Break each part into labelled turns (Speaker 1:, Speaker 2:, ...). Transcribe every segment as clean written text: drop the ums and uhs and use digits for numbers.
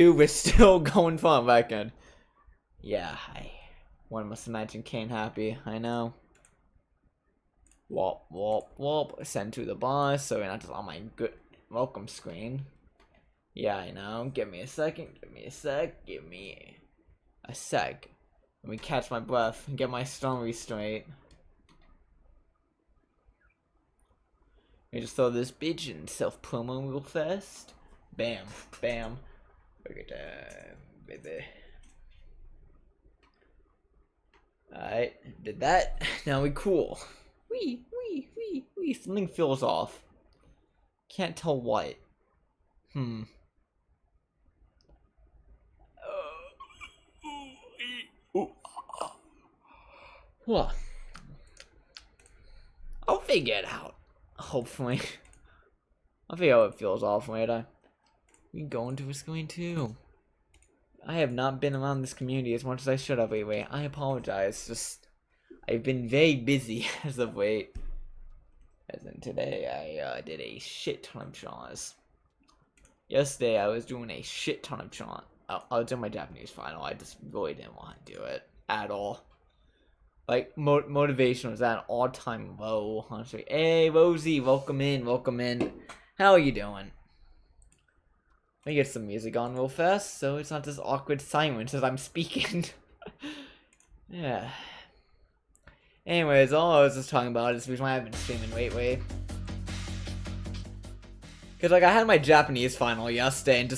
Speaker 1: Dude, we're still going for a record. Yeah, one must imagine Kane happy. I know. Whoop, whoop, whoop. Send to the boss, so we're not just on my good welcome screen. Yeah, I know. Give me a second. Give me a sec. Give me a sec. Let me catch my breath and get my story straight. Let me just throw this bitch in self-promo real fast. Bam, bam. Look at that, baby. Alright, did that. Now we cool. Wee. Something feels off. Can't tell what. What? I'll figure it out. Hopefully. I'll figure out what feels off later. We go into a screen too. I have not been around this community as much as I should have lately. I apologize. I've been very busy as of late. As in today, I did a shit ton of chores. Yesterday, I was doing a shit ton of chores. I was doing my Japanese final. I just really didn't want to do it at all. Like, motivation was at an all-time low, honestly. Hey, Rosie, welcome in. How are you doing? Let me get some music on real fast, so it's not this awkward silence as I'm speaking. Yeah. Anyways, all I was just talking about is the reason why I've been streaming lately. Because, like, I had my Japanese final yesterday, and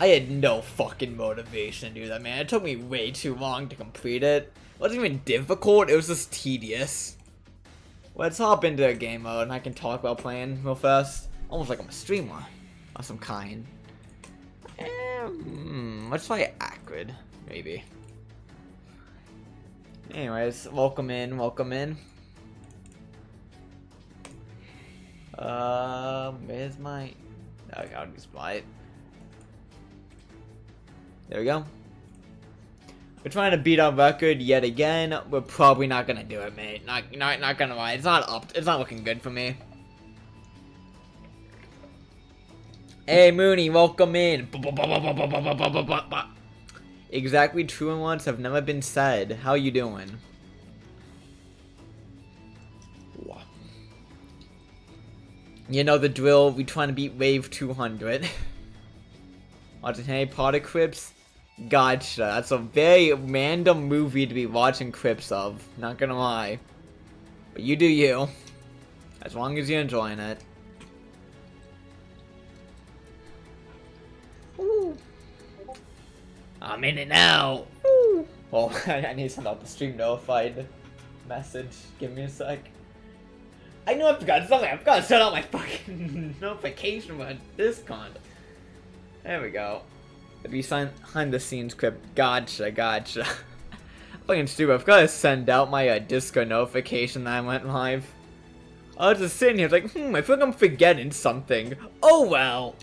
Speaker 1: I had no fucking motivation to do that, man. It took me way too long to complete it. It wasn't even difficult, it was just tedious. Let's hop into a game mode, and I can talk about playing real fast. Almost like I'm a streamer of some kind. Let's try Acrid, maybe. Anyways, welcome in. Where's my... Okay, I'll just buy it. There we go. We're trying to beat our record yet again. We're probably not gonna do it, mate. Not gonna lie. It's not looking good for me. Hey, Mooney, welcome in. Exactly true and once have never been said. How you doing? You know the drill. We trying to beat Wave 200. Watching Harry Potter clips? Gotcha. That's a very random movie to be watching clips of. Not gonna lie. But you do you. As long as you're enjoying it. Ooh. I'm in it now. Ooh. Oh, I need to send out the stream notified message. Give me a sec. I know I forgot something. I forgot to set out my fucking notification for Discord. There we go. The behind the scenes clip. Gotcha. Fucking stupid. I forgot to send out my Discord notification that I went live. I was just sitting here like, I feel like I'm forgetting something. Oh well.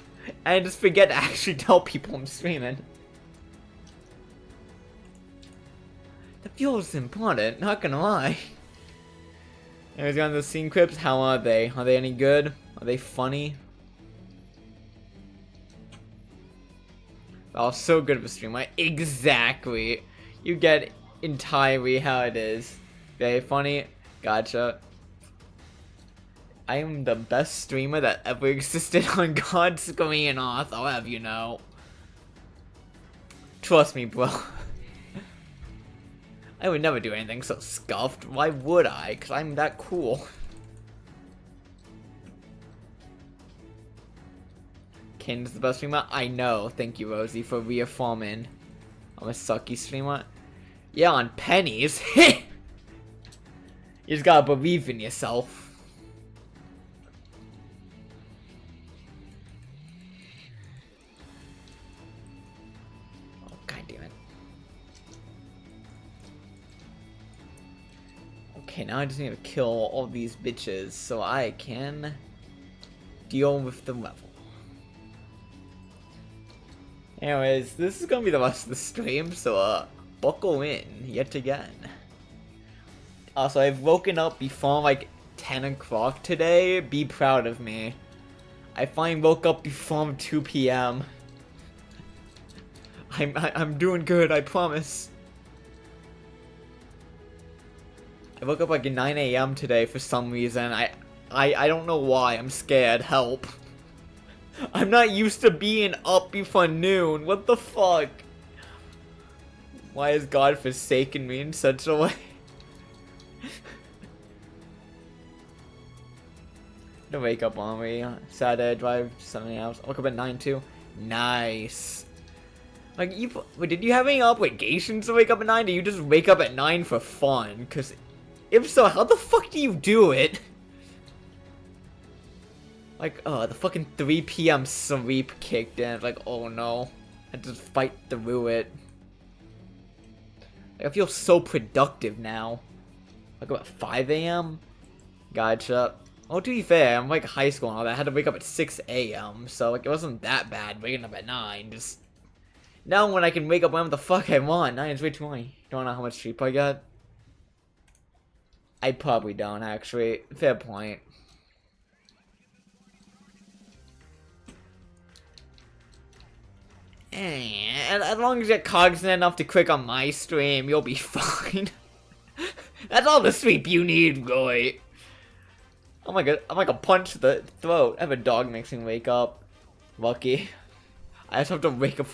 Speaker 1: And I just forget to actually tell people I'm streaming. That feels important, not gonna lie. Anyways, on the scene clips, how are they? Are they any good? Are they funny? Oh, so good of a stream, right? Exactly. You get entirely how it is. Very funny. Gotcha. I am the best streamer that ever existed on God's screen Earth, I'll have you know. Trust me, bro. I would never do anything so scuffed. Why would I? Because I'm that cool. Kane's the best streamer? I know. Thank you, Rosie, for reaffirming. I'm a sucky streamer. Yeah, on pennies. You just gotta believe in yourself. Oh, god damn it. Okay, now I just need to kill all these bitches so I can deal with the level. Anyways, this is gonna be the rest of the stream, so buckle in yet again. Also, I've woken up before like 10 o'clock today. Be proud of me. I finally woke up before 2 p.m. I'm doing good, I promise. I woke up like at 9 a.m. today for some reason. I don't know why. I'm scared. Help. I'm not used to being up before noon. What the fuck? Why has God forsaken me in such a way? To wake up on me. Saturday, drive something else. I woke up at 9 too. Nice. Like, did you have any obligations to wake up at 9? Or you just wake up at 9 for fun? Cause if so, how the fuck do you do it? Like, the fucking 3 p.m. sleep kicked in. Like, oh no. I just fight through it. Like, I feel so productive now. Like, what, 5 a.m.? Gotcha. Oh, to be fair, I'm like high school and all that. I had to wake up at 6 a.m. So, like, it wasn't that bad waking up at 9. Just, now when I can wake up whenever the fuck I want. 9 is way too early. Don't know how much sleep I got. I probably don't, actually. Fair point. And as long as you're cognizant enough to click on my stream, you'll be fine. That's all the sleep you need, Roy. Oh my god, I'm like a punch to the throat. I have a dog makes me wake up. Lucky. I just have to wake up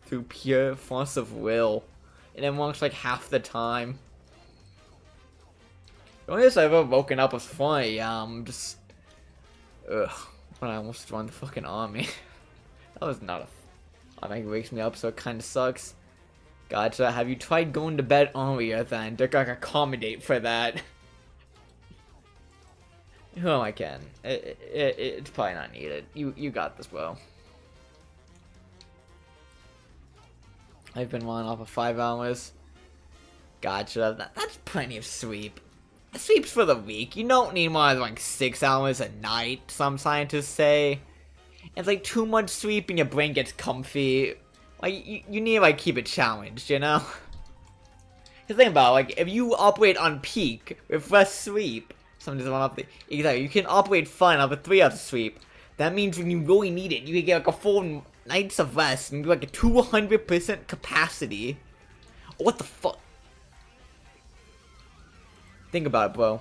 Speaker 1: through pure force of will. And it works like half the time. The only time I've ever woken up was funny. Just... Ugh. When I almost joined the fucking army. That was not a... I think it wakes me up, so it kinda sucks. Gotcha. Have you tried going to bed earlier then? They're gonna accommodate for that. Oh, I can. It's probably not needed. You got this, bro. I've been running off of 5 hours. Gotcha. That's plenty of sleep. Sleep's for the weak. You don't need more than like 6 hours a night, some scientists say. It's like too much sleep and your brain gets comfy. Like, you need to like keep it challenged, you know? Cause think about it, like, if you operate on peak with less sleep, something doesn't want to exactly, you can operate fine off of 3 hours of sleep. That means when you really need it, you can get like a full nights of rest and do like a 200% capacity. What the fuck? Think about it, bro.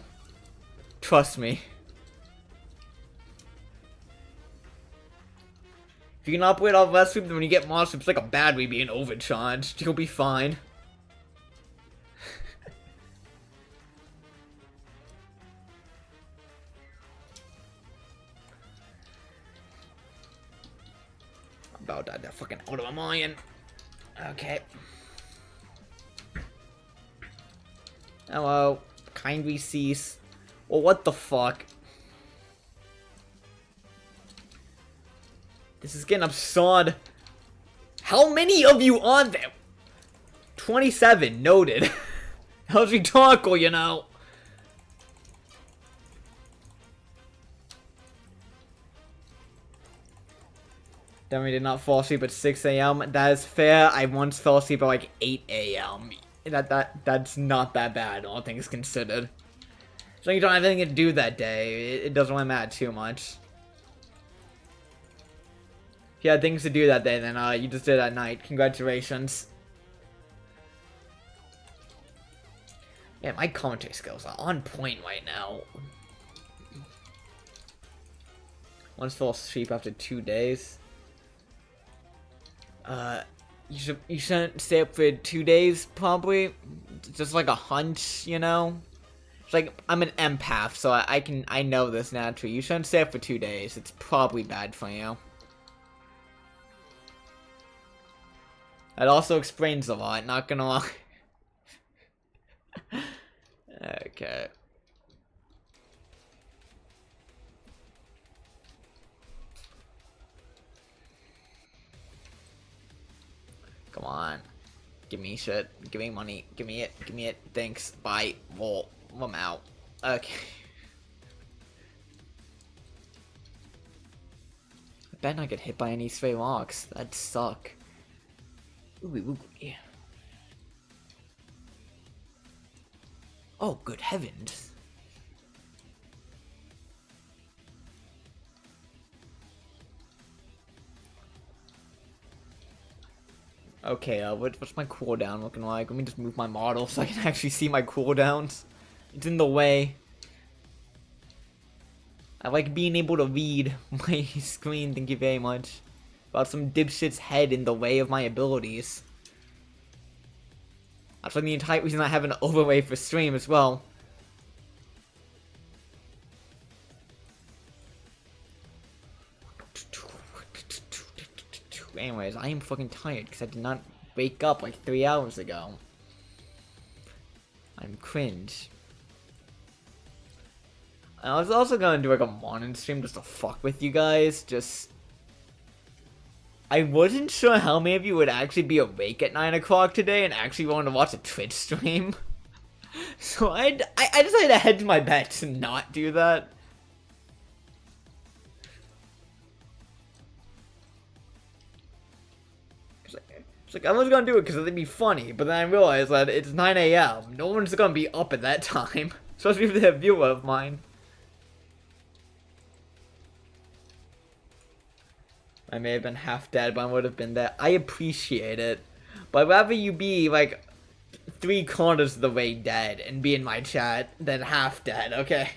Speaker 1: Trust me. If you can operate off less sleep, then when you get more sleep, it's like a battery being overcharged. You'll be fine. About that fucking out of my mind. Okay. Hello. Kindly cease. Well, what the fuck? This is getting absurd. How many of you on there? 27, noted. How's rhetorical, you know? Definitely did not fall asleep at 6 a.m. That is fair. I once fell asleep at like 8 a.m. That's not that bad, all things considered. So you don't have anything to do that day. It doesn't really matter too much. If you had things to do that day, then you just did at night. Congratulations. Yeah, my commentary skills are on point right now. Once fell asleep after 2 days. You shouldn't stay up for 2 days, probably. Just like a hunch, you know? It's like, I'm an empath, so I know this naturally. You shouldn't stay up for 2 days. It's probably bad for you. That also explains a lot, not gonna lie. Okay. Come on. Give me shit. Give me money. Give me it. Give me it. Thanks. Bye. Well, I'm out. Okay. I bet not get hit by any stray rocks. That'd suck. Ooh, yeah. Oh, good heavens. Okay, what's my cooldown looking like? Let me just move my model so I can actually see my cooldowns. It's in the way. I like being able to read my screen, thank you very much. About some dipshit's head in the way of my abilities. That's like the entire reason I have an overlay for stream as well. Anyways, I am fucking tired because I did not wake up like 3 hours ago. I'm cringe. I was also gonna do like a morning stream just to fuck with you guys. I wasn't sure how many of you would actually be awake at 9 o'clock today and actually want to watch a Twitch stream. So I decided to hedge my bets and not do that. It's like, I was gonna do it because it'd be funny, but then I realized that it's 9 a.m. No one's gonna be up at that time. Especially if they're a viewer of mine. I may have been half dead, but I would have been there. I appreciate it. But I'd rather you be, like, 3/4 of the way dead and be in my chat than half dead, okay?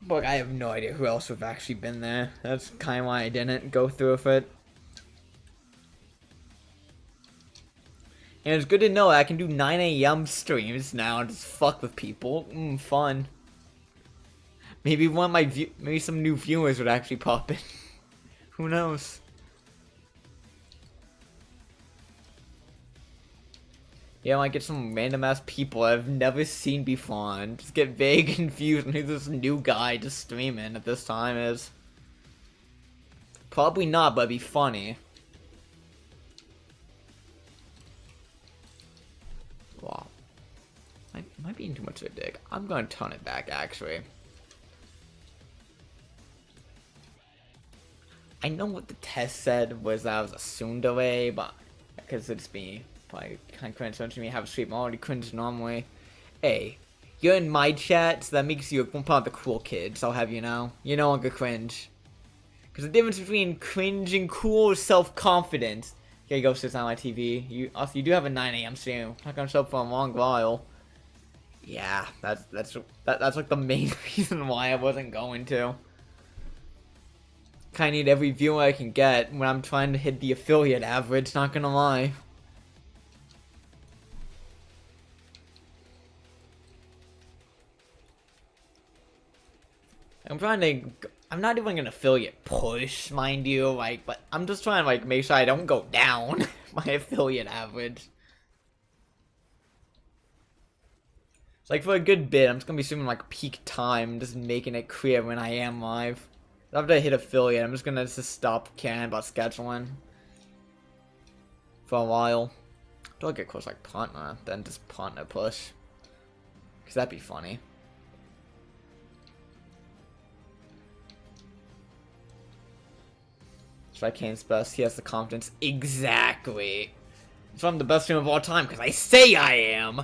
Speaker 1: Look, I have no idea who else would have actually been there. That's kind of why I didn't go through with it. And it's good to know I can do 9 a.m. streams now and just fuck with people. Fun. Maybe maybe some new viewers would actually pop in. Who knows? Yeah, I might get some random ass people I've never seen before and just get very confused on who this new guy just streaming at this time is. Probably not, but it'd be funny. Wow. Am I being too much of a dick? I'm gonna turn it back, actually. I know what the test said was that I was a soon delay, but because it's me, probably kind of cringe to me have a stream. I already cringe normally. Hey, you're in my chat, so that makes you one part of the cool kids. I'll have you know. You're no longer cringe. Because the difference between cringe and cool is self-confidence. Okay, go sit on my TV. You do have a 9 a.m. stream. Not gonna show up for a long while. Yeah, that's like the main reason why I wasn't going to. I need every viewer I can get when I'm trying to hit the affiliate average, not gonna lie. I'm not doing an affiliate push, mind you, like, but I'm just trying to, like, make sure I don't go down my affiliate average. It's like, for a good bit, I'm just gonna be streaming, like, peak time, just making it clear when I am live. After I hit affiliate, I'm just gonna stop caring about scheduling for a while. Do I get close like partner, then just partner push? Cause that'd be funny. Try Kane's best. He has the confidence. Exactly. So I'm the best streamer of all time because I say I am.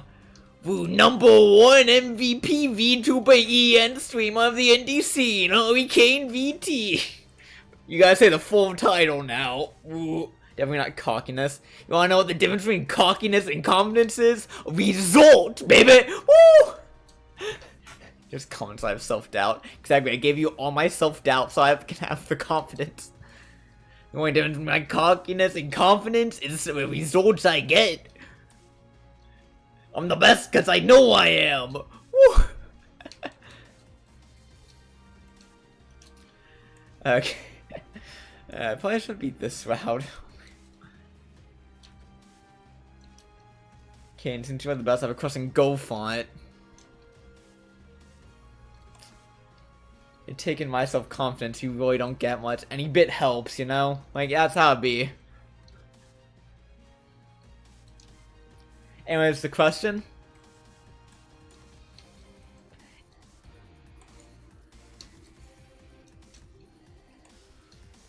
Speaker 1: Woo, #1 MVP VTuber EN streamer of the indie scene, Holy Kane VT. You gotta say the full title now. Woo. Definitely not cockiness. You wanna know what the difference between cockiness and confidence is? Result, baby! Woo! Just comments I have self-doubt. Exactly, I gave you all my self-doubt so I can have the confidence. The only difference between my cockiness and confidence is the results I get. I'm the best because I know I am. Woo. Okay. I probably should beat this route. Okay, and since you're the best, I have a crossing go font. You're taking my self-confidence, you really don't get much. Any bit helps, you know? Like, that's how it be. Anyways, the question.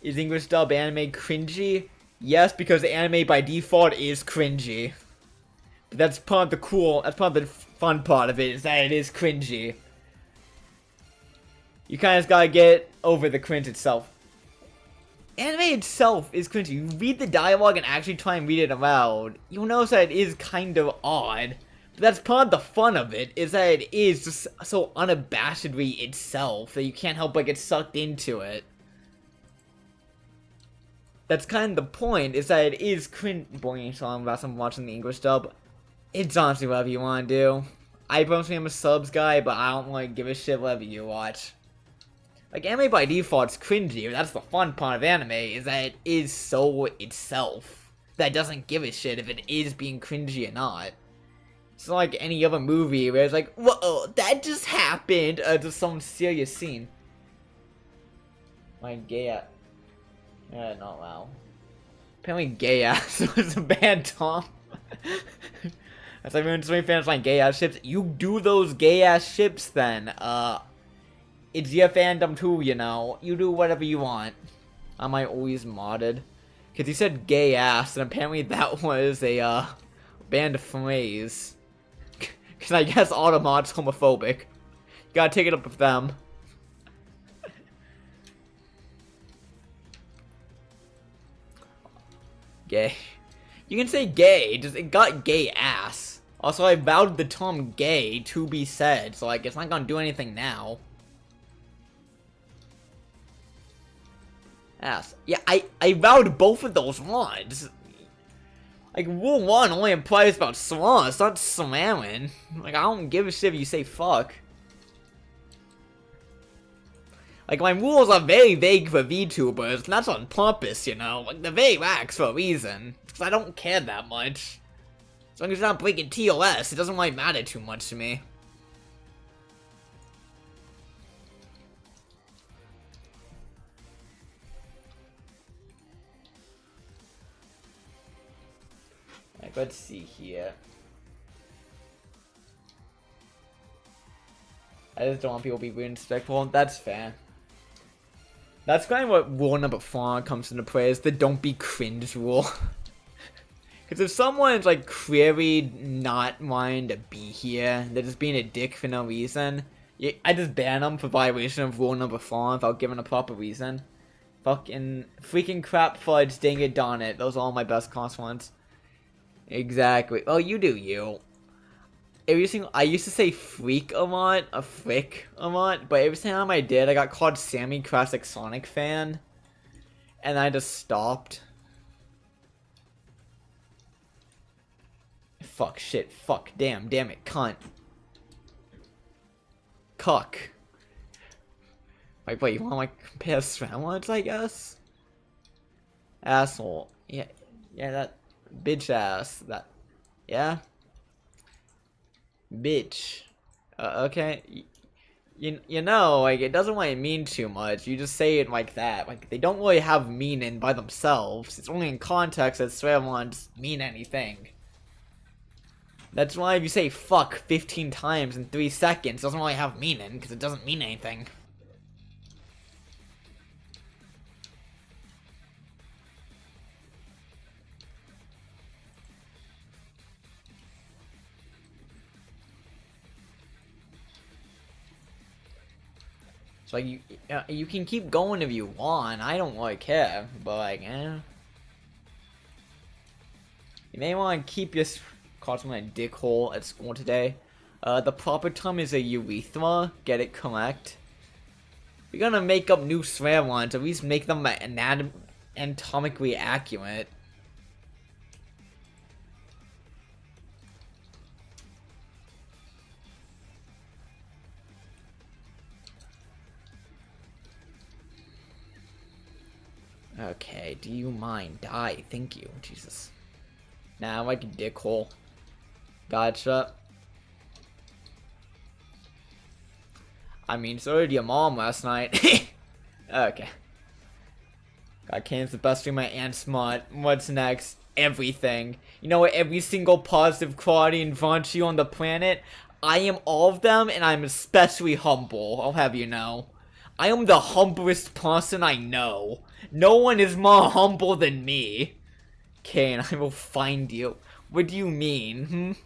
Speaker 1: Is English dub anime cringy? Yes, because anime by default is cringy. But that's part of the fun part of it, is that it is cringy. You kind of just gotta get over the cringe itself. Anime itself is cringy. You read the dialogue and actually try and read it aloud, you'll notice that it is kind of odd. But that's part of the fun of it, is that it is just so unabashedly itself that you can't help but get sucked into it. That's kind of the point, is that it is cringe. Boing song about someone watching the English dub. It's honestly whatever you want to do. I personally am a subs guy, but I don't really give a shit whatever you watch. Like, anime by default is cringy, that's the fun part of anime, is that it is so itself. That it doesn't give a shit if it is being cringy or not. It's not like any other movie where it's like, whoa, that just happened, to some serious scene. My gay ass. Yeah, not wow. Apparently gay ass was a bad Tom. That's like when so many fans find gay ass ships. You do those gay ass ships then. It's your fandom too, you know. You do whatever you want. Am I always modded? Because he said gay ass, and apparently that was a, banned phrase. Because I guess Automod's homophobic. You gotta take it up with them. Gay. You can say gay, just it got gay ass. Also, I vowed the term gay to be said, so like, it's not gonna do anything now. Ass. Yeah, I vowed both of those ones. Like, Rule 1 only applies about slaw, it's not slamming. Like, I don't give a shit if you say fuck. Like, my rules are very vague for VTubers, and that's on purpose, you know? Like, they're very lax for a reason. Because I don't care that much. As long as you're not breaking TOS, it doesn't really matter too much to me. Like, let's see here. I just don't want people to be weird and respectful. That's fair. That's kind of what rule number 4 comes into play, is the don't be cringe rule. Because if someone's like clearly not wanting to be here, they're just being a dick for no reason, I just ban them for violation of rule number 4 without giving a proper reason. Fucking freaking crap fudge, dang it, darn it. Those are all my best cost ones. Exactly. Well, you do you. Every single, I used to say freak a lot, but every single time I did, I got called Sammy Classic Sonic fan, and I just stopped. Fuck, shit, fuck, damn it, cunt. Cuck. Wait, you want to like compare swear words, I guess? Asshole. Yeah, that bitch ass. That, yeah. Bitch. Okay. You know, like, it doesn't really mean too much. You just say it like that. Like, they don't really have meaning by themselves. It's only in context that swear words mean anything. That's why if you say fuck 15 times in 3 seconds, it doesn't really have meaning, because it doesn't mean anything. So like, you can keep going if you want. I don't really care, but like, You may want to keep your call someone a dickhole at school today. The proper term is a urethra. Get it correct. If you're gonna make up new swear words, at least make them anatomically accurate. Okay, do you mind? Die, thank you. Jesus. Nah, I'm like a dickhole. Gotcha. I mean, so did your mom last night. Okay. God, Kane's the best thing my Aunt Smart. What's next? Everything. You know what? Every single positive quality and virtue on the planet, I am all of them, and I'm especially humble. I'll have you know. I am the humblest person I know. No one is more humble than me. Kane, I will find you. What do you mean,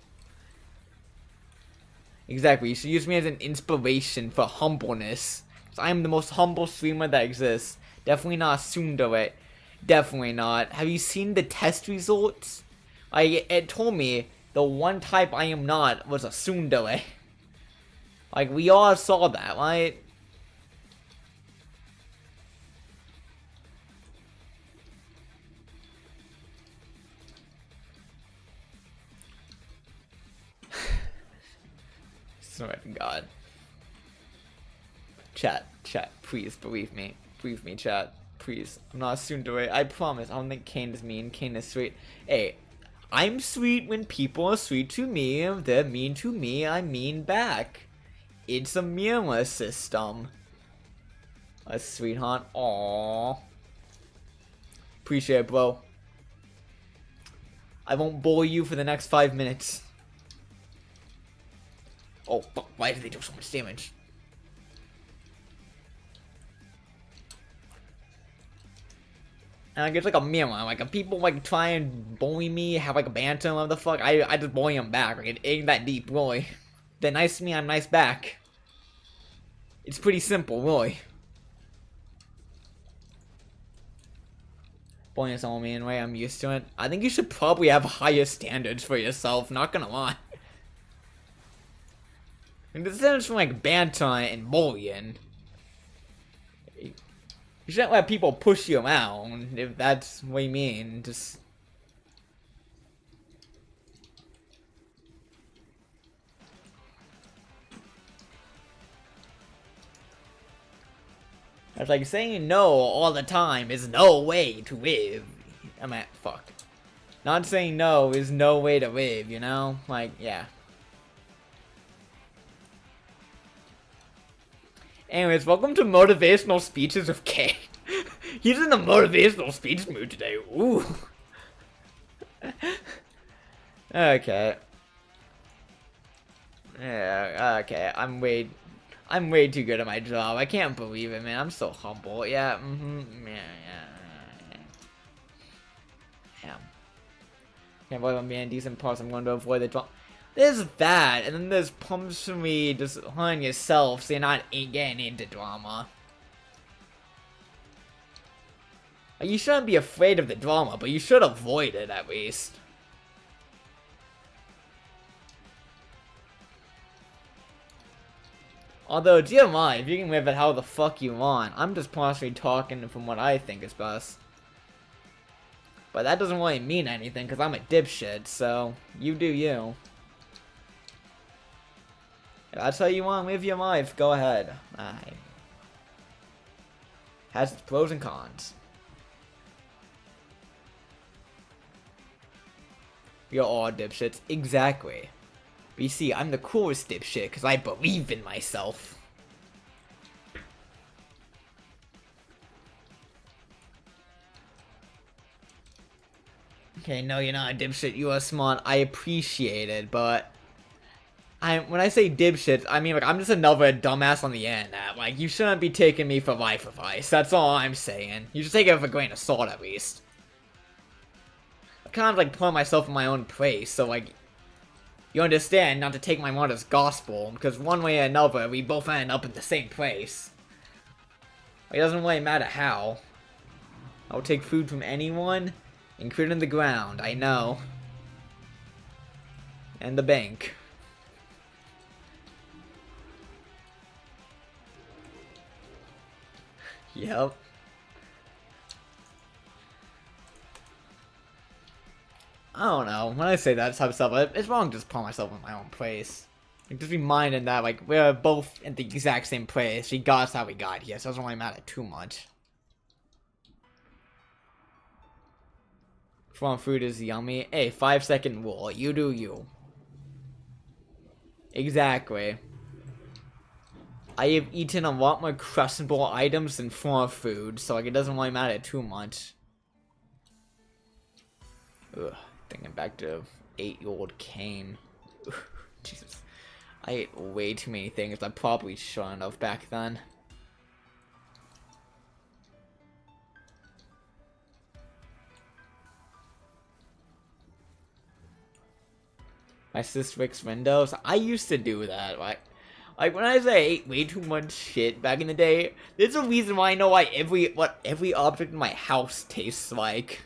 Speaker 1: Exactly, you should use me as an inspiration for humbleness. I am the most humble streamer that exists. Definitely not a tsundere. Definitely not. Have you seen the test results? It told me the one type I am not was a tsundere. Like, we all saw that, right? Swear to God. Chat, please believe me. Believe me, chat. Please. I'm not a tsundere. I promise. I don't think Kane is mean. Kane is sweet. Hey, I'm sweet when people are sweet to me. If they're mean to me, I mean back. It's a mirror system. A sweetheart. Aww. Appreciate it, bro. I won't bully you for the next 5 minutes. Oh, fuck. Why did they do so much damage? And like, it's like a mirror. Like, if people like try and bully me, have like a banter, what the fuck, I just bully them back. Like, it ain't that deep, really. They're nice to me, I'm nice back. It's pretty simple, really. Bullying someone me anyway, I'm used to it. I think you should probably have higher standards for yourself, not gonna lie. And the difference from like banter and bullying. You shouldn't let people push you around, if that's what you mean. Just... It's like saying no all the time is no way to live. I'm at fuck. Not saying no is no way to live, you know? Like, yeah. Anyways, welcome to Motivational Speeches with K. He's in the motivational speech mood today. Ooh. Okay. Yeah, okay. I'm way too good at my job. I can't believe it, man. I'm so humble. Yeah, yeah. Can't believe I'm being a decent person. I'm going to avoid the drama. There's that, and then there's pumps for me just on yourself so you're not getting into drama. Like, you shouldn't be afraid of the drama, but you should avoid it at least. Although, dear mind, you can live it how the fuck you want. I'm just possibly talking from what I think is best. But that doesn't really mean anything, because I'm a dipshit, so you do you. If that's how you want to live your life, go ahead. Has its pros and cons. You're all dipshits. Exactly. But you see, I'm the coolest dipshit because I believe in myself. Okay, no, you're not a dipshit. You are smart. I appreciate it, but... when I say dipshit, I mean, like, I'm just another dumbass on the internet. Like, you shouldn't be taking me for life advice. That's all I'm saying. You should take it with a grain of salt, at least. I kind of, like, put myself in my own place, so, like, you understand not to take my word as gospel, because one way or another, we both end up in the same place. It doesn't really matter how. I'll take food from anyone, including the ground, I know. And the bank. Yep. I don't know. When I say that type of stuff, it's wrong to just put myself in my own place. Like, just be minded that, like, we're both at the exact same place. Regardless how we got here, so it doesn't really matter too much. Farm food is yummy. Hey, 5-second rule. You do you. Exactly. I have eaten a lot more crushable items than farm food, so, like, it doesn't really matter too much. Ugh. Thinking back to 8-year-old Kane. Jesus. I ate way too many things I probably shouldn't have back then. My sister fixed windows. I used to do that. Like, Like, when I say I ate way too much shit back in the day, there's a reason why I know why every object in my house tastes like.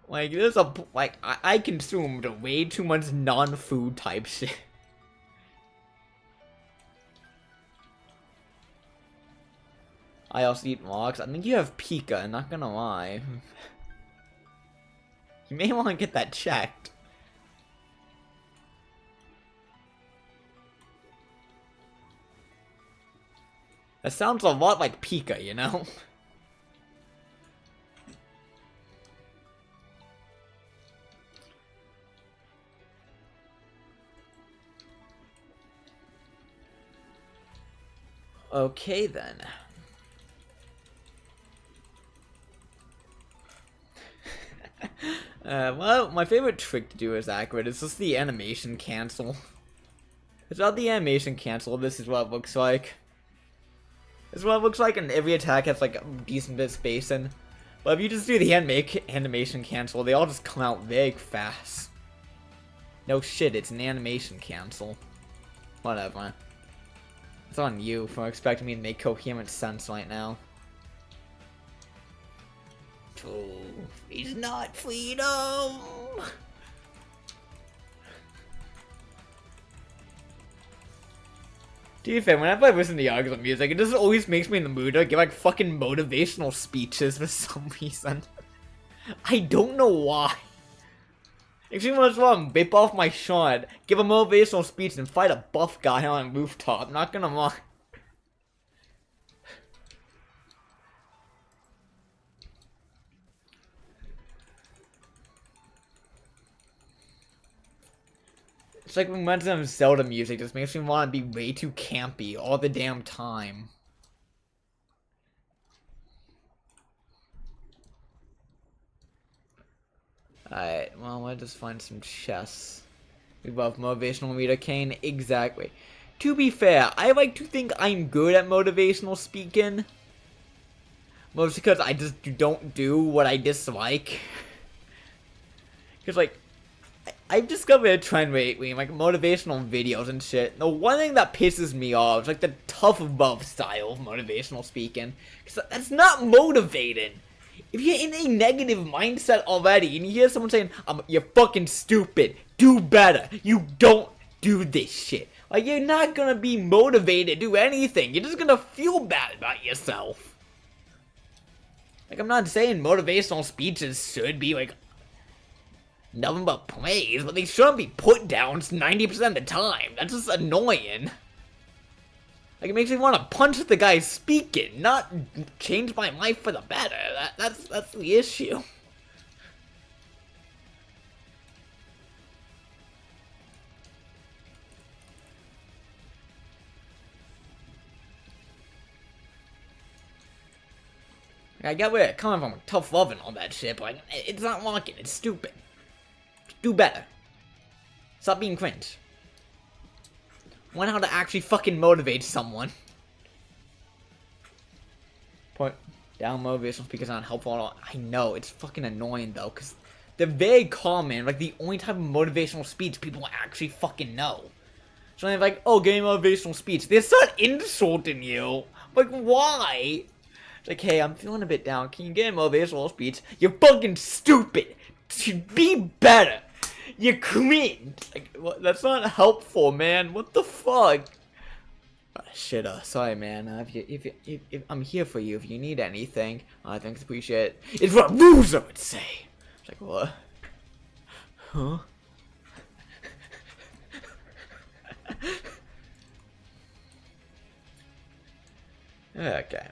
Speaker 1: Like, I consumed way too much non-food type shit. I also eat logs. I think you have Pika, not gonna lie. You may want to get that checked. That sounds a lot like Pika, you know? Okay, then. Well, my favorite trick to do is accurate. It's just the animation cancel. Without the animation cancel, this is what it looks like. This is what it looks like, and every attack has like a decent bit of space in. But if you just do the animation cancel, they all just come out very fast. No shit, it's an animation cancel. Whatever. It's on you for expecting me to make coherent sense right now. Truth is not freedom! To be fair, whenever I listen to Yakuza music, it just always makes me in the mood to give like fucking motivational speeches for some reason. I don't know why. Actually, what's wrong? Rip off my shard, give a motivational speech, and fight a buff guy on a rooftop. Not gonna lie. It's like when Legend of Zelda music just makes me want to be way too campy all the damn time. Alright, well, let's just find some chests. We love motivational meter cane. Exactly. To be fair, I like to think I'm good at motivational speaking. Mostly because I just don't do what I dislike. Because, like, I've discovered a trend lately in, like, motivational videos and shit. The one thing that pisses me off is, like, the tough love style of motivational speaking. Because that's not motivating. If you're in a negative mindset already, and you hear someone saying, you're fucking stupid, do better, you don't do this shit. Like, you're not gonna be motivated to do anything. You're just gonna feel bad about yourself. Like, I'm not saying motivational speeches should be, like, nothing but praise, but they shouldn't be put downs 90% of the time. That's just annoying. Like, it makes me want to punch the guy speaking, not change my life for the better. That's the issue. I get where it's coming from, tough love and all that shit, but like, it's not working. It's stupid. Do better. Stop being cringe. Learn how to actually fucking motivate someone. Point down motivational speakers aren't helpful at all. I know, it's fucking annoying though, because they're very common, like the only type of motivational speech people actually fucking know. So they're like, oh, give me a motivational speech. They start insulting you. Like, why? It's like, hey, I'm feeling a bit down. Can you get a motivational speech? You're fucking stupid. Be better. You're cringe. Like, that's not helpful, man. What the fuck? Shit, sorry, man. If I'm here for you if you need anything. Thanks, appreciate it. It's what a loser would say. It's like, what? Huh? Okay.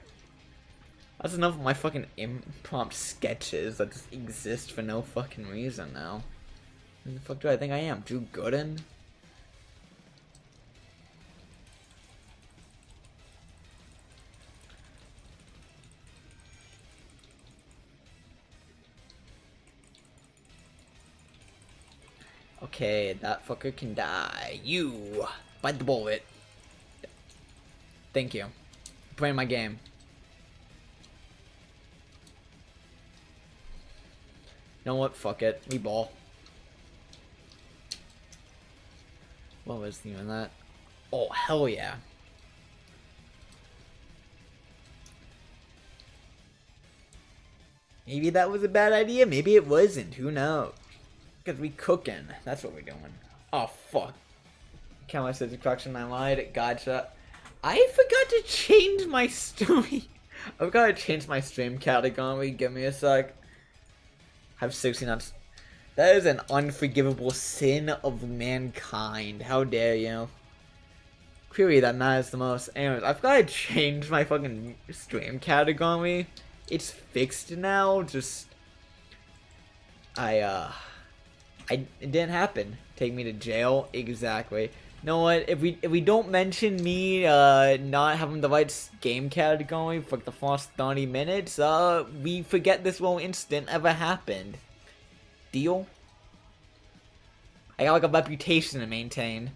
Speaker 1: That's enough of my fucking impromptu sketches that just exist for no fucking reason now. Who the fuck do I think I am? Drew Gooden? Okay, that fucker can die. You! Bite the bullet. Thank you. Playing my game. You know what? Fuck it. We ball. What was the name of that? Oh, hell yeah. Maybe that was a bad idea. Maybe it wasn't. Who knows? Because we cooking. That's what we're doing. Oh, fuck. Camera says the collection. I lied. Gotcha. I forgot to change my story. I forgot to change my stream category. Give me a sec. I have 69. That is an unforgivable sin of mankind. How dare you? Query that matters the most. Anyways, I've got to change my fucking stream category. It's fixed now. Just it didn't happen. Take me to jail. Exactly. You know what? If we don't mention me not having the right game category for the first 30 minutes, we forget this little incident ever happened. Deal? I got like a reputation to maintain.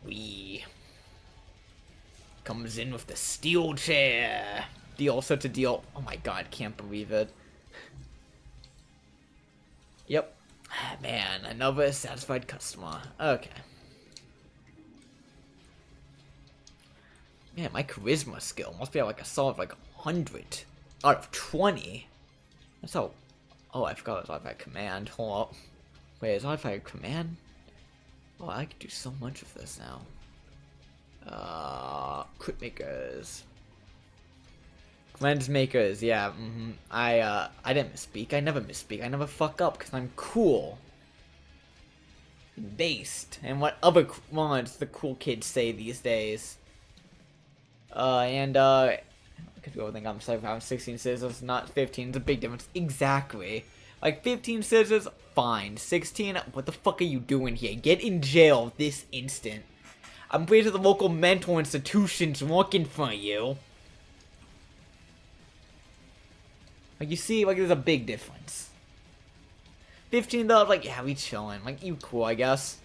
Speaker 1: We comes in with the steel chair. Deal, such a deal. Oh my god, can't believe it. Yep. Man, another satisfied customer. Okay. Man, my charisma skill must be at like a solid like 100 out of 20. That's how. Oh, I forgot it was Autofire Command. Hold up. Wait, is Autofire Command? Oh, I can do so much of this now. Crit makers. Lens makers, yeah. I didn't misspeak. I never misspeak. I never fuck up because I'm cool. Based. And what other mods the cool kids say these days. Because people think I'm sorry, I'm 16 scissors, not 15. It's a big difference. Exactly. Like 15 scissors, fine. 16, what the fuck are you doing here? Get in jail this instant. I'm pretty sure the local mental institution's looking for you. Like, you see, like, there's a big difference. 15 though, like, yeah, we chillin'. Like, you cool, I guess.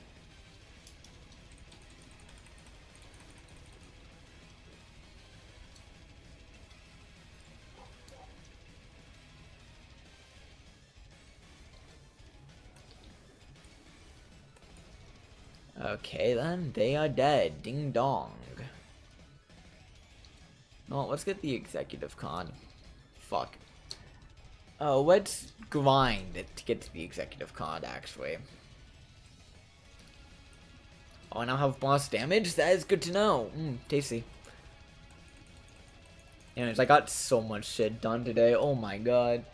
Speaker 1: Okay, then. They are dead. Ding dong. Well, let's get the executive card. Fuck. Oh, let's grind it to get to the executive card, actually. Oh, I now have boss damage? That is good to know. Tasty. Anyways, I got so much shit done today. Oh my god.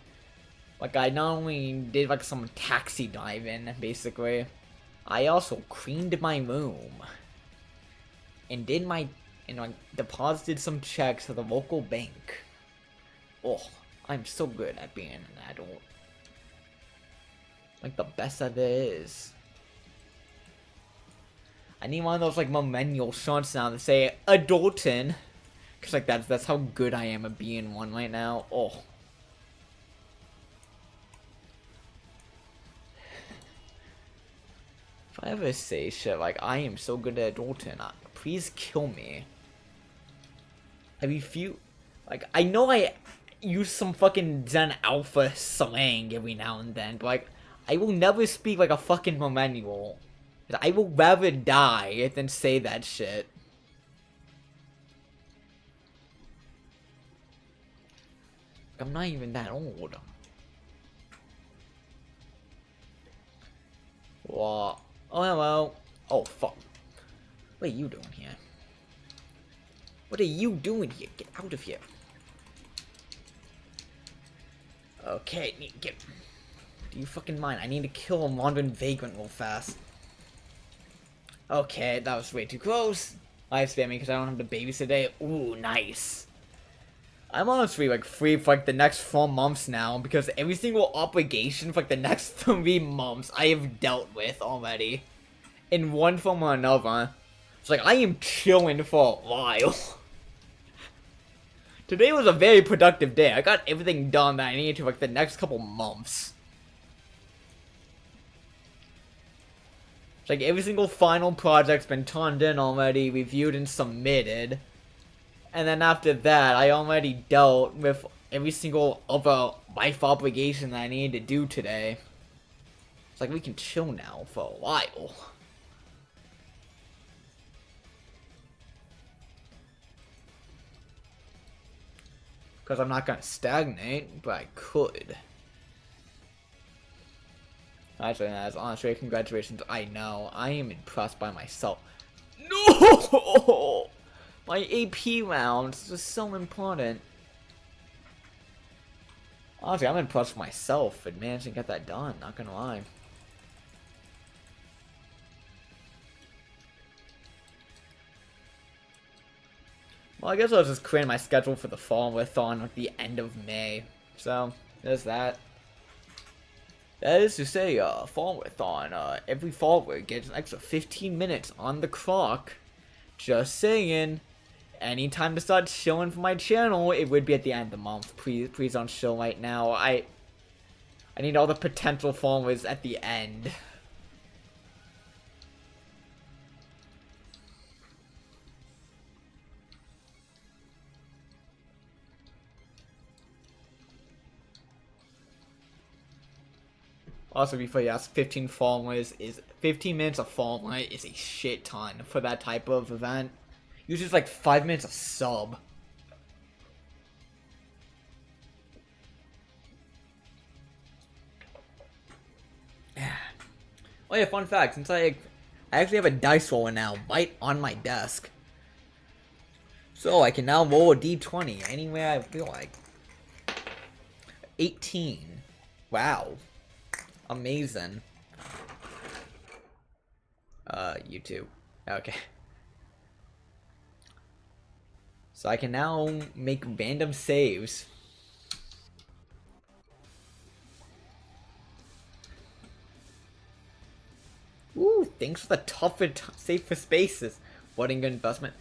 Speaker 1: Like, I not only did, like, some taxi diving, basically. I also cleaned my room. And like, deposited some checks to the local bank. Oh, I'm so good at being an adult. Like, the best that there is. I need one of those, like, millennial shorts now that say, adultin'. Cause, like, that's how good I am at being one right now. Oh. If I ever say shit like, I am so good at adulting, please kill me. Like, I know I use some fucking Zen Alpha slang every now and then, but, like, I will never speak like a fucking millennial. I will rather die than say that shit. I'm not even that old. What? Oh, hello. Oh, fuck. What are you doing here? What are you doing here? Get out of here. Okay, get... Do you fucking mind? I need to kill a wandering vagrant real fast. Okay, that was way too close. Life spam me because I don't have to babysit today. Ooh, nice. I'm honestly, like, free for, like, the next 4 months now, because every single obligation for, like, the next 3 months I have dealt with already. In one form or another. It's like, I am chilling for a while. Today was a very productive day. I got everything done that I needed to, like, the next couple months. It's like, every single final project's been turned in already, reviewed, and submitted. And then after that, I already dealt with every single other life obligation that I needed to do today. It's like we can chill now for a while. Because I'm not gonna stagnate, but I could. Actually, as honestly, congratulations. I know. I am impressed by myself. No! My AP rounds was so important. Honestly, I'm impressed with myself and managing to get that done, not gonna lie. Well, I guess I'll just create my schedule for the fall-a-thon at the end of May. So, there's that. That is to say, fall-a-thon, every follower gets an extra 15 minutes on the clock. Just saying. Anytime to start showing for my channel, it would be at the end of the month. Please don't show right now. I need all the potential followers at the end. Also, before you ask, 15 followers is 15 minutes of follower is a shit ton for that type of event. Usually it's like 5 minutes of sub. Oh yeah, fun fact, since I actually have a dice roller now right on my desk. So I can now roll a d20 anywhere I feel like. 18. Wow. Amazing. You too. Okay. So I can now make random saves. Ooh, thanks for the tougher safer spaces. What a good investment.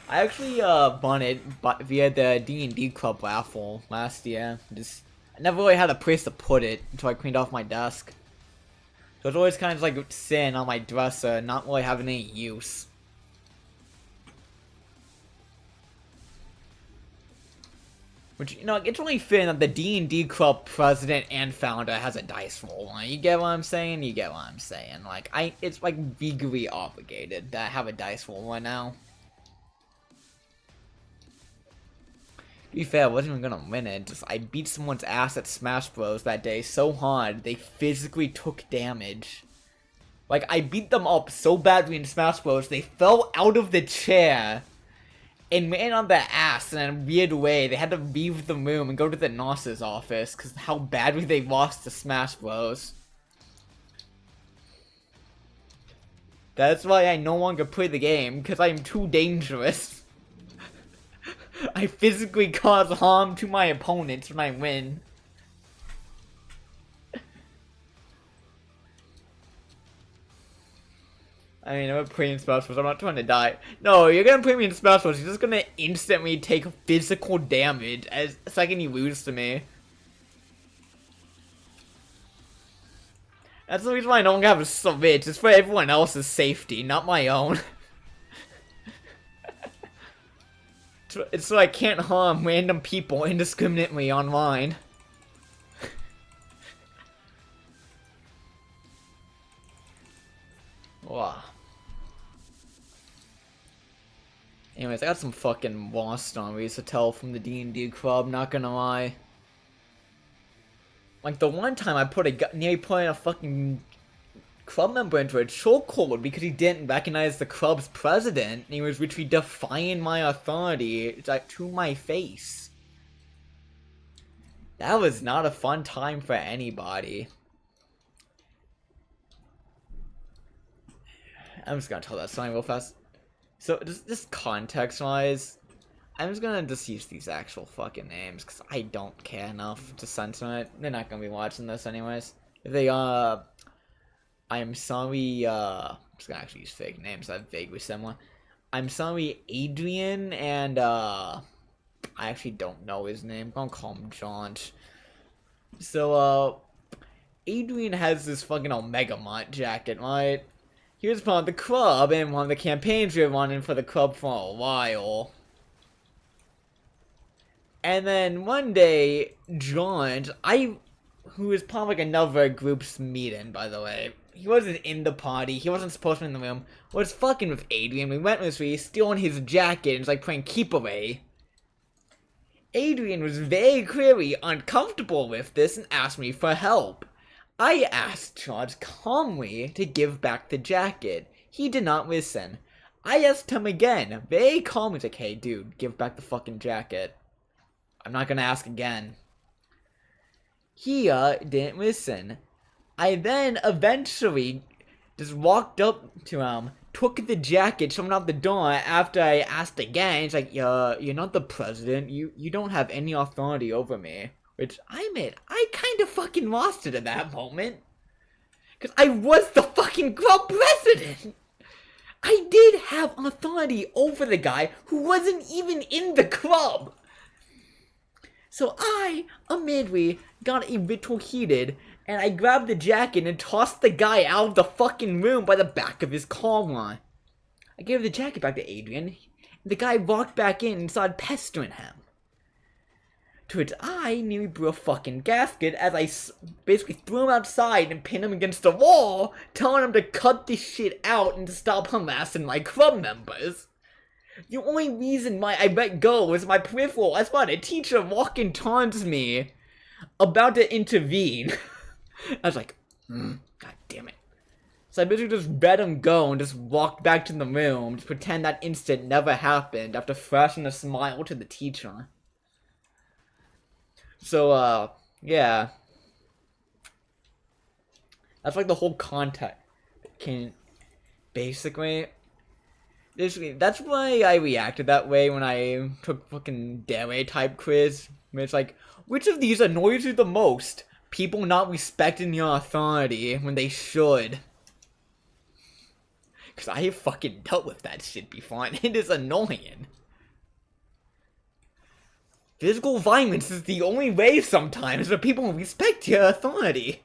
Speaker 1: I actually bought it via the D&D Club raffle last year. I never really had a place to put it until I cleaned off my desk. So it's always kind of like sitting on my dresser, not really having any use. Which, you know, it's only fair that the D&D Club president and founder has a dice roll. Like, you get what I'm saying? You get what I'm saying. Like, it's like legally obligated that I have a dice roll right now. To be fair, I wasn't even gonna win it. Just I beat someone's ass at Smash Bros that day so hard they physically took damage. Like, I beat them up so badly in Smash Bros they fell out of the chair and ran on their ass in a weird way. They had to leave the room and go to the nurse's office because how badly they lost to Smash Bros. That's why I no longer play the game, because I am too dangerous. I physically cause harm to my opponents when I win. I mean, I'm playing Smash Bros. I'm not trying to die. No, you're gonna play me in Smash Bros. You're just gonna instantly take physical damage as the second you lose to me. That's the reason why I don't have a Switch. It's for everyone else's safety, not my own. It's so I can't harm random people indiscriminately online. Wow. Anyways, I got some fucking lost stories to tell from the D&D Club, not gonna lie. Like, the one time I nearly put a fucking club member into a chokehold because he didn't recognize the club's president, and he was literally defying my authority, like, to my face. That was not a fun time for anybody. I'm just gonna tell that story real fast. So, just context-wise, I'm just gonna just use these actual fucking names, because I don't care enough to censor it. They're not gonna be watching this anyways. If they, I'm sorry, I'm just gonna actually use fake names that are vaguely similar. I'm sorry, Adrian, and, I actually don't know his name. I'm gonna call him John. So, Adrian has this fucking Omegamont jacket, right? He was part of the club, and one of the campaigns we were running for the club for a while. And then one day, John, who was part of like another group's meeting, by the way. He wasn't in the party. He wasn't supposed to be in the room. Was fucking with Adrian. We went with me, stealing his jacket and was like playing keep away. Adrian was very clearly uncomfortable with this and asked me for help. I asked George calmly to give back the jacket. He did not listen. I asked him again, very calmly, like, hey dude, give back the fucking jacket. I'm not gonna ask again. He didn't listen. I then eventually just walked up to him, took the jacket, shoved it out the door after I asked again. He's like, you're not the president. You don't have any authority over me. Which I admit, I kind of fucking lost it at that moment. Because I was the fucking club president. I did have authority over the guy who wasn't even in the club. So I, immediately, got a little heated, and I grabbed the jacket and tossed the guy out of the fucking room by the back of his collar. I gave the jacket back to Adrian, and the guy walked back in and started pestering him. To which I nearly blew a fucking gasket as I basically threw him outside and pinned him against the wall, telling him to cut this shit out and to stop harassing my club members. The only reason why I let go was my peripheral. I spotted a teacher walking towards me, about to intervene. I was like, God damn it. So I basically just let him go and just walked back to the room to pretend that instant never happened after flashing a smile to the teacher. So, yeah. That's like the whole context. Basically, that's why I reacted that way when I took fucking dare type quiz. It's like, which of these annoys you the most? People not respecting your authority when they should. Cause I have fucking dealt with that shit before and it is annoying. Physical violence is the only way sometimes for people to respect your authority.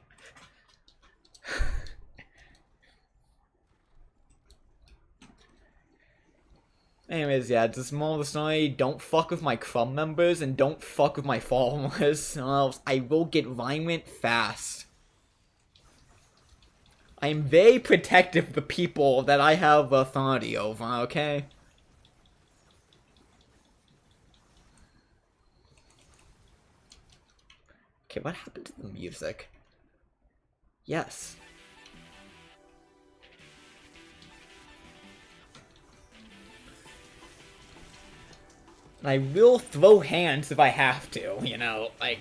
Speaker 1: Anyways, yeah, just more of the story. Don't fuck with my club members and don't fuck with my followers, or else I will get violent fast. I am very protective of the people that I have authority over, okay? Okay, what happened to the music? Yes. I will throw hands if I have to, you know, like...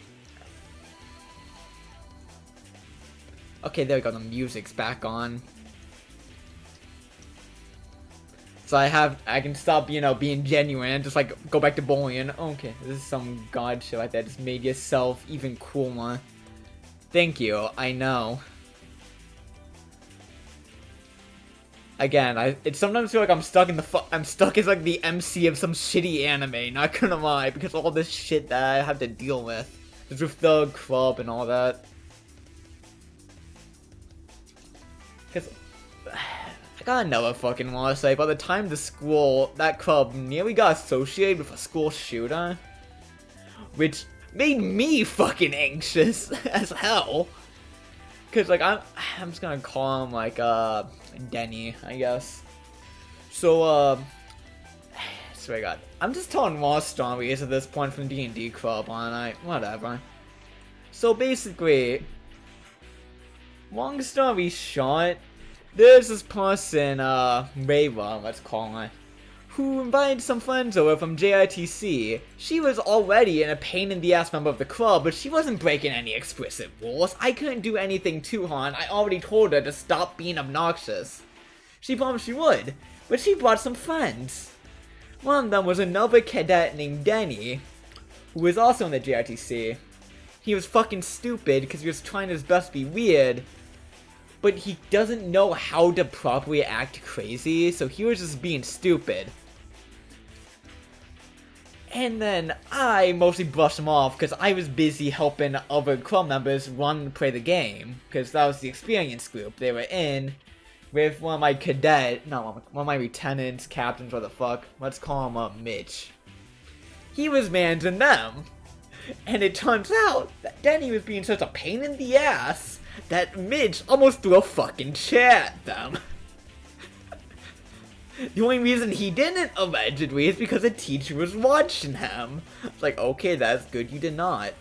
Speaker 1: Okay, there we go, the music's back on. So I can stop, you know, being genuine and just, like, go back to bullying. Okay, this is some god shit like that. Just made yourself even cooler. Thank you, I know. Again, it sometimes feel like I'm stuck in I'm stuck as, like, the MC of some shitty anime, not gonna lie, because of all this shit that I have to deal with. Just with the club and all that. Because... I got another fucking want to say, by the time that club nearly got associated with a school shooter, which made me fucking anxious as hell. Cause like I'm just gonna call him like Denny, I guess. So swear to God, I'm just telling more stories at this point from D&D Club on I whatever. So basically, long story short. There's this person, Rayla, let's call her, who invited some friends over from JITC. She was already a pain-in-the-ass member of the club, but she wasn't breaking any explicit rules. I couldn't do anything to her, and I already told her to stop being obnoxious. She promised she would, but she brought some friends. One of them was another cadet named Denny, who was also in the JITC. He was fucking stupid because he was trying his best to be weird, but he doesn't know how to properly act crazy, so he was just being stupid. And then I mostly brushed him off because I was busy helping other club members run and play the game, because that was the experience group they were in with one of my one of my lieutenants, captains, what the fuck, let's call him Mitch. he was managing them. And it turns out that Denny was being such a pain in the ass that Midge almost threw a fucking chair at them. The only reason he didn't, allegedly, is because a teacher was watching him. It's like, okay, that's good, you did not.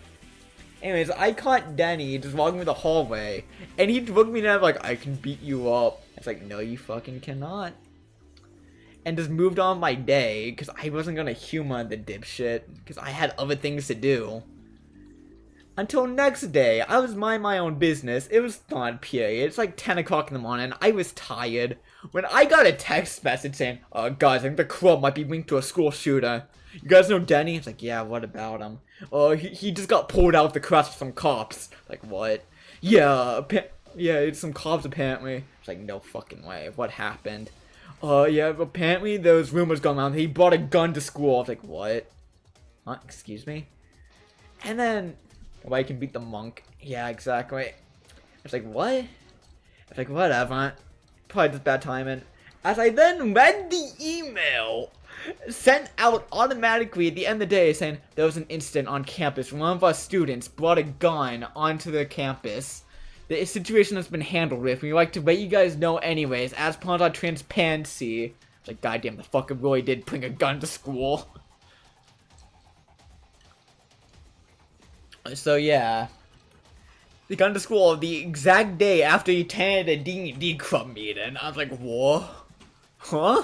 Speaker 1: Anyways, I caught Denny just walking through the hallway, and he looked me down like, I can beat you up. It's like, no, you fucking cannot. And just moved on my day, because I wasn't gonna humor the dipshit, because I had other things to do. Until next day, I was minding my own business. It was dawn period. It's like 10 o'clock in the morning. I was tired. When I got a text message saying, guys, I think the club might be linked to a school shooter. You guys know Denny? It's like, yeah, what about him? He just got pulled out of the class with some cops. Like, what? Yeah, it's some cops apparently. It's like, no fucking way. What happened? Yeah, apparently there was rumors going on. He brought a gun to school. I was like, what? Huh? Excuse me? And then, I can beat the monk. Yeah, exactly. I was like, what? I was like, whatever. Probably just bad timing. As I then read the email sent out automatically at the end of the day saying there was an incident on campus. One of our students brought a gun onto the campus. The situation has been handled with. We like to let you guys know anyways, as part of our transparency. It's like, goddamn, the fucker really did bring a gun to school. So yeah, they got to school the exact day after he attended a D&D club meeting. I was like, whoa, huh?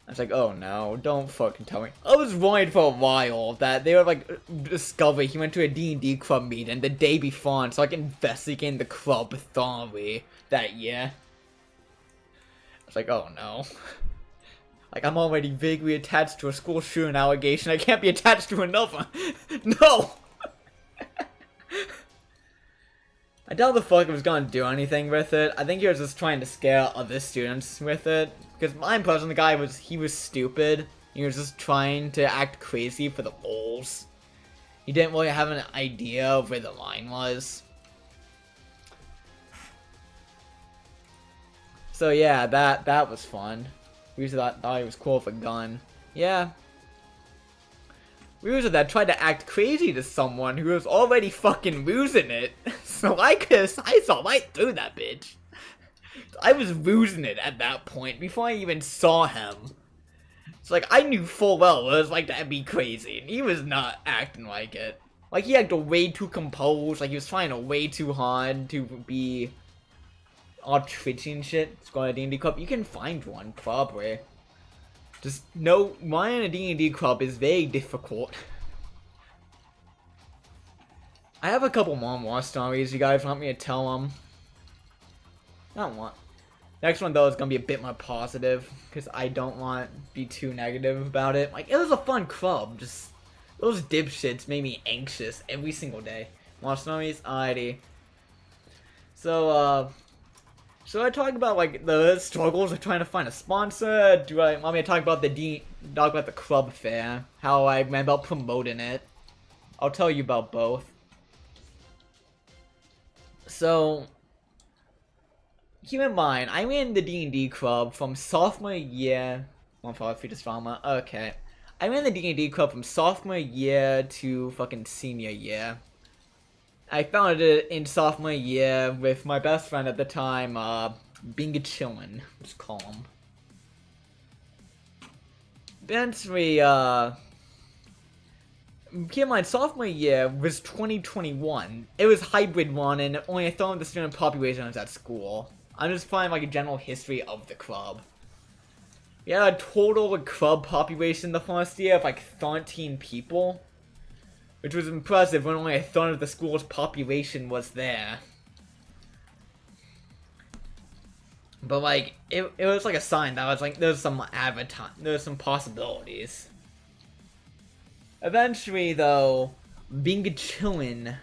Speaker 1: I was like, oh no, don't fucking tell me. I was worried for a while that they would like discover he went to a D&D club meeting the day before, and so I can investigate the club thoroughly that year. I was like, oh no. Like, I'm already vaguely attached to a school shooting allegation. I can't be attached to another. No! I doubt the fuck was gonna do anything with it. I think he was just trying to scare other students with it. Because my impression of the guy was, he was stupid. He was just trying to act crazy for the lulz. He didn't really have an idea of where the line was. So yeah, that was fun. We used thought he was cool with a gun. Yeah. We used that tried to act crazy to someone who was already fucking losing it. So I saw right through that bitch. I was losing it at that point before I even saw him. It's like, I knew full well what it was like to be crazy, and he was not acting like it. Like, he acted way too composed, like he was trying way too hard to be all twitchy and shit. Let's go to a D&D club. You can find one, probably. Just know, running a D&D club is very difficult. I have a couple more stories you guys want me to tell them. I don't want. Next one, though, is going to be a bit more positive, because I don't want to be too negative about it. Like, it was a fun club, just those dipshits made me anxious every single day. More stories? Alrighty. So, should I talk about, like, the struggles of trying to find a sponsor? Do I want me to talk about the club fair? How I went about promoting it? I'll tell you about both. So, keep in mind, I ran the D&D club from sophomore year. One for Fetus Drama. Okay. I ran the D&D club from sophomore year to fucking senior year. I founded it in sophomore year with my best friend at the time, Binga Chillin', let's call him. Eventually, keep in mind, sophomore year was 2021. It was hybrid one, and only a third of the student population was at school. I'm just finding like a general history of the club. We had a total club population the first year of like 13 people. Which was impressive when only a third of the school's population was there. But like, it was like a sign that was like, there's some possibilities. Eventually though, Binga Chillin'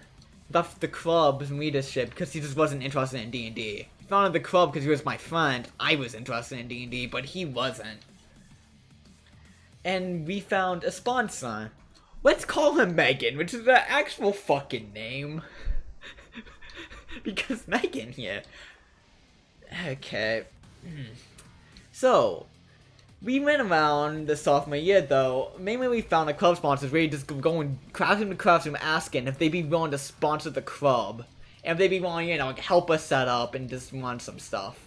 Speaker 1: left the club's leadership because he just wasn't interested in D&D. He founded the club because he was my friend. I was interested in D&D, but he wasn't. And we found a sponsor. Let's call him Megan, which is the actual fucking name. Because Megan here. Okay. So, We went around the sophomore year though. Mainly we found the club sponsors really just going classroom to classroom asking if they'd be willing to sponsor the club. And if they'd be willing, you know, like help us set up and just run some stuff.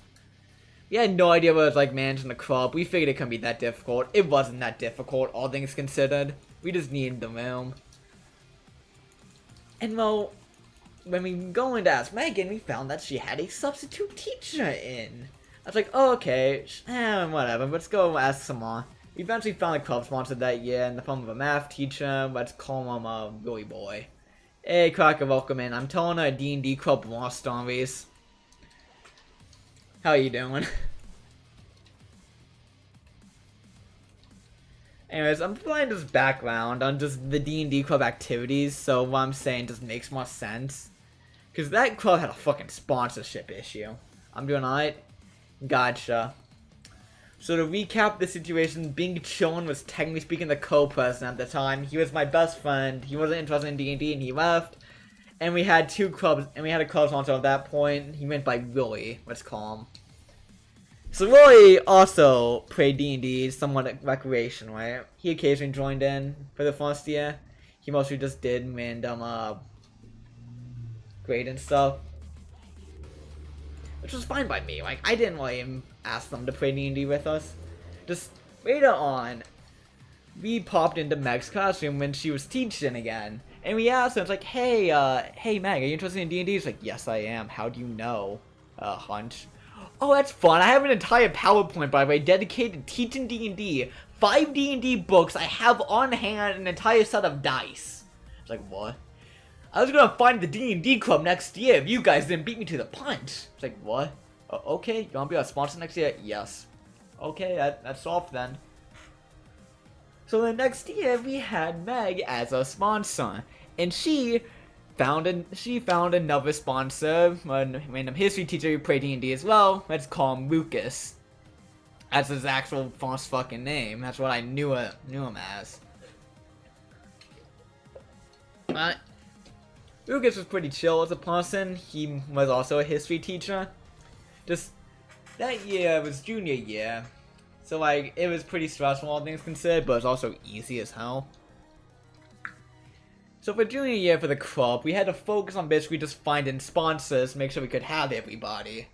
Speaker 1: We had no idea what it was like managing the club. We figured it couldn't be that difficult. It wasn't that difficult, all things considered. We just needed the room. And well, when we go in to ask Megan, we found that she had a substitute teacher in. I was like, oh, okay, whatever, let's go ask some more. We eventually found a club sponsor that year in the form of a math teacher. Let's call him Willy Boy. Hey, Cracker, welcome in. I'm telling a D&D club war stories. How you doing? Anyways, I'm providing this background on just the D&D club activities, so what I'm saying just makes more sense. Because that club had a fucking sponsorship issue. I'm doing alright? Gotcha. So to recap the situation, Bing Chon was technically speaking the co-president at the time. He was my best friend. He wasn't interested in D&D and he left. And we had two clubs, and we had a club sponsor at that point. He went by Willy, let's call him. So Willy also played D&D somewhat recreation, right? He occasionally joined in for the first year. He mostly just did random grade and stuff. Which was fine by me. Like, I didn't really ask them to play D&D with us. Just later on, we popped into Meg's classroom when she was teaching again. And we asked her, it's like, hey Meg, are you interested in D&D? She's like, yes I am. How do you know? Hunch. Oh, that's fun. I have an entire PowerPoint, by the way, dedicated to teaching D&D. 5 D&D books. I have on hand an entire set of dice. It's like, what? I was gonna find the D&D club next year if you guys didn't beat me to the punch. It's like, what? Okay, you wanna be our sponsor next year? Yes. Okay, that's soft then. So the next year we had Meg as a sponsor, and she found another sponsor, a random history teacher who played D&D as well. Let's call him Lucas. That's his actual first fucking name. That's what I knew him as. Lucas was pretty chill as a person. He was also a history teacher. Just that year was junior year, so like it was pretty stressful, all things considered, but it was also easy as hell. So for junior year for the club, we had to focus on basically just finding sponsors to make sure we could have everybody.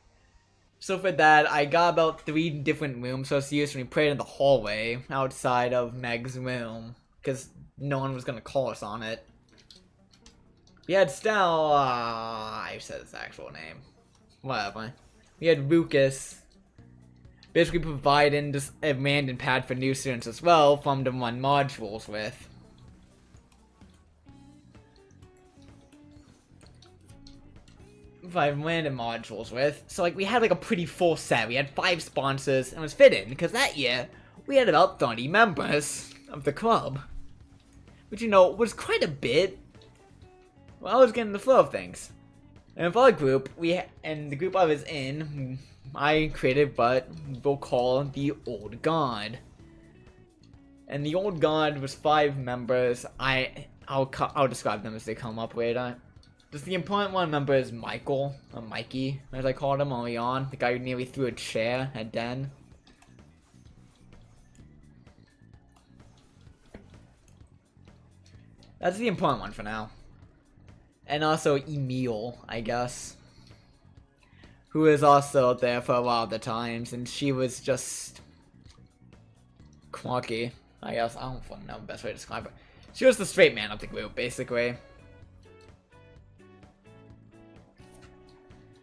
Speaker 1: So for that, I got about 3 different rooms so to use when we played in the hallway outside of Meg's room, because no one was gonna call us on it. We had I said his actual name. Whatever. We had Lucas basically providing just a random pad for new students as well for them to run modules with. Random modules with. So like we had like a pretty full set. We had 5 sponsors and it was fitting because that year we had about 30 members of the club. Which, you know, was quite a bit. Well, I was getting the flow of things. And for our group, and the group I was in, I created what we'll call the Old Guard. And the Old Guard was 5 members. I'll describe them as they come up later. Just the important one member is Michael, or Mikey, as I called him early on. The guy who nearly threw a chair at Den. That's the important one for now. And also Emil, I guess. Who was also there for a lot of the times, and she was just clunky, I guess. I don't fucking know the best way to describe her. She was the straight man of the group, basically.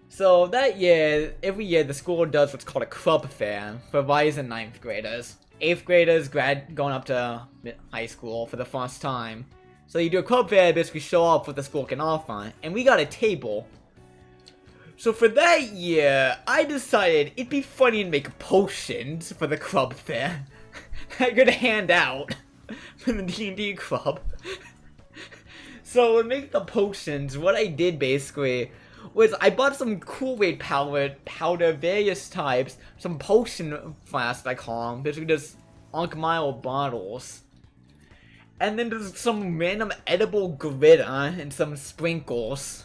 Speaker 1: So that year, every year the school does what's called a club fair for rising 9th graders. 8th graders going up to high school for the first time. So you do a club fair, basically show off what the school can offer, and we got a table. So for that year, I decided it'd be funny to make potions for the club fair. I could hand out for the D&D club. So to make the potions, what I did basically was I bought some Kool-Aid powder, various types, some potion flasks I call them, basically just Unk Mile bottles. And then there's some random edible glitter and some sprinkles.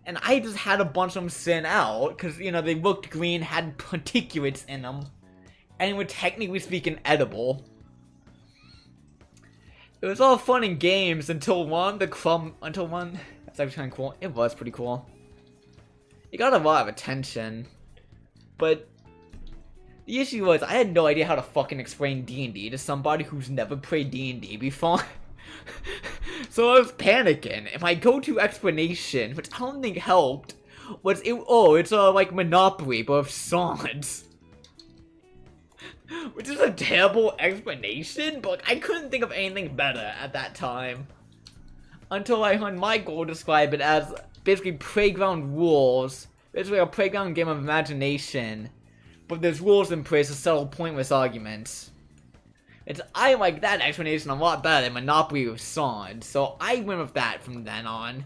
Speaker 1: And I just had a bunch of them sent out, because, you know, they looked green, had particulates in them. and were technically speaking edible. It was all fun and games until one, that's actually kind of cool. It was pretty cool. It got a lot of attention, but the issue was I had no idea how to fucking explain D&D to somebody who's never played D&D before. So I was panicking, and my go-to explanation, which I don't think helped, was it's like Monopoly, but with swords. Which is a terrible explanation, but I couldn't think of anything better at that time. Until I heard Michael describe it as basically playground rules. Basically a playground game of imagination. But there's rules in place to settle pointless arguments. I like that explanation a lot better than Monopoly with swords, so I went with that from then on.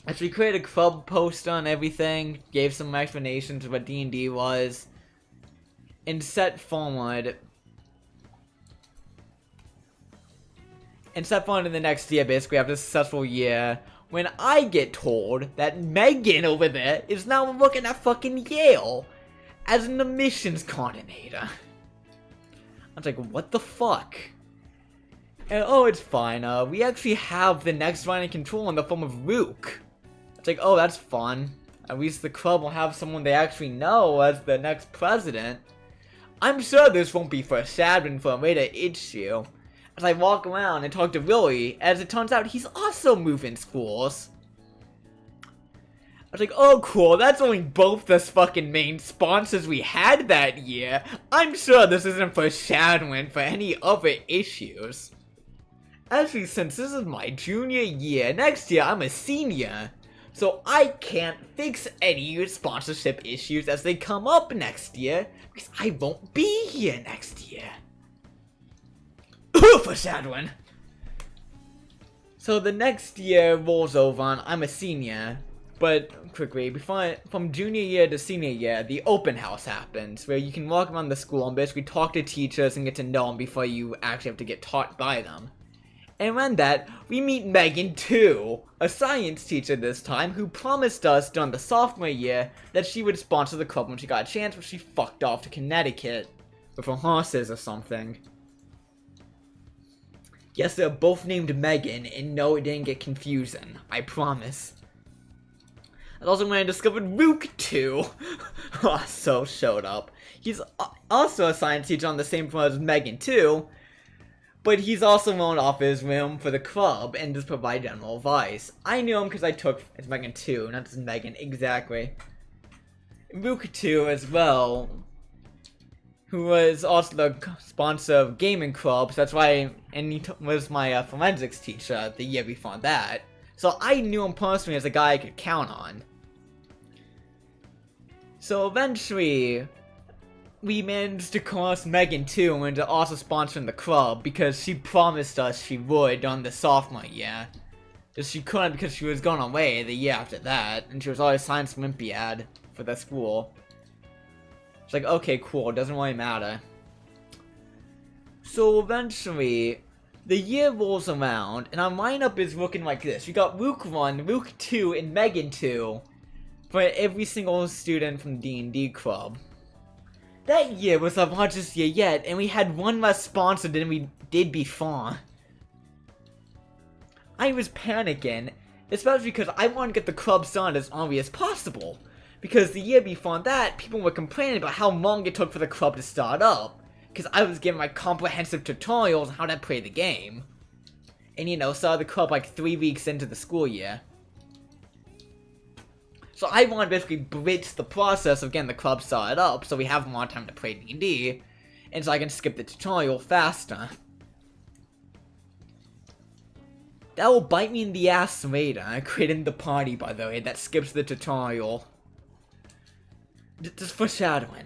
Speaker 1: As we created a club poster and everything, gave some explanations of what D&D was, and set forward in the next year, basically after a successful year, when I get told that Megan over there is now working at fucking Yale as an admissions coordinator. I was like, what the fuck? And it's fine, we actually have the next line of control in the form of Rook. It's like, that's fun. At least the club will have someone they actually know as the next president. I'm sure this won't be foreshadowing for a later issue. As I walk around and talk to Willie, as it turns out he's also moving schools. I was like, oh cool, that's only both the fucking main sponsors we had that year. I'm sure this isn't foreshadowing for any other issues. Actually, since this is my junior year, next year I'm a senior. So I can't fix any sponsorship issues as they come up next year, because I won't be here next year. Foreshadowing. So the next year rolls over and I'm a senior, but quickly, from junior year to senior year, the open house happens, where you can walk around the school and basically talk to teachers and get to know them before you actually have to get taught by them. And around that, we meet Megan too, a science teacher this time, who promised us during the sophomore year that she would sponsor the club when she got a chance, but she fucked off to Connecticut with her horses or something. Yes, they're both named Megan, and no, it didn't get confusing, I promise. That's also when I discovered Rook too. So showed up. He's also a science teacher on the same floor as Megan too, but he's also loaned off his room for the club and just provide general advice. I knew him because I took it's Megan 2, not just Megan, exactly. Rook 2 as well, who was also the sponsor of gaming clubs. That's why, and he was my forensics teacher the year before that. So I knew him personally as a guy I could count on. So eventually, we managed to coerce Megan too into also sponsoring the club because she promised us she would on the sophomore year. Just she couldn't because she was going away the year after that, and she was always Science Olympiad for the school. It's like, okay, cool, it doesn't really matter. So eventually, the year rolls around, and our lineup is looking like this. We got Rook 1, Rook 2, and Megan 2 for every single student from the D&D club. That year was the largest year yet, and we had one less sponsor than we did before. I was panicking, especially because I wanted to get the club started as early as possible. Because the year before that, people were complaining about how long it took for the club to start up. Because I was giving my comprehensive tutorials on how to play the game. And started the club like 3 weeks into the school year. So I want to basically bridge the process of getting the club started up so we have more time to play D&D. And so I can skip the tutorial faster. That will bite me in the ass later, creating the party, by the way, that skips the tutorial. Just foreshadowing.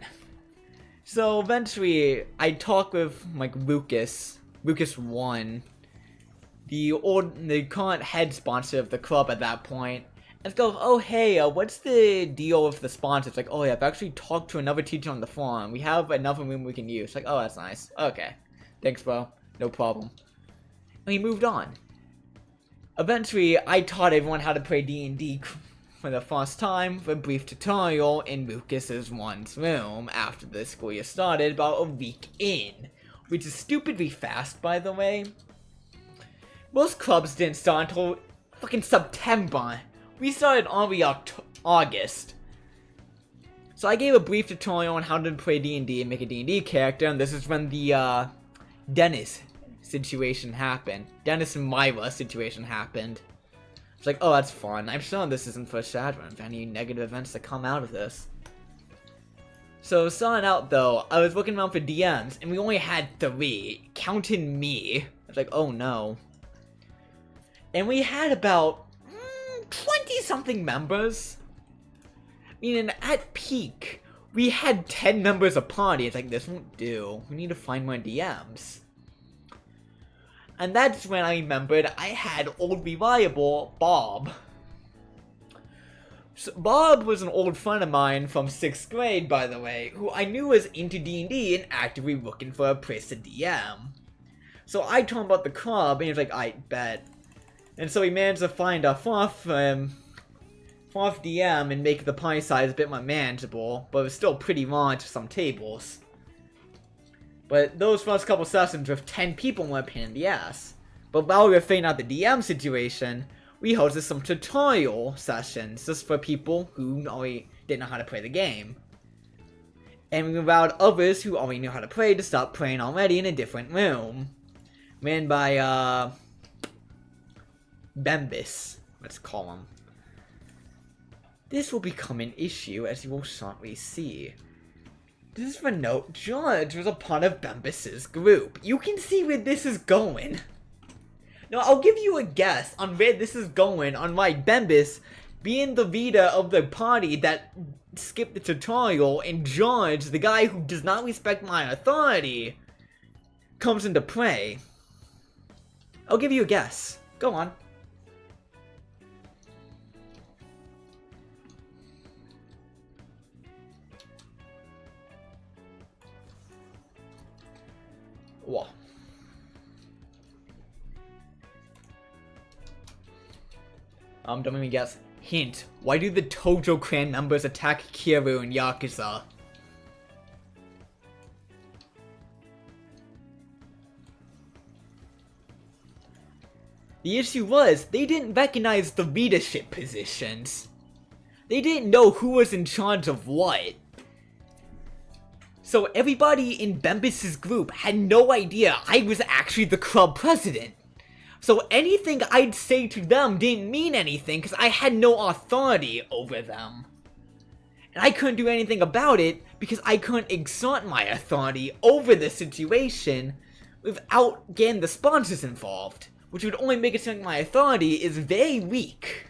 Speaker 1: So eventually, I talk with like Lucas 1, the current head sponsor of the club at that point. And go, oh hey, what's the deal with the sponsors? Like, oh yeah, I've actually talked to another teacher on the forum. We have another room we can use. Like, oh that's nice. Okay, thanks bro, no problem. And he moved on. Eventually, I taught everyone how to play D&D for the first time for a brief tutorial in Lucas's one's room after the school year started about a week in, which is stupidly fast, by the way. Most clubs didn't start until fucking September. We started early August. So I gave a brief tutorial on how to play D&D and make a D&D character, and this is when the Dennis situation happened. Dennis and Myra situation happened. It's like, oh, that's fun. I'm sure this isn't foreshadowing of any negative events that come out of this. So, starting out though, I was looking around for DMs, and we only had 3, counting me. I was like, oh no. And we had about 20-something members. Meaning, at peak, we had 10 members a party. It's like, this won't do. We need to find more DMs. And that's when I remembered I had old reliable Bob. So Bob was an old friend of mine from 6th grade, by the way, who I knew was into D&D and actively looking for a place to DM. So I told him about the club, and he was like, I bet. And so we managed to find a fourth DM and make the party size a bit more manageable, but it was still pretty large for some tables. But those first couple sessions with 10 people were a pain in the ass. But while we were figuring out the DM situation, we hosted some tutorial sessions just for people who already didn't know how to play the game. And we allowed others who already knew how to play to start playing already in a different room. Ran by, Bembis, let's call him. This will become an issue, as you will shortly see. This is for note, George was a part of Bembis' group. You can see where this is going. Now, I'll give you a guess on where this is going on why Bembis, being the leader of the party that skipped the tutorial, and George, the guy who does not respect my authority, comes into play. I'll give you a guess. Go on. Whoa. Don't make me guess. Hint. Why do the Tojo clan members attack Kiryu and Yakuza? The issue was, they didn't recognize the leadership positions. They didn't know who was in charge of what. So everybody in Bembis' group had no idea I was actually the club president. So anything I'd say to them didn't mean anything because I had no authority over them. And I couldn't do anything about it because I couldn't exert my authority over the situation without getting the sponsors involved, which would only make it seem like my authority is very weak.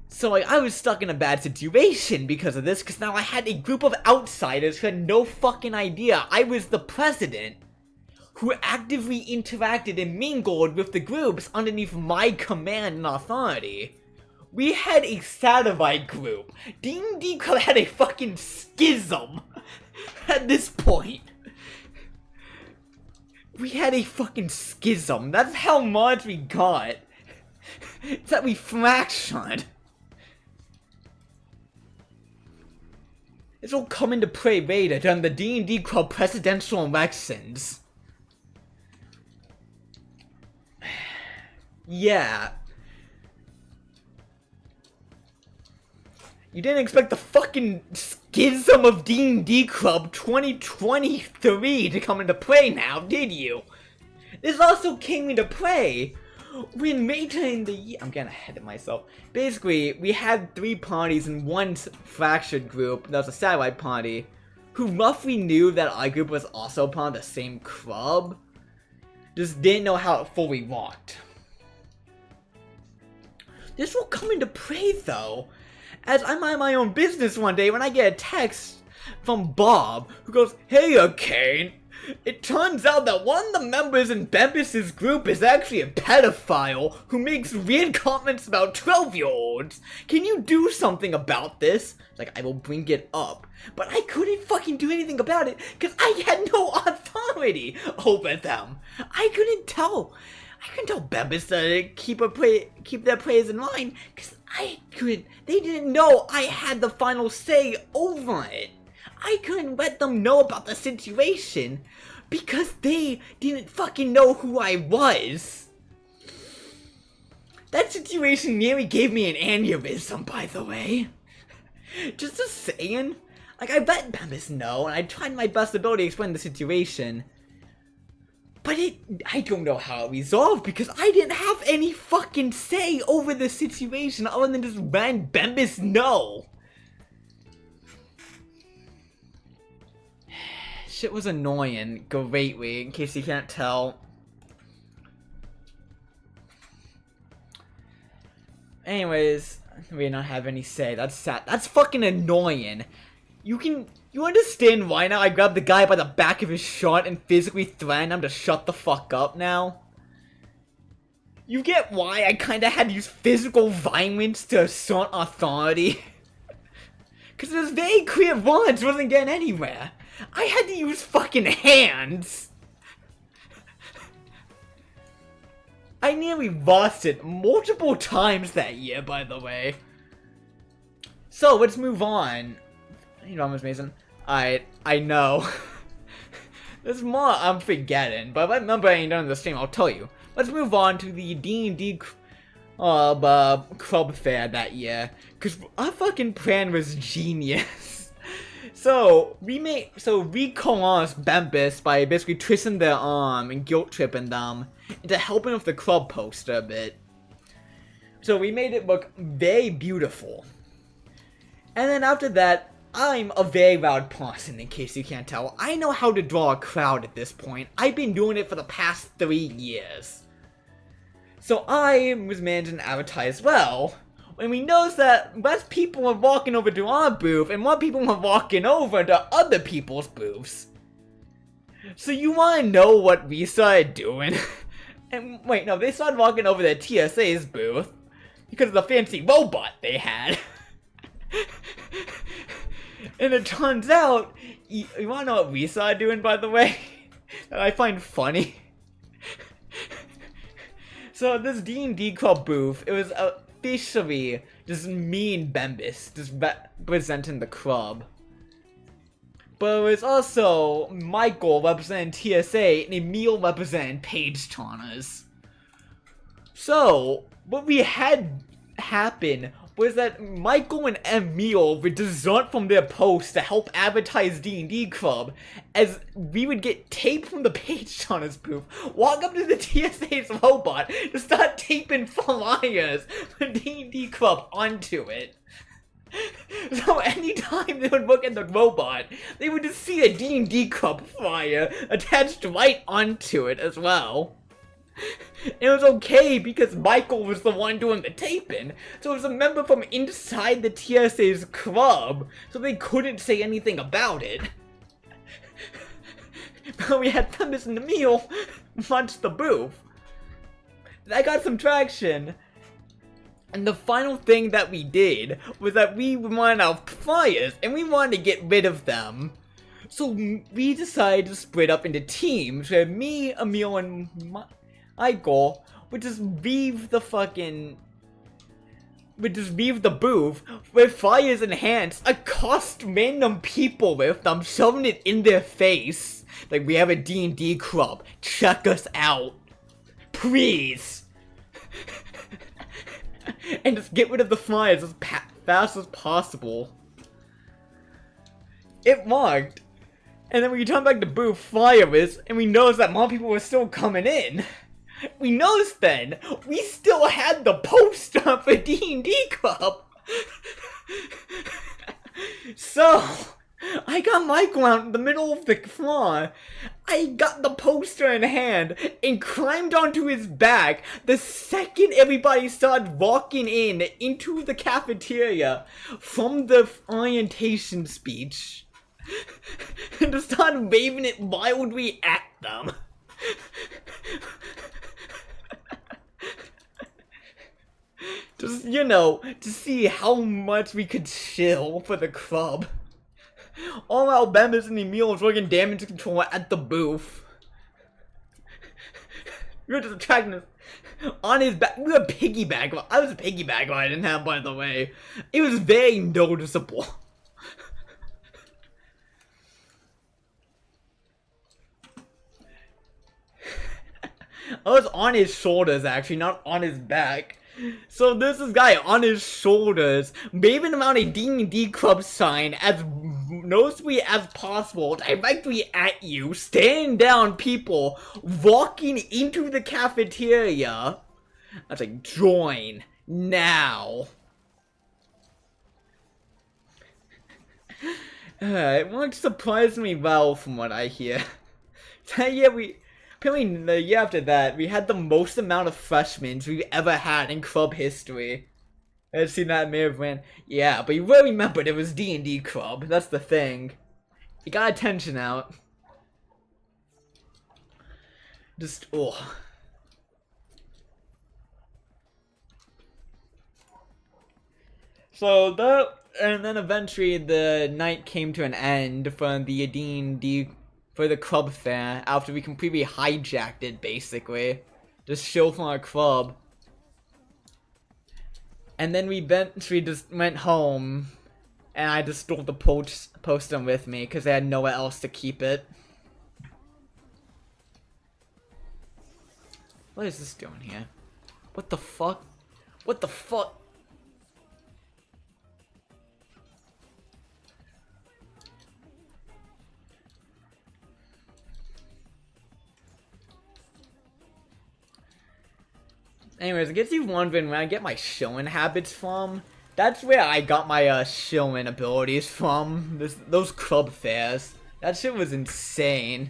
Speaker 1: So like, I was stuck in a bad situation because of this, because now I had a group of outsiders who had no fucking idea I was the president, who actively interacted and mingled with the groups underneath my command and authority. We had a satellite group. D&D Club had a fucking schism at this point. We had a fucking schism. That's how much we got. It's that we fractured. This will come into play later during the D&D Club presidential elections. Yeah. You didn't expect the fucking schism of D&D Club 2023 to come into play now, did you? This also came into play when later in the year— I'm getting ahead of myself. Basically, we had 3 parties in one fractured group, that was a satellite party, who roughly knew that our group was also part of the same club, just didn't know how it fully worked. This will come into play though, as I mind my own business one day when I get a text from Bob, who goes, "Hey Kane, it turns out that one of the members in Bembis' group is actually a pedophile who makes weird comments about 12-year-olds. Can you do something about this?" Like, I will bring it up. But I couldn't fucking do anything about it because I had no authority over them. I couldn't tell. I couldn't tell Bembus to keep their praise in line, because they didn't know I had the final say over it. I couldn't let them know about the situation, because they didn't fucking know who I was. That situation nearly gave me an aneurysm, by the way. Just saying. Like, I let Bembus know, and I tried my best ability to explain the situation. But I don't know how it resolved, because I didn't have any fucking say over the situation other than just letting Bembus know. Shit was annoying, greatly, in case you can't tell. Anyways, we did not have any say. That's sad. That's fucking annoying. You understand why now I grabbed the guy by the back of his shirt and physically threatened him to shut the fuck up now? You get why I kinda had to use physical violence to assert authority? Cause it was very clear Lawrence wasn't getting anywhere. I had to use fucking hands. I nearly lost it multiple times that year, by the way. So, let's move on. You know, Miss Mason. I know. There's more I'm forgetting, but if I remember anything done in the stream, I'll tell you. Let's move on to the D&D club fair that year, cause our fucking plan was genius. So we coerced Bembus by basically twisting their arm and guilt tripping them into helping with the club poster a bit. So we made it look very beautiful. And then after that, I'm a very loud person, in case you can't tell. I know how to draw a crowd at this point. I've been doing it for the past 3 years. So I was managing to advertise well, when we noticed that less people were walking over to our booth, and more people were walking over to other people's booths. So you wanna know what we started doing? And wait, no, they started walking over to TSA's booth, because of the fancy robot they had. And it turns out, you wanna know what we started doing, by the way? That I find funny? So this D&D club booth, it was officially just me and Bembus, just representing the club. But it was also Michael representing TSA and Emil representing Page Turners. So, what we had happen was that Michael and Emil would desert from their posts to help advertise D&D Club, as we would get tape from the Page Turners booth, walk up to the TSA's robot to start taping flyers for D&D Club onto it. So anytime they would look at the robot, they would just see a D&D Club flyer attached right onto it as well. It was okay because Michael was the one doing the taping, so it was a member from inside the TSA's club, so they couldn't say anything about it. But we had Bembus and Emil munch the booth. That got some traction. And the final thing that we did was that we wanted our flyers and we wanted to get rid of them. So we decided to split up into teams where me, Emil, and Michael would just leave the booth with flyers in hands, accost random people with them, shoving it in their face. Like, we have a D&D club, check us out, please. And just get rid of the flyers as fast as possible. It worked. And then we turned back to booth flyers, and we noticed that more people were still coming in. We noticed then, we still had the poster for D&D Club. So, I got Michael out in the middle of the floor. I got the poster in hand and climbed onto his back the second everybody started walking into the cafeteria from the orientation speech. And just started waving it wildly at them. Just, you know, to see how much we could chill for the club. All while Bembus and Emil was working damage control at the booth. We were just attracting us on his back. We were piggyback. I was a piggyback riding him, by the way. It was very noticeable. I was on his shoulders, actually, not on his back. So there's this guy on his shoulders, waving around a D&D club sign as noticeably as possible, directly at you, staring down people walking into the cafeteria. I was like, join now. It won't surprise me well from what I hear. Yeah, apparently the year after that, we had the most amount of freshmen we've ever had in club history. I've seen that may have ran. Yeah, but you will remember it was D&D club. That's the thing. You got attention out. Just, oh. So, and then eventually the night came to an end for the D&D, for the club fair, after we completely hijacked it, basically. Just show from our club. And then we eventually just went home, and I just stole the poster with me, because I had nowhere else to keep it. What is this doing here? What the fuck? What the fuck? Anyways, I guess you're wondering where I get my showing habits from. That's where I got my showing abilities from. Those club fairs. That shit was insane.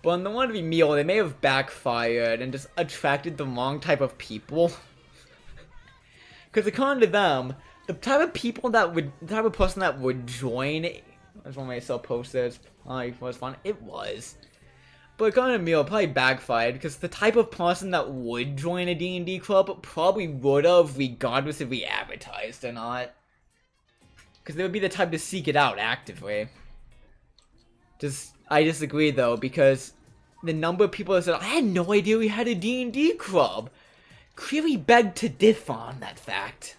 Speaker 1: But on the one to be meal, they may have backfired and just attracted the wrong type of people. Because according to them, the type of person that would join, that's one way I saw posters. It was fun. It was. But according to me, it probably backfired, because the type of person that would join a D&D club probably would have, regardless if we advertised or not. Because they would be the type to seek it out actively. I disagree though, because the number of people that said, I had no idea we had a D&D club, clearly begged to differ on that fact.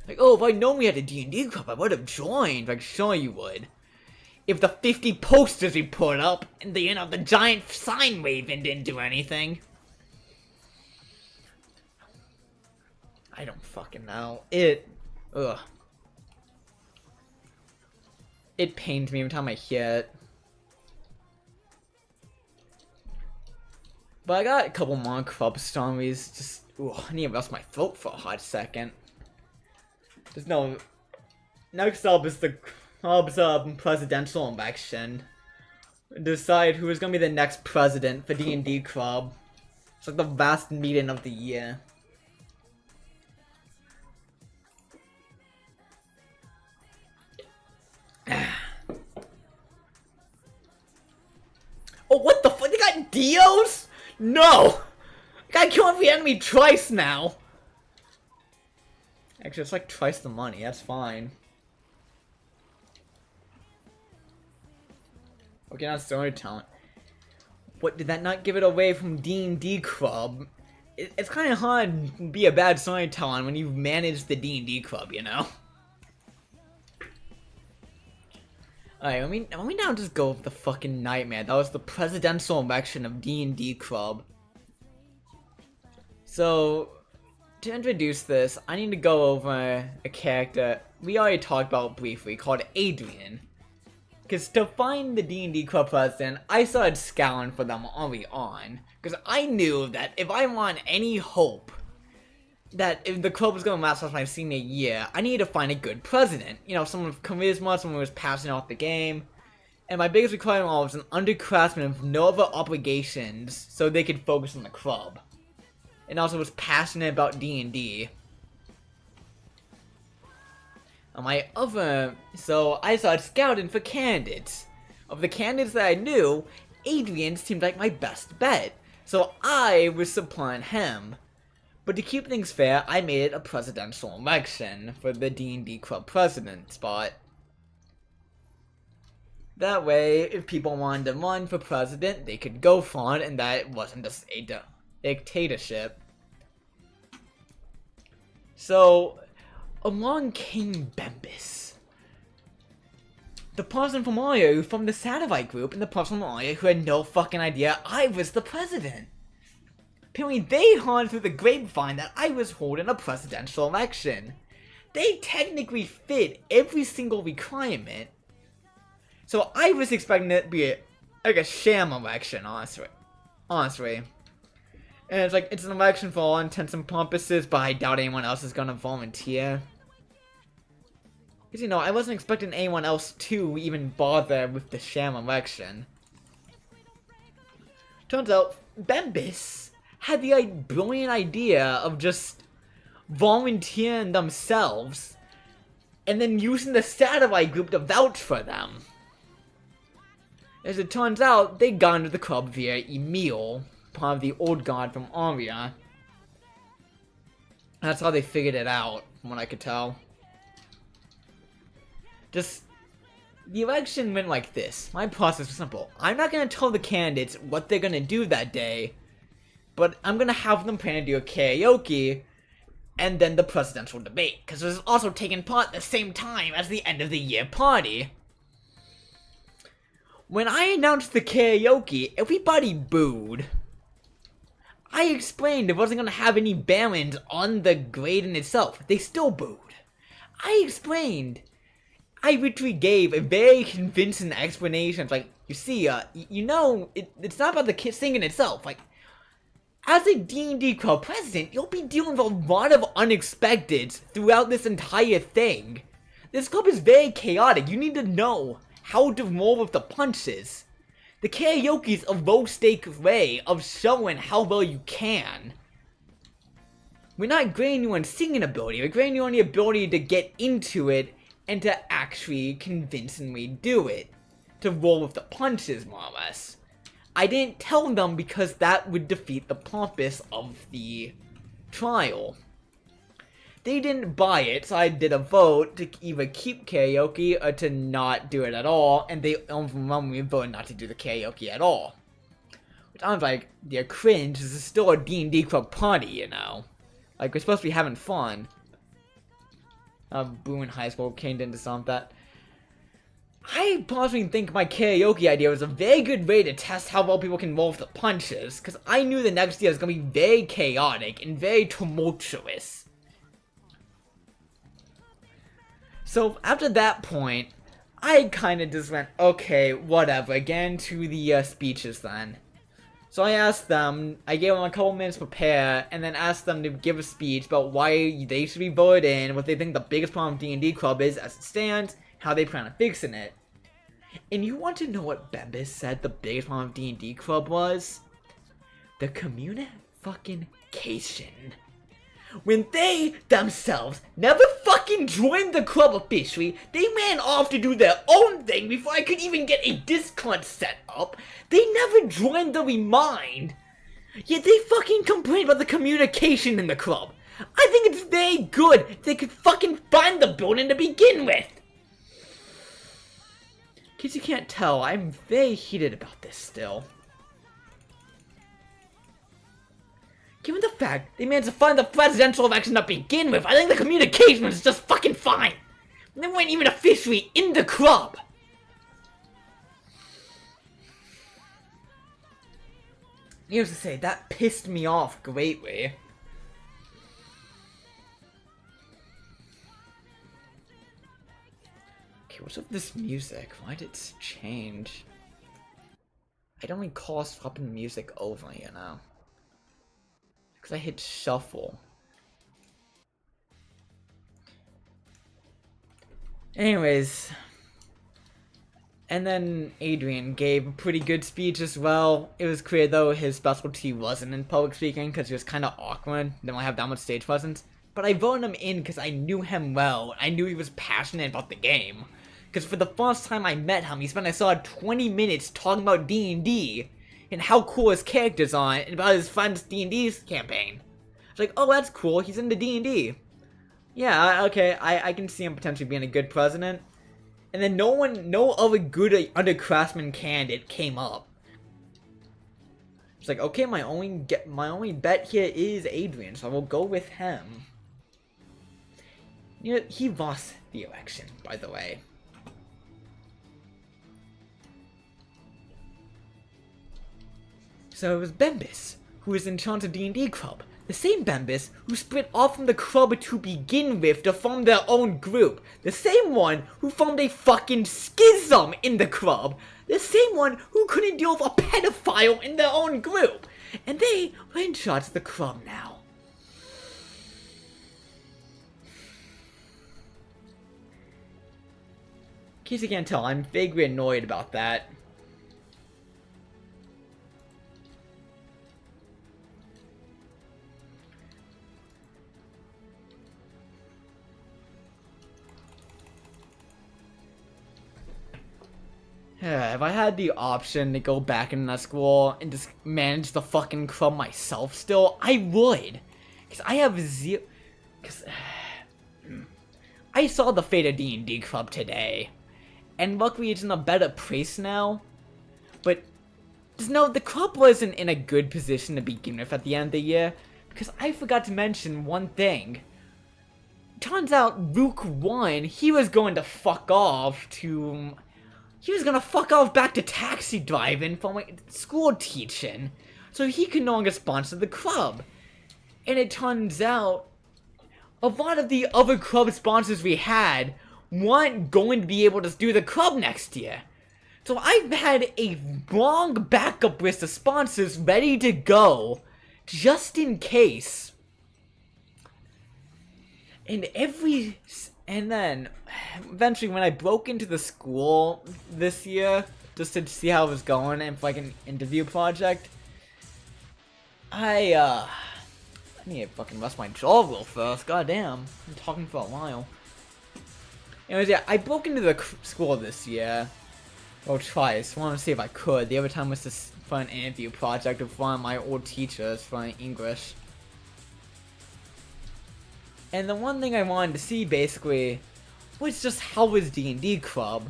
Speaker 1: Like, oh, if I'd known we had a D&D club, I would have joined. Like, sure you would. If the 50 posters we put up and the giant sign waving didn't do anything. I don't fucking know. Ugh. It pains me every time I hear it. But I got a couple more club stories. Just, I need to rest my throat for a hot second. There's no. Next up is the club's presidential election. Decide who is gonna be the next president for D&D club. It's like the vast meeting of the year. Oh, what the fuck? They got Dios? No! I gotta kill every enemy twice now. Actually, it's like twice the money. That's fine. Okay, now storytelling. What, did that not give it away from D&D club? It's kind of hard to be a bad storyteller when you've managed the D&D club, you know? Alright, let me now just go with the fucking nightmare. That was the presidential election of D&D club. So, to introduce this, I need to go over a character we already talked about briefly called Adrian. Because to find the D&D club president, I started scouring for them early on. Because I knew that if I want any hope that if the club was going to last past my senior year, I needed to find a good president. You know, someone with charisma, someone who was passionate about the game. And my biggest requirement was an underclassman with no other obligations so they could focus on the club. And also was passionate about D&D. So I started scouting for candidates. Of the candidates that I knew, Adrian seemed like my best bet. So I was supplying him. But to keep things fair, I made it a presidential election for the D&D club president spot. That way, if people wanted to run for president, they could go for it, and that it wasn't just a dictatorship. So, along came Bembis, the person from Mario from the satellite group, and the person from Mario who had no fucking idea I was the president. Apparently, they heard through the grapevine that I was holding a presidential election. They technically fit every single requirement. So I was expecting it to be like a sham election, honestly. And it's like, it's an election for all intents and purposes, but I doubt anyone else is gonna volunteer. Because, you know, I wasn't expecting anyone else to even bother with the sham election. Turns out, Bembis had the brilliant idea of just volunteering themselves and then using the satellite group to vouch for them. As it turns out, they got into the club via Emil, part of the old guard from Aria. That's how they figured it out, from what I could tell. Just, the election went like this. My process was simple. I'm not going to tell the candidates what they're going to do that day, but I'm going to have them plan to do a karaoke, and then the presidential debate, because it was also taking part at the same time as the end of the year party. When I announced the karaoke, everybody booed. I explained it wasn't going to have any bearings on the grade in itself. They still booed. I explained. I literally gave a very convincing explanation. It's like, you see, you know, it's not about the singing itself. Like, as a D&D club president, you'll be dealing with a lot of unexpecteds throughout this entire thing. This club is very chaotic. You need to know how to roll with the punches. The karaoke is a low-stake way of showing how well you can. We're not grading you on singing ability, we're grading you on the ability to get into it and to actually convincingly do it. To roll with the punches, more or less. I didn't tell them because that would defeat the purpose of the trial. They didn't buy it, so I did a vote to either keep karaoke or to not do it at all, and they overwhelmingly voted not to do the karaoke at all. Which I was like, they're cringe, this is still a D&D club party, you know? Like, we're supposed to be having fun. Boone High School came into some that. I personally think my karaoke idea was a very good way to test how well people can roll with the punches, because I knew the next year was going to be very chaotic and very tumultuous. So after that point, I kind of just went, okay, whatever, again to the speeches then. So I asked them, I gave them a couple minutes to prepare, and then asked them to give a speech about why they should be voted in, what they think the biggest problem of D&D Club is as it stands, how they plan on fixing it. And you want to know what Bembis said the biggest problem of D&D Club was? The communication. When they, themselves, never fucking joined the club officially, they ran off to do their own thing before I could even get a Discord set up. They never joined the Remind. Yet they fucking complain about the communication in the club. I think it's very good if they could fucking find the building to begin with. In case you can't tell, I'm very heated about this still. Given the fact they managed to find the presidential election to begin with, I think the communication was just fucking fine. They weren't even officially in the club. Needless to say, that pissed me off greatly. Okay, what's up with this music? Why did it change? I don't recall swapping the music over, you know. Because I hit shuffle. Anyways. And then Adrian gave a pretty good speech as well. It was clear though his specialty wasn't in public speaking because he was kind of awkward. Didn't have that much stage presence. But I voted him in because I knew him well. I knew he was passionate about the game. Because for the first time I met him, he spent, I saw 20 minutes talking about D&D. And how cool his characters are, and about his friend's D&D's campaign. It's like, oh, that's cool, he's into D&D. Yeah, okay, I can see him potentially being a good president. And then no other good underclassman candidate came up. It's like, okay, my only bet here is Adrian, so I will go with him. You know, he lost the election, by the way. So it was Bembis, who was in charge of D&D Club. The same Bembis who split off from the club to begin with to form their own group. The same one who formed a fucking schism in the club. The same one who couldn't deal with a pedophile in their own group. And they were in charge of the club now. In case you can't tell, I'm vaguely annoyed about that. If I had the option to go back into that school and just manage the fucking club myself still, I would. Because I have zero... Because... I saw the fate of D&D Club today. And luckily it's in a better place now. But... Just know, the club wasn't in a good position to begin with at the end of the year. Because I forgot to mention one thing. Turns out Luke 1, he was going to fuck off to... He was gonna fuck off back to taxi driving from like school teaching, so he could no longer sponsor the club. And it turns out, a lot of the other club sponsors we had weren't going to be able to do the club next year. So I've had a long backup list of sponsors ready to go, just in case. And then, eventually, when I broke into the school this year, just to see how it was going, and for like an interview project, I need to fucking rest my jaw real first, goddamn, I'm talking for a while. Anyways, yeah, I broke into the school this year, well, twice, I wanted to see if I could. The other time was just for an interview project with one of my old teachers for English. And the one thing I wanted to see, basically, was just how was D&D Club.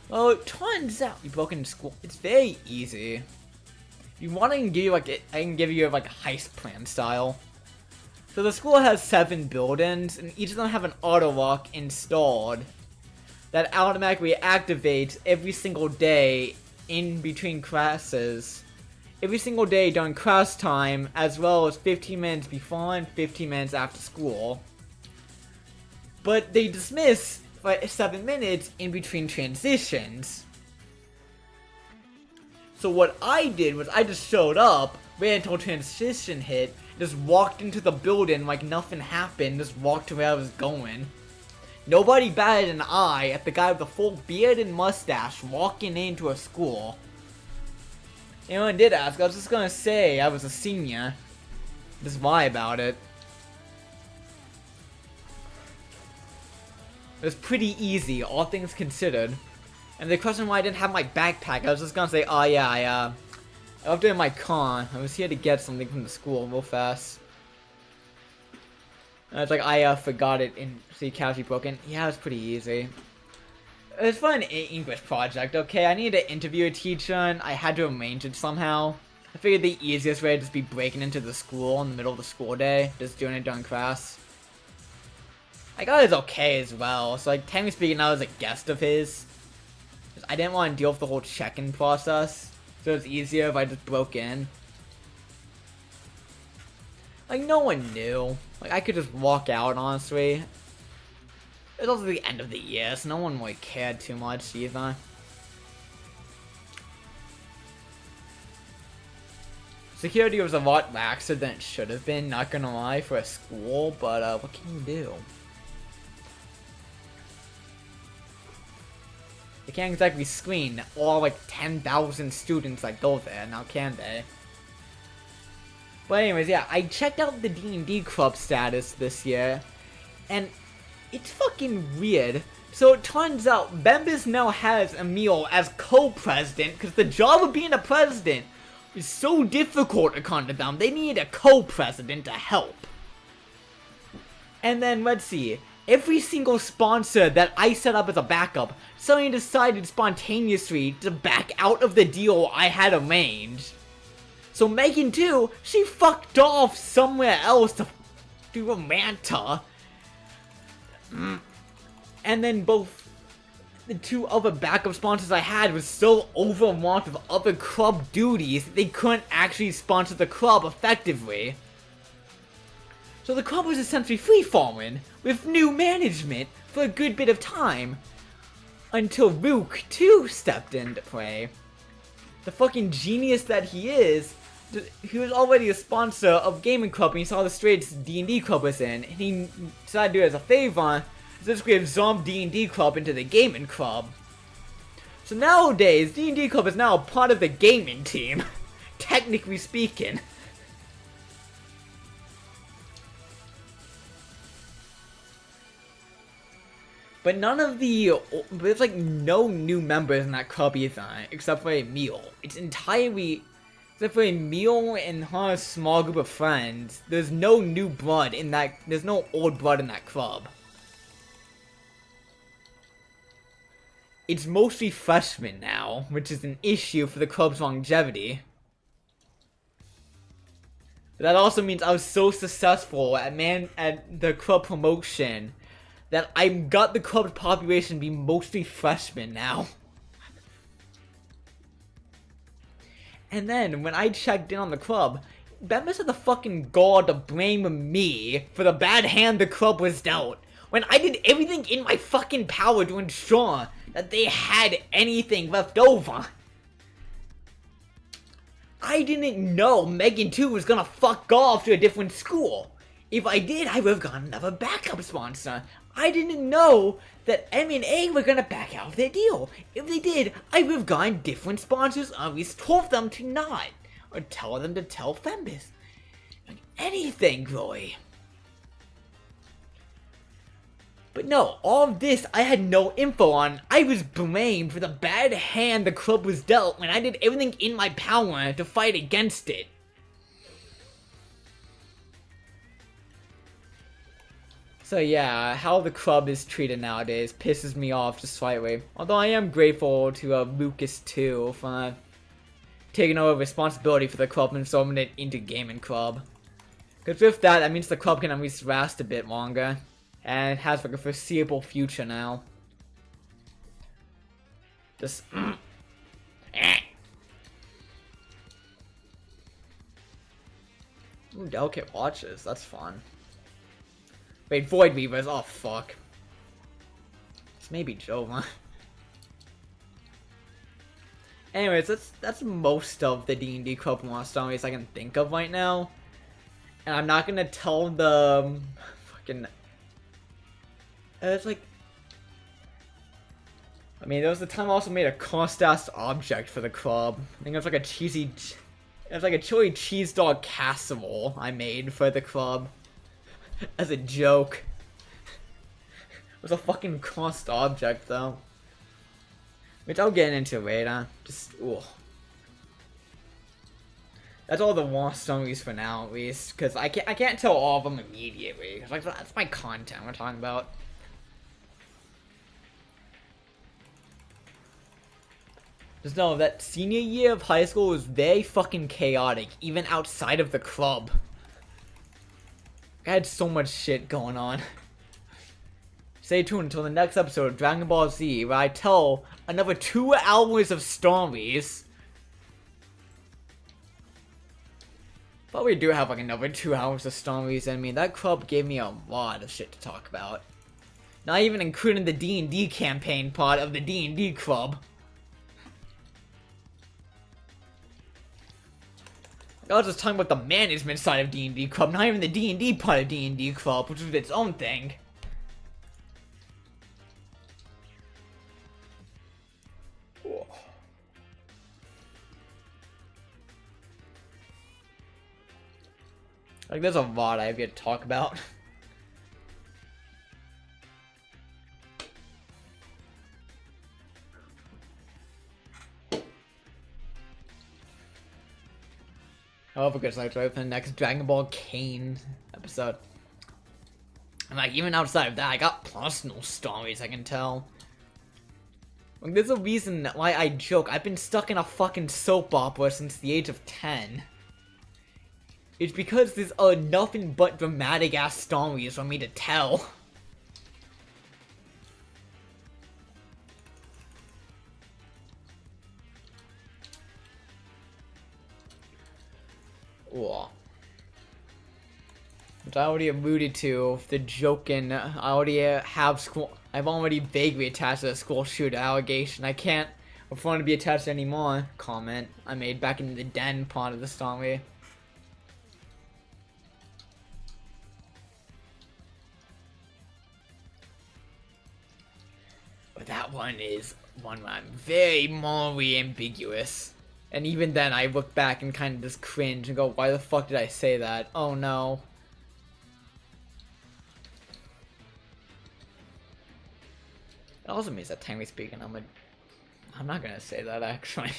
Speaker 1: Well, it turns out you broke into school. It's very easy. If you want, I can give you like I can give you like a heist plan style. So the school has 7 buildings, and each of them have an auto lock installed that automatically activates every single day in between classes. Every single day during class time, as well as 15 minutes before and 15 minutes after school. But they dismiss for 7 minutes in between transitions. So what I did was I just showed up, waited until transition hit, just walked into the building like nothing happened, just walked to where I was going. Nobody batted an eye at the guy with the full beard and mustache walking into a school. Anyone did ask, I was just gonna say I was a senior. Just lie about it. It was pretty easy, all things considered. And the question why I didn't have my backpack, I was just gonna say, oh yeah, I left it in my car. I was here to get something from the school real fast. And it's like, I forgot it in the casually broken. Yeah, it was pretty easy. It was for an English project, okay? I needed to interview a teacher, and I had to arrange it somehow. I figured the easiest way would just be breaking into the school in the middle of the school day, just doing it during class. I got it okay as well, so like, technically speaking, I was a guest of his. I didn't want to deal with the whole check-in process, so it's easier if I just broke in. Like, no one knew. Like, I could just walk out, honestly. It was also the end of the year, so no one really cared too much either. Security was a lot laxer than it should have been, not gonna lie, for a school, but what can you do? They can't exactly screen all like 10,000 students that go there, now can they? But anyways, yeah, I checked out the D&D Club status this year, and it's fucking weird. So it turns out Bembis now has Emil as co-president because the job of being a president is so difficult according to them. They need a co-president to help. And then let's see. every single sponsor that I set up as a backup suddenly decided spontaneously to back out of the deal I had arranged. So Megan too, she fucked off somewhere else to do a Manta. And then both the two other backup sponsors I had was so overwhelmed with other club duties that they couldn't actually sponsor the club effectively. So the club was essentially free-falling, with new management for a good bit of time. Until Rook too stepped into play. The fucking genius that he is, he was already a sponsor of Gaming Club and he saw the straits D&D Club was in, and he decided to do it as a favor, to just absorb D&D Club into the Gaming Club. So nowadays, D&D Club is now a part of the gaming team, technically speaking. But there's like no new members in that club either, except for Emil. It's entirely, except for Emil and her small group of friends, there's no new blood in that, there's no old blood in that club. It's mostly freshmen now, which is an issue for the club's longevity. But that also means I was so successful at the club promotion that I got the club's population to be mostly freshmen now. And then, when I checked in on the club, members had the fucking gall to blame me for the bad hand the club was dealt, when I did everything in my fucking power to ensure that they had anything left over. I didn't know Megan 2 was gonna fuck off to a different school. If I did, I would've gotten another backup sponsor. I didn't know that M&A were gonna back out of their deal. If they did, I would've gotten different sponsors, or at least told them to not. Or tell them to tell Fembus. Like anything, Chloe. But no, all of this I had no info on. I was blamed for the bad hand the club was dealt when I did everything in my power to fight against it. So yeah, how the club is treated nowadays pisses me off just slightly. Although I am grateful to Lucas too for taking over responsibility for the club and absorbing it into Gaming Club. Because with that means the club can at least last a bit longer. And it has like a foreseeable future now. Just Ooh, delicate watches, that's fun. Wait, Void Weavers, oh fuck. It's maybe Jova. Anyways, that's most of the D&D Club Lost Stories I can think of right now. And I'm not gonna tell the fucking... It's like... I mean, there was the time I also made a cost-ass object for the club. I think it was like a cheesy... It was like a chili cheese dog casserole I made for the club. As a joke. It was a fucking cost object, though. Which I'll get into later. Just, ooh. That's all the Lost Stories for now, at least. Because I can't tell all of them immediately. Like, that's my content we're talking about. Just know that senior year of high school was very fucking chaotic, even outside of the club. I had so much shit going on. Stay tuned until the next episode of Dragon Ball Z, where I tell another 2 hours of stories. But we do have like another 2 hours of stories. I mean, that club gave me a lot of shit to talk about. Not even including the D&D campaign part of the D&D club. I was just talking about the management side of D&D Club, not even the D&D part of D&D Club, which was its own thing. Like, there's a lot I have yet to talk about. However, good luck for the next Dragon Ball Kane episode. And like, even outside of that, I got personal stories I can tell. Like, there's a reason why I joke. I've been stuck in a fucking soap opera since the age of 10. It's because there's nothing but dramatic ass stories for me to tell. Whoa. Which I already alluded to, the joking, I already have school, I've already vaguely attached to the school shooter allegation. I can't afford to be attached anymore, comment I made back in the den part of the story. But that one is one where I'm very morally ambiguous. And even then I look back and kind of just cringe and go, why the fuck did I say that? Oh no. It also means that technically speaking, I'm not gonna say that actually.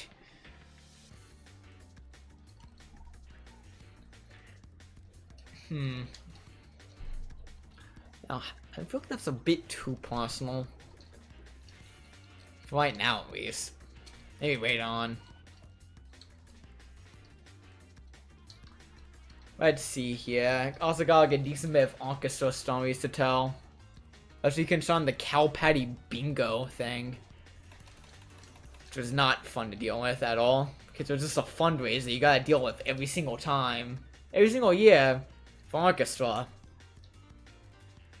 Speaker 1: Oh, I feel like that's a bit too personal. Right now, at least. Maybe wait on. Let's see here. Also got like a decent bit of orchestra stories to tell. As you can show on the Cow Patty bingo thing. Which was not fun to deal with at all. Because it was just a fundraiser you gotta deal with every single time. Every single year for orchestra.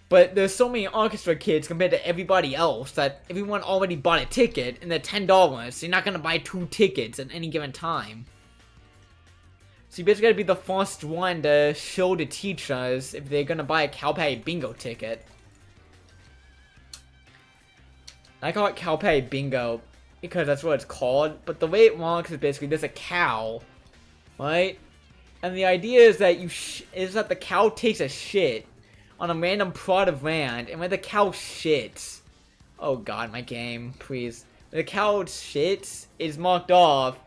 Speaker 1: But there's so many orchestra kids compared to everybody else that everyone already bought a ticket and they're $10. So you're not gonna buy 2 tickets at any given time. So you basically gotta be the first one to show the teachers if they're gonna buy a Cow Patty bingo ticket. I call it Cow Patty bingo because that's what it's called, but the way it works is basically there's a cow, right? And the idea is that the cow takes a shit on a random plot of land, and when the cow shits, oh god, my game, please. When the cow shits is marked off,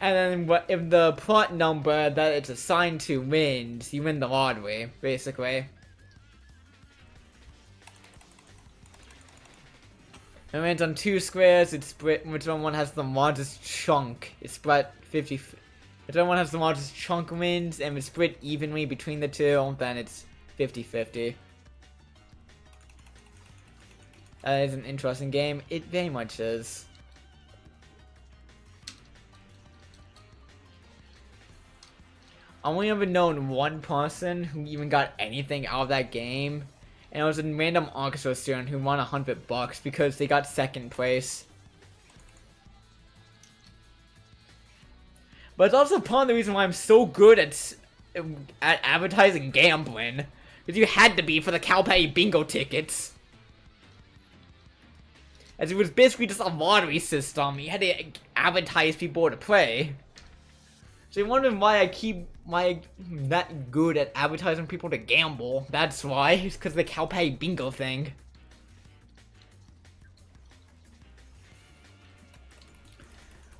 Speaker 1: and then if the plot number that it's assigned to wins, you win the lottery, basically. It lands on 2 squares, it's split, whichever one has the largest chunk, it's split 50, whichever one has the largest chunk wins, and it's split evenly between the two, then it's 50-50. That is an interesting game, it very much is. I only ever known one person who even got anything out of that game. And it was a random orchestra student who won $100 because they got 2nd place. But it's also part of the reason why I'm so good at advertising gambling. Because you had to be for the Cow Patty bingo tickets. As it was basically just a lottery system. You had to advertise people to play. So you're wondering why I'm that good at advertising people to gamble. That's why. It's because of the Cow Patty bingo thing.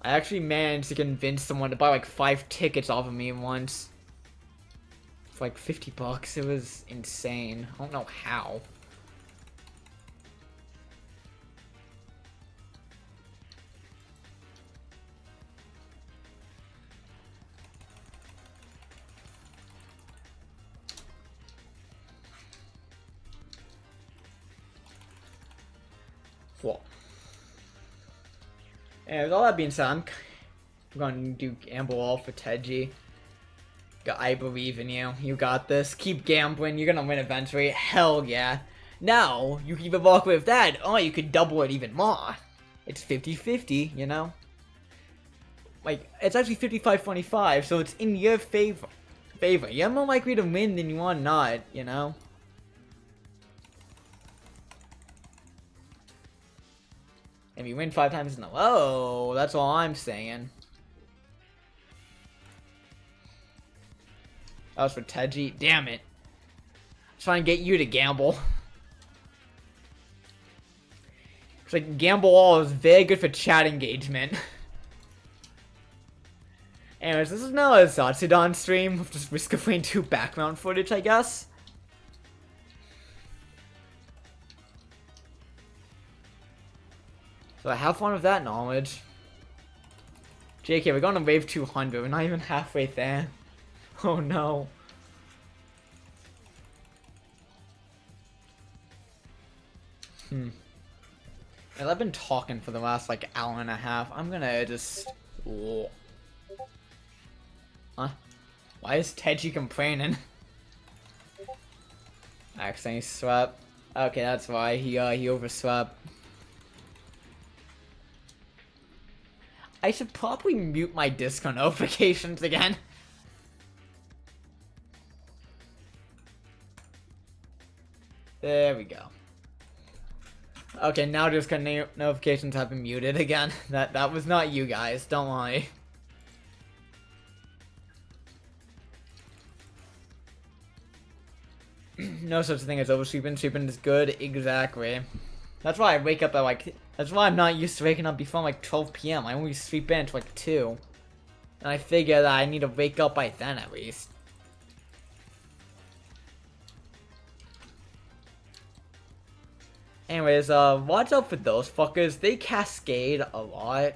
Speaker 1: I actually managed to convince someone to buy like 5 tickets off of me once. For like $50. It was insane. I don't know how. Well, and with all that being said, I'm going to do gamble all for Teji. I believe in you. You got this. Keep gambling. You're gonna win eventually. Hell yeah. Now, you can even walk away with that. Oh, you could double it even more. It's 50-50, you know? Like, it's actually 55-25, so it's in your favor. You're more likely to win than you are not, you know? If you win 5 times in a row, that's all I'm saying. That was for Teji. Damn it. Trying to get you to gamble. It's like gamble all is very good for chat engagement. Anyways, this is now a Zatsudan stream with just Risk of Rain 2 background footage, I guess. So have fun with that knowledge. JK, we're going to wave 200. We're not even halfway there. Oh no. And I've been talking for the last like hour and a half. I'm gonna just... Whoa. Huh? Why is Teji complaining? Accidentally swept. Okay, that's why he overswept. I should probably mute my Discord notifications again. There we go. Okay, now Discord notifications have been muted again. That was not you guys, don't worry. No such thing as oversleeping. Sleeping is good, exactly. That's why I wake up at like... That's why I'm not used to waking up before like 12 PM. I only sleep in until like 2. And I figure that I need to wake up by then at least. Anyways, watch out for those fuckers. They cascade a lot.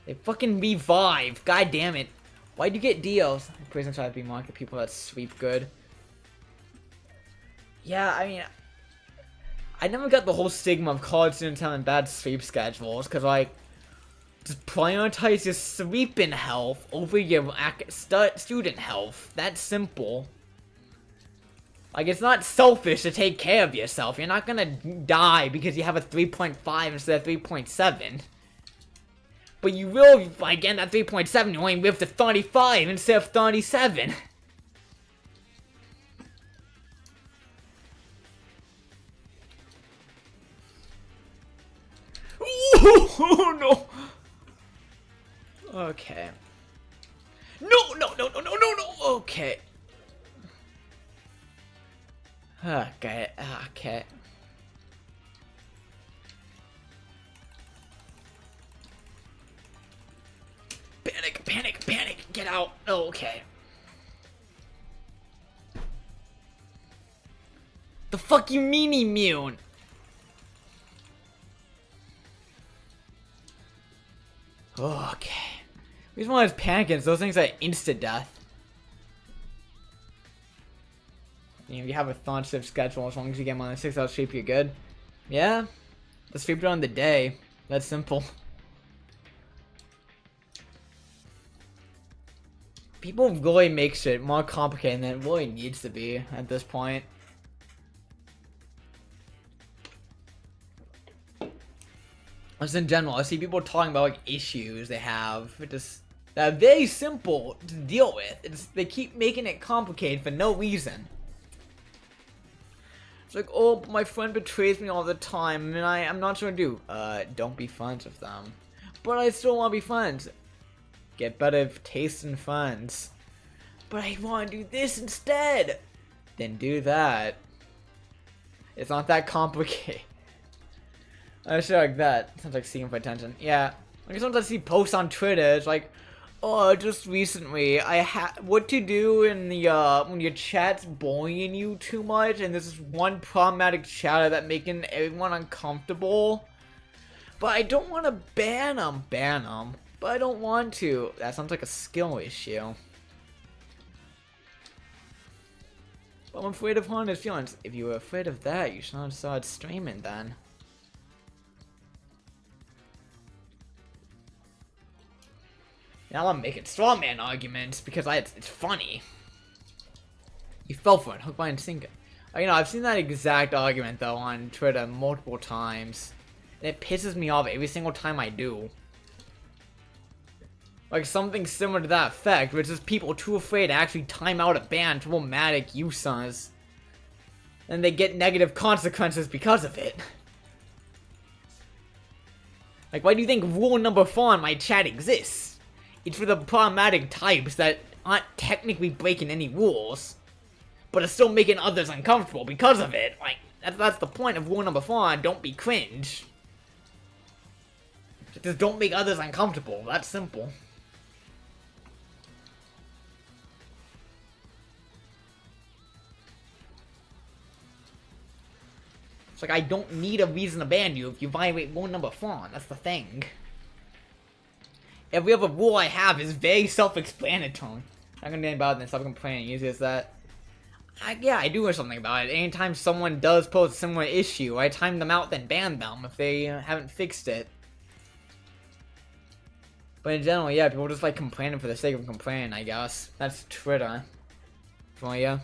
Speaker 1: They fucking revive. God damn it. Why'd you get deals? Please don't try to be market people that sweep good. Yeah, I mean, I never got the whole stigma of college students having bad sweep schedules, cause like, just prioritize your sweeping health over your student health. That's simple. Like, it's not selfish to take care of yourself. You're not gonna die because you have a 3.5 instead of 3.7. But you will, like, in that 3.7, you only live to 35 instead of 37. Oh, no. Okay. No. Okay. Okay. Okay. Panic. Get out. Oh, okay. The fuck you mean immune? Okay. The reason why I was panicking is those things are instant death. You know, you have a thought shift schedule, as long as you get them on a 6-hour sleep, you're good. Yeah? Let's sleep during the day. That's simple. People really make shit more complicated than it really needs to be at this point. Just in general, I see people talking about like issues they have. That are very simple to deal with. They keep making it complicated for no reason. It's like, oh, but my friend betrays me all the time, and I'm not sure what to do. Don't be friends with them. But I still want to be friends. Get better taste in friends. But I want to do this instead. Then do that. It's not that complicated. I shit like that. Sounds like seeking for attention. Yeah. Like sometimes I see posts on Twitter. It's like, oh, just recently I had what to do in the when your chat's bullying you too much, and there's this one problematic chatter that making everyone uncomfortable. But I don't want to ban them. But I don't want to. That sounds like a skill issue. But I'm afraid of harming his feelings. If you were afraid of that, you should not have started streaming then. Now I'm making strawman arguments because it's funny. You fell for it, hook, line, and sinker. You know, I've seen that exact argument though on Twitter multiple times. And it pisses me off every single time I do. Like something similar to that effect, which is people too afraid to actually time out a ban to problematic users. And they get negative consequences because of it. Like, why do you think rule number 4 in my chat exists? It's for the problematic types that aren't technically breaking any rules, but are still making others uncomfortable because of it. Like, that's the point of rule number 4, don't be cringe. Just don't make others uncomfortable, that's simple. like, I don't need a reason to ban you if you violate rule number 4. That's the thing. Every other rule I have is very self-explanatory. Not gonna do anything about it, stop complaining. Easy as that. Yeah, I do something about it. Anytime someone does pose a similar issue, I time them out, then ban them if they haven't fixed it. But in general, yeah, people just like complaining for the sake of complaining, I guess. That's Twitter. For you.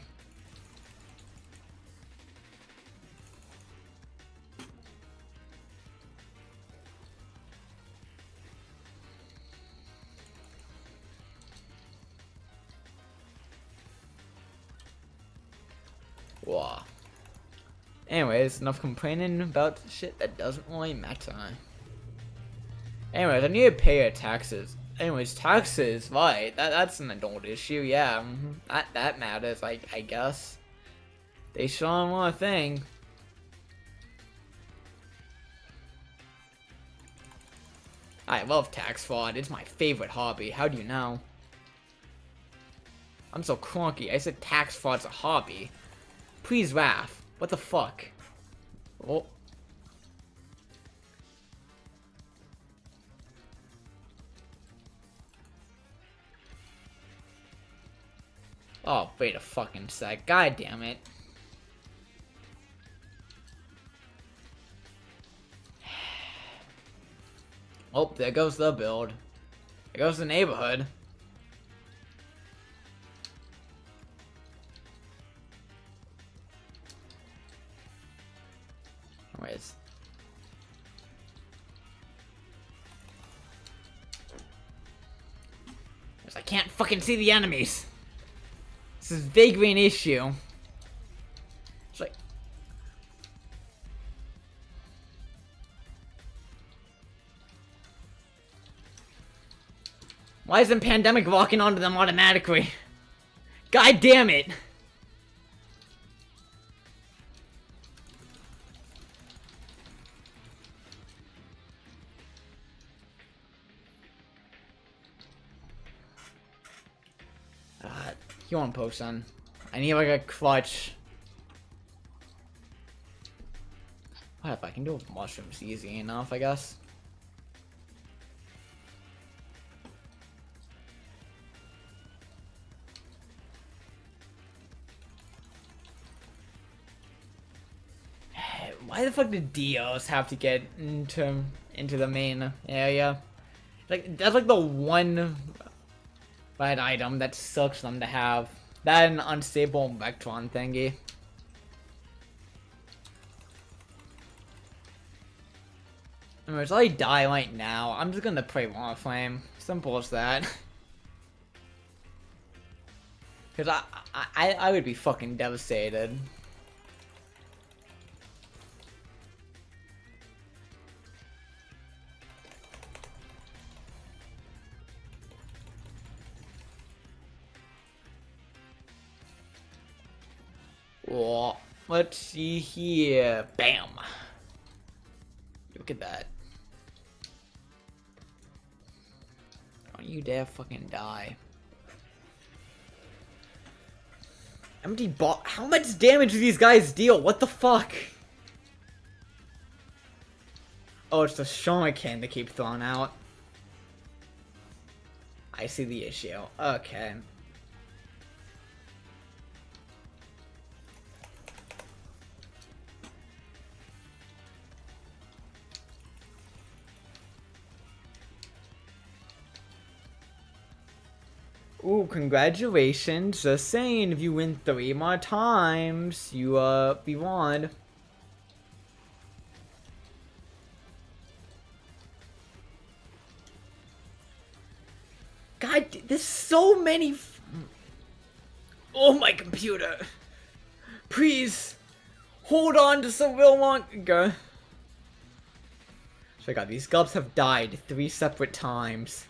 Speaker 1: Wow. Anyways, enough complaining about shit that doesn't really matter. Anyways, I need to pay your taxes. Anyways, taxes, right? That's an adult issue, yeah. That matters, I guess. They sure want a thing. I love tax fraud. It's my favorite hobby. How do you know? I'm so clunky. I said tax fraud's a hobby. Please, Raph. What the fuck? Oh. Oh, wait a fucking sec. God damn it. Oh, there goes the build. There goes the neighborhood. Anyways. I can't fucking see the enemies. This is vaguely an issue. It's like... Why isn't Pandemic walking onto them automatically? God damn it! You want potion? I need like a clutch. What if I can do with mushrooms easy enough, I guess. Why the fuck did Dios have to get into the main area? Like that's like the one bad item that sucks them to have. That and an unstable Vectron thingy. Anyways, I die right now. I'm just gonna play Warframe. Simple as that. Cause I would be fucking devastated. Oh, let's see here. Bam. Look at that. Don't you dare fucking die. Empty ball. How much damage do these guys deal? What the fuck? Oh, it's the shuriken they keep throwing out. I see the issue. Okay. Ooh, congratulations. Just saying, if you win 3 more times, you, be won. God, there's so many oh, my computer. Please, hold on to some real long ago. So God, these gubs have died 3 separate times.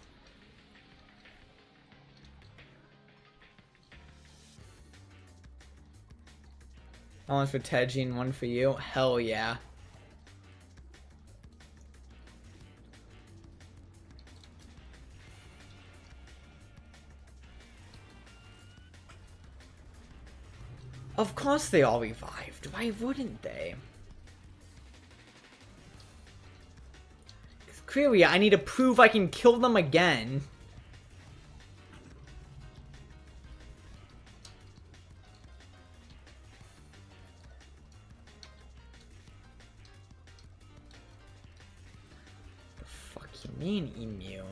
Speaker 1: One for Teji and 1 for you? Hell yeah. Of course they all revived. Why wouldn't they? Clearly, I need to prove I can kill them again. The fuck you mean immune?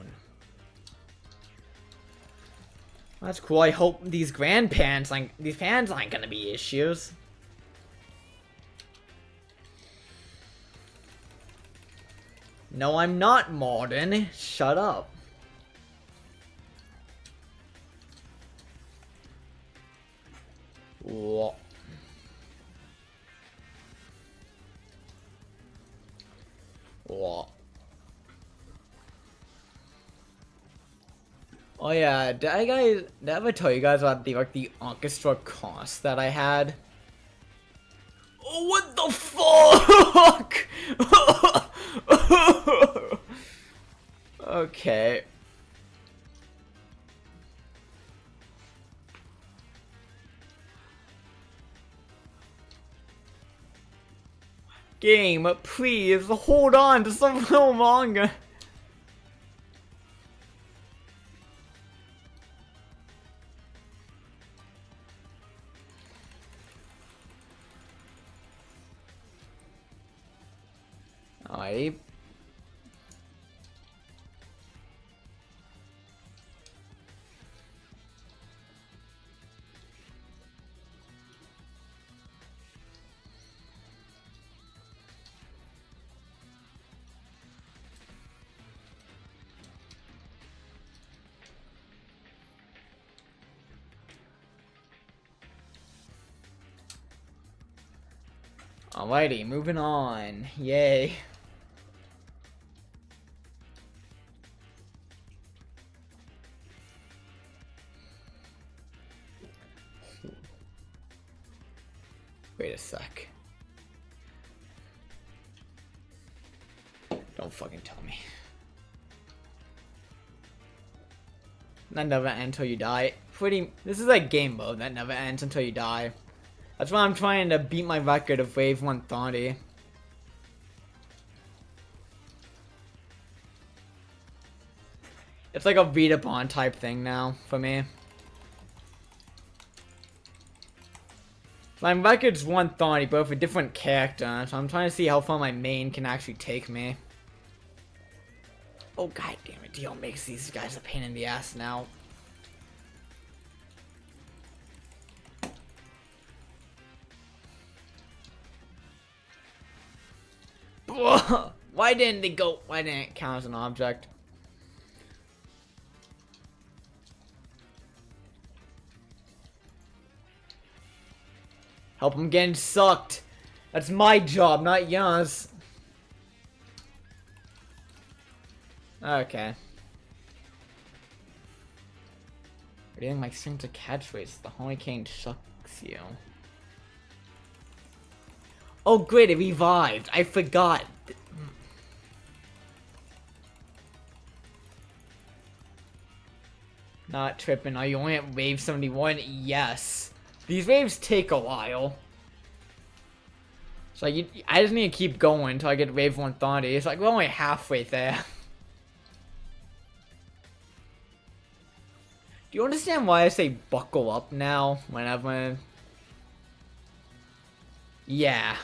Speaker 1: That's cool. I hope these grandparents, like, these fans aren't gonna be issues. No, I'm not, Martin. Shut up. Whoa. Whoa. Oh yeah, did I ever tell you guys about the orchestra cost that I had? Oh, what the fuck? Okay. Game, please hold on to some little longer. Alright. Alrighty, moving on. Yay. Wait a sec. Don't fucking tell me. That never ends until you die. This is like game mode that never ends until you die. That's why I'm trying to beat my record of Wave 130. It's like a beat upon type thing now for me. My record's 130, but with a different character, so I'm trying to see how far my main can actually take me. Oh god damn it, Dio makes these guys a pain in the ass now. Why didn't it count as an object? Help him getting sucked. That's my job, not yours. Okay. Reading my signature catchphrase, the hurricane sucks you. Oh great, it revived. I forgot. Not tripping. Are you only at wave 71? Yes. These waves take a while. So I just need to keep going until I get wave 130. It's like we're only halfway there. Do you understand why I say buckle up now whenever? Yeah.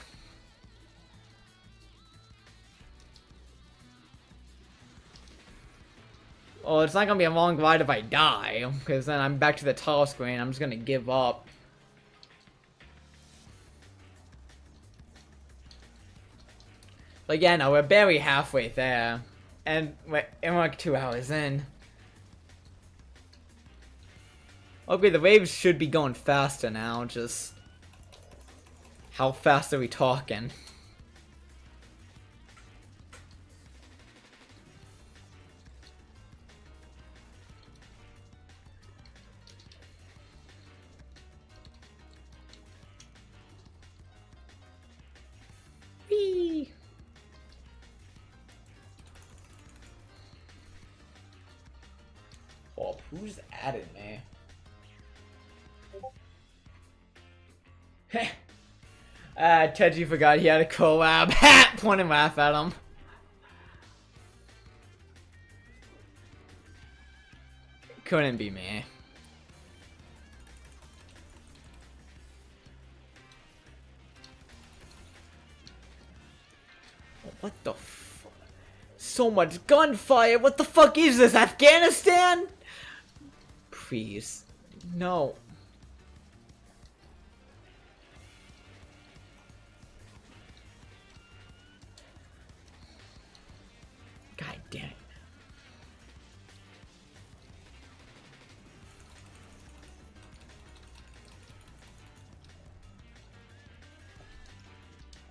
Speaker 1: Well, it's not gonna be a long ride if I die, because then I'm back to the tile screen. I'm just gonna give up. But yeah, no, we're barely halfway there. And we're like 2 hours in. Okay, the waves should be going faster now, just... How fast are we talking? Whee! Oh, who's added me? Teji forgot he had a collab. Ha! Point and laugh at him. Couldn't be me. What the fuck? So much gunfire! What the fuck is this? Afghanistan? Please. No. God damn it.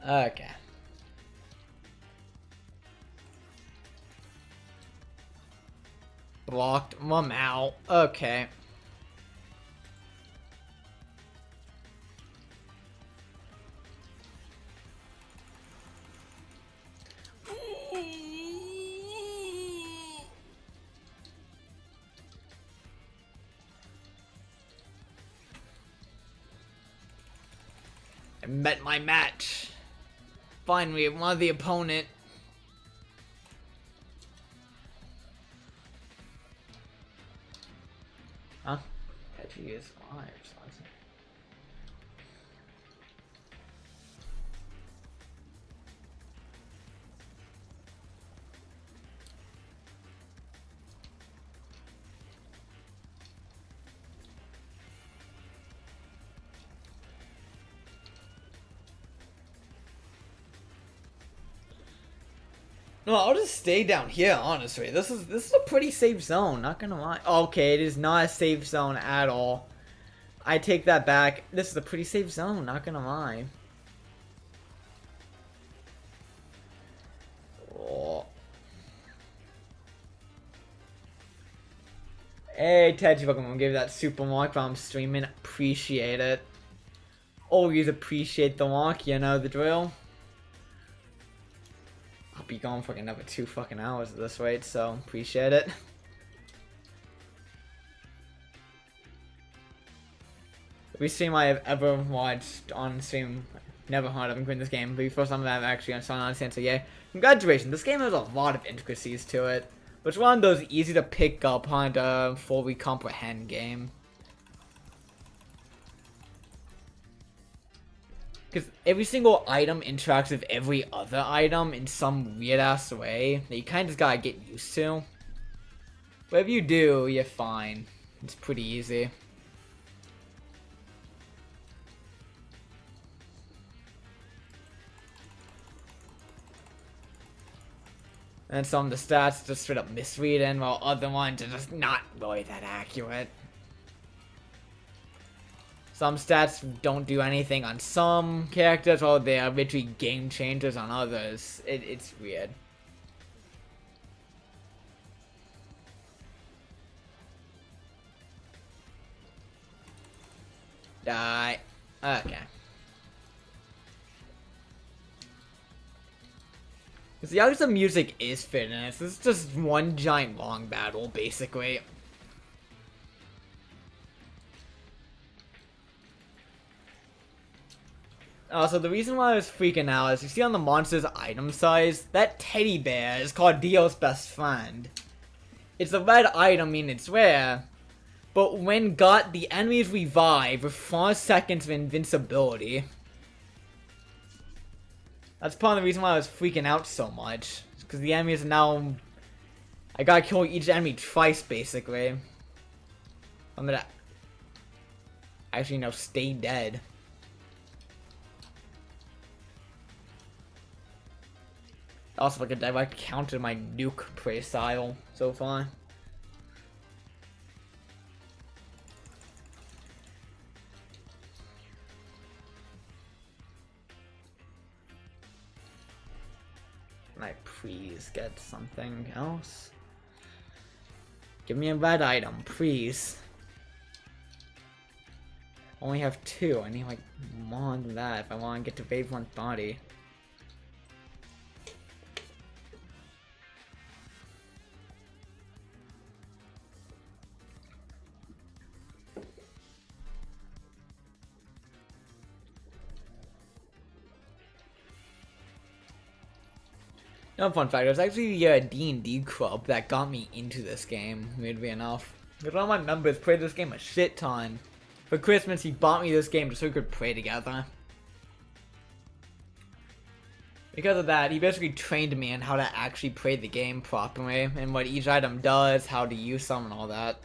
Speaker 1: Okay. Blocked mom out. Okay. I met my match. Finally, won the opponent. Huh? Petri is fire. No, I'll just stay down here, honestly. This is a pretty safe zone, not gonna lie. Okay, it is not a safe zone at all. I take that back. This is a pretty safe zone, not gonna lie. Oh. Hey, Tedgy Pokemon gave that super walk while I'm streaming. Appreciate it. Always appreciate the walk, you know the drill. I'll be gone for another 2 fucking hours at this rate, so appreciate it. Every stream I have ever watched on stream, never heard of including this game, but the first time I've actually understand, so yeah. Congratulations, this game has a lot of intricacies to it. But it's one of those easy to pick up and fully comprehend game. Because every single item interacts with every other item in some weird-ass way that you kind of just gotta get used to. But if you do, you're fine. It's pretty easy. And some of the stats just straight up misreading, while other ones are just not really that accurate. Some stats don't do anything on some characters, while they are literally game changers on others. It's weird. Die. Okay. The Yakuza music is fitness. This is just one giant long battle, basically. So the reason why I was freaking out is you see on the monster's item size, that teddy bear is called Dio's best friend. It's a red item, meaning it's rare, but when got, the enemies revive with 4 seconds of invincibility. That's part of the reason why I was freaking out so much. Because the enemies are now... I gotta kill each enemy twice, basically. I'm gonna... actually, no, stay dead. Also, like a direct counter to my nuke playstyle so far. Can I please get something else? Give me a red item, please. Only have 2. I need like more than that if I want to get to Wave 1 body. No fun fact, it was actually a D&D club that got me into this game, weirdly enough. Because all my members played this game a shit ton. For Christmas, he bought me this game just so we could play together. Because of that, he basically trained me on how to actually play the game properly, and what each item does, how to use them, and all that.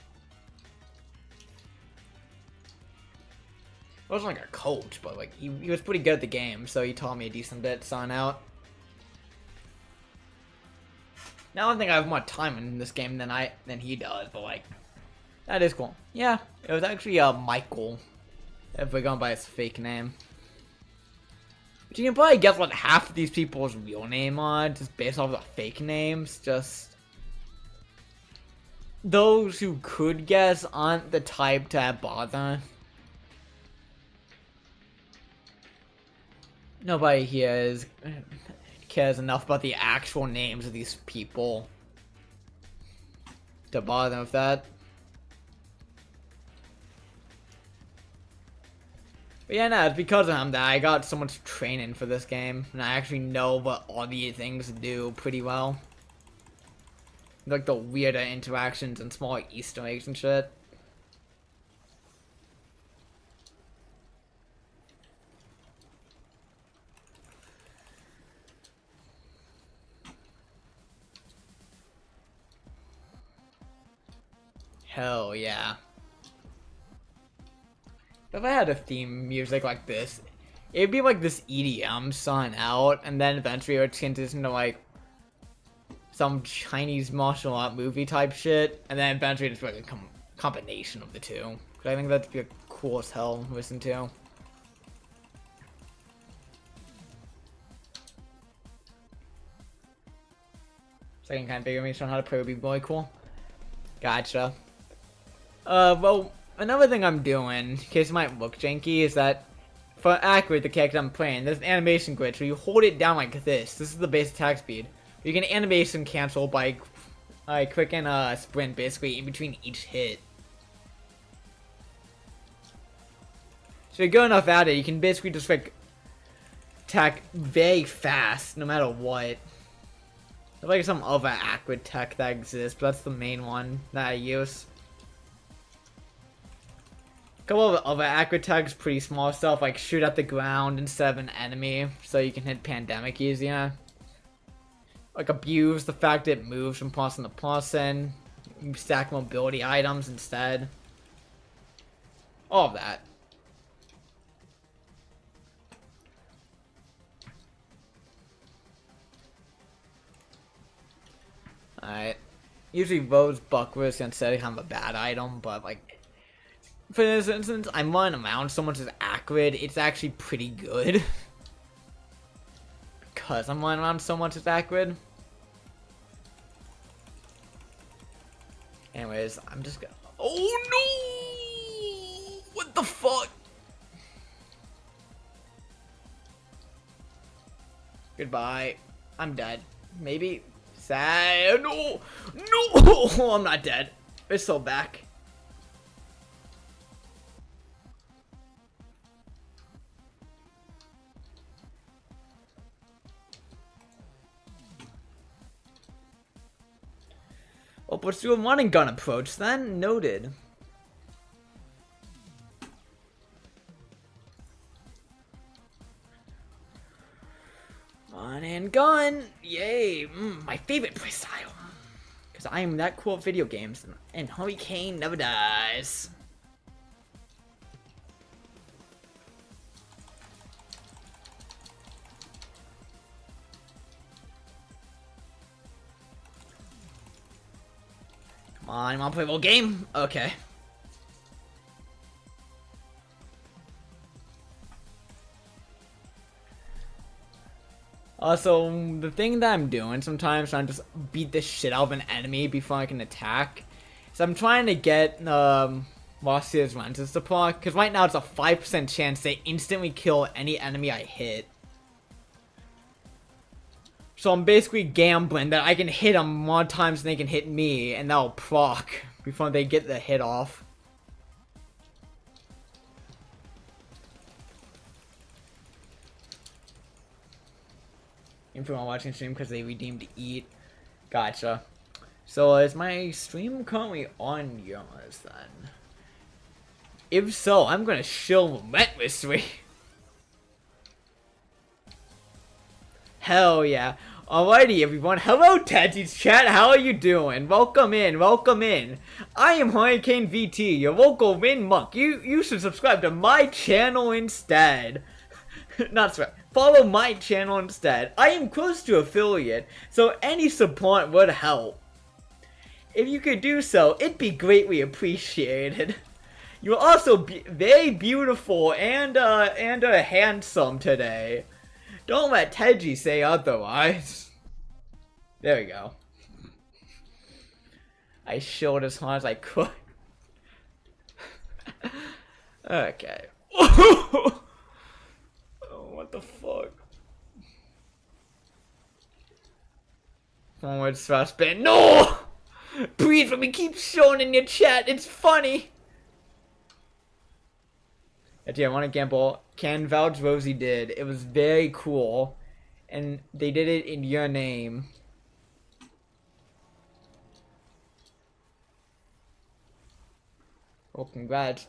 Speaker 1: I wasn't like a coach, but like he was pretty good at the game, so he taught me a decent bit starting out. Now I think I have more time in this game than he does, but like that is cool. Yeah, it was actually Michael, if we're going by his fake name. But you can probably guess what half of these people's real name are, just based off the fake names. Just those who could guess aren't the type to bother. Nobody here cares enough about the actual names of these people to bother with that. But yeah, no, it's because of him that I got so much training for this game, and I actually know what all the things do pretty well. Like the weirder interactions and small Easter eggs and shit. Hell yeah. If I had a theme music like this, it'd be like this EDM song out, and then eventually it would transition into like some Chinese martial art movie type shit, and then eventually it's like a combination of the two. Cause I think that'd be cool as hell to listen to. Second kind of big information on how to play would be really cool. Gotcha. Well, another thing I'm doing, in case it might look janky, is that for accurate the character I'm playing, there's an animation glitch where you hold it down like this. This is the base attack speed. You can animation cancel by clicking sprint basically in between each hit. So you're good enough at it, you can basically just like attack very fast no matter what. There's like some other accurate tech that exists, but that's the main one that I use. A couple of other accurate techs, pretty small stuff like shoot at the ground instead of an enemy, so you can hit Pandemic easier. Like abuse the fact that it moves from person to person. You stack mobility items instead. All of that. Alright. Usually those bucklers consider kind of a bad item, but like for this instance, I'm running around so much as accurate, it's actually pretty good. Because I'm running around so much as accurate. Anyways, I'm just gonna. Oh no! What the fuck? Goodbye. I'm dead. Maybe. Sad. No! No! I'm not dead. It's still back. Well, pursue a running gun approach then. Noted. Run and gun. Yay. My favorite playstyle. Because I am that cool at video games. And Hurricane never dies. Come on, you wanna play a little game? Okay. Also, the thing that I'm doing sometimes, trying to just beat the shit out of an enemy before I can attack. So I'm trying to get Marcia's lenses to proc, because right now it's a 5% chance they instantly kill any enemy I hit. So I'm basically gambling that I can hit them more times than they can hit me, and that'll proc before they get the hit off. If you want watching stream because they redeemed to eat. Gotcha. So is my stream currently on yours then? If so, I'm gonna shill relentlessly. Hell yeah. Alrighty everyone, hello Teddy's chat, how are you doing? Welcome in, welcome in. I am Hurricane VT, your local Rin Monk. You should subscribe to my channel instead. Not subscribe, follow my channel instead. I am close to affiliate, so any support would help. If you could do so, it'd be greatly appreciated. You're also very beautiful and handsome today. Don't let Teji say otherwise. There we go. I showed as hard as I could. Okay. Oh, what the fuck? Forward slash spin. No! Please, let me keep showing in your chat. It's funny. Actually, I want to gamble. Can vouch Rosie did. It was very cool. And they did it in your name. Oh, congrats.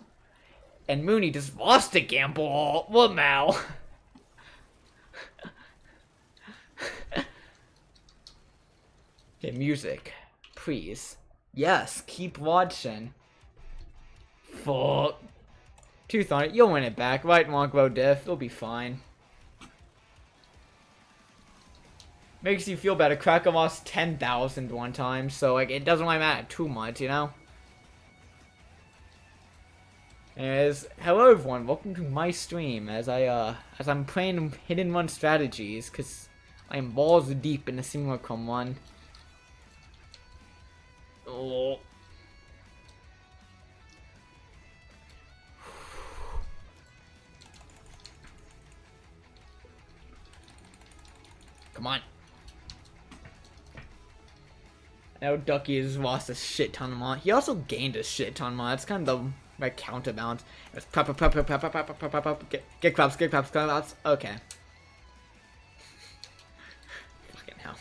Speaker 1: And Mooney just lost a gamble. What now? Okay, music. Please. Yes, keep watching. Fuck. Tooth on it, you'll win it back. Right, Monklow Diff, it'll be fine. Makes you feel better. Cracker lost 10,000 one time, so like it doesn't really matter too much, you know? Anyways, hello everyone, welcome to my stream as I'm playing Hidden Run strategies, cause I am balls deep in the Simulacrum one. Oh. Come on. I know Ducky has lost a shit ton of mod. He also gained a shit ton of mod. It's kind of the right counterbalance. It's get claps, get claps, claps. Okay. Fucking hell.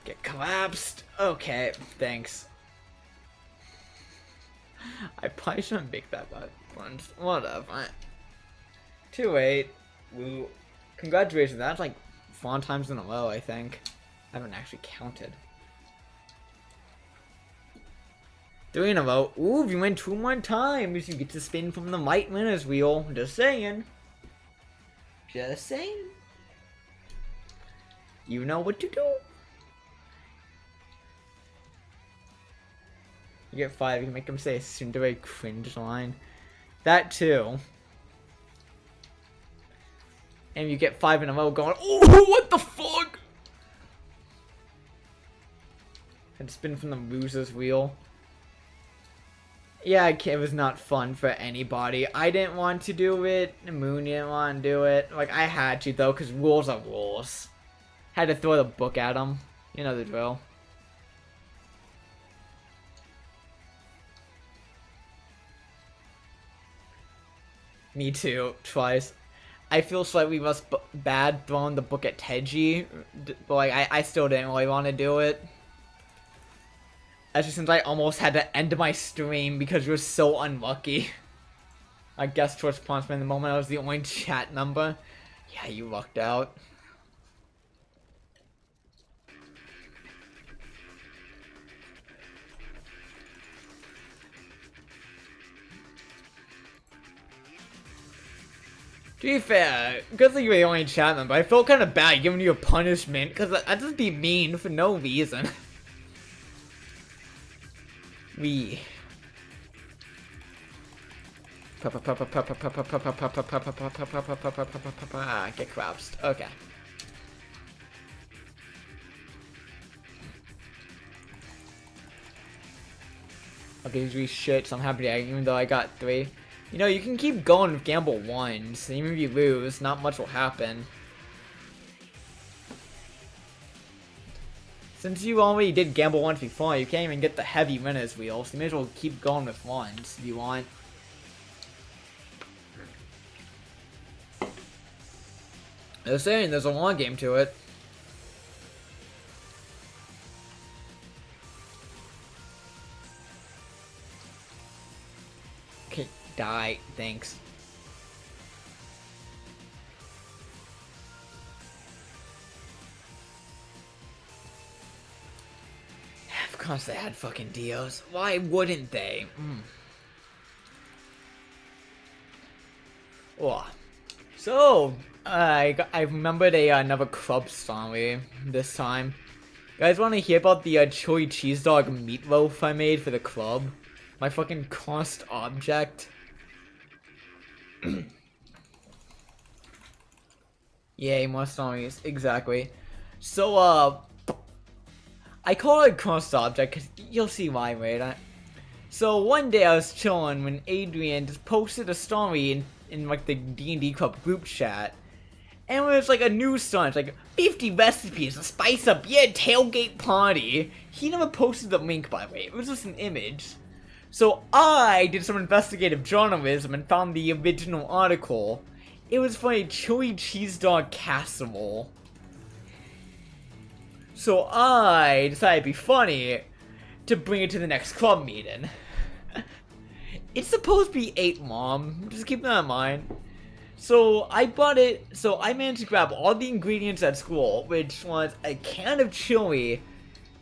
Speaker 1: Get collapsed. Okay, thanks. I probably shouldn't make that bad once. Whatever. 2-8. Woo. Congratulations. That's like 4 times in a row, I think. I haven't actually counted. 3 in a row. Ooh, if you win 2 more times, you get to spin from the right winner's wheel. Just saying. Just saying. You know what to do. You get 5, you can make him say a Cinderella cringe line. That too. And you get 5 in a row going, oh, what the fuck? And spin from the loser's wheel. Yeah, it was not fun for anybody. I didn't want to do it. Moon didn't want to do it. Like, I had to, though, because rules are rules. Had to throw the book at him. You know the drill. Me too, twice. I feel slightly less bad throwing the book at Teji, but like, I still didn't really want to do it. Especially since I almost had to end my stream because you were so unlucky. I guess Twitch punched me in the moment I was the only chat member. Yeah, you lucked out. To be fair, good thing you were the only chat member. I felt kind of bad giving you a punishment because I'd just be mean for no reason. We. Get collapsed. Okay. Okay, these shit, so I'm happy to, even though I got 3. You know, you can keep going with gamble 1s. Even if you lose, not much will happen. Since you already did gamble 1s before, you can't even get the heavy winners wheel, so you may as well keep going with 1s if you want. They're saying there's a long game to it. Die. Thanks. Of course they had fucking Dios. Why wouldn't they? Oh. So, I remembered another club story this time. You guys want to hear about the chili cheese dog meatloaf I made for the club? My fucking cursed object. Yay, more stories. Exactly. So, I call it cursed object because you'll see why later. So one day I was chilling when Adrian just posted a story in like the D&D club group chat. And it was like a news story. It's like 50 recipes to spice up your tailgate party. He never posted the link, by the way. It was just an image. So I did some investigative journalism and found the original article. It was for a chili cheese dog casserole. So I decided it'd be funny to bring it to the next club meeting. It's supposed to be 8 long, just keep that in mind. So I bought it, so I managed to grab all the ingredients at school, which was a can of chili,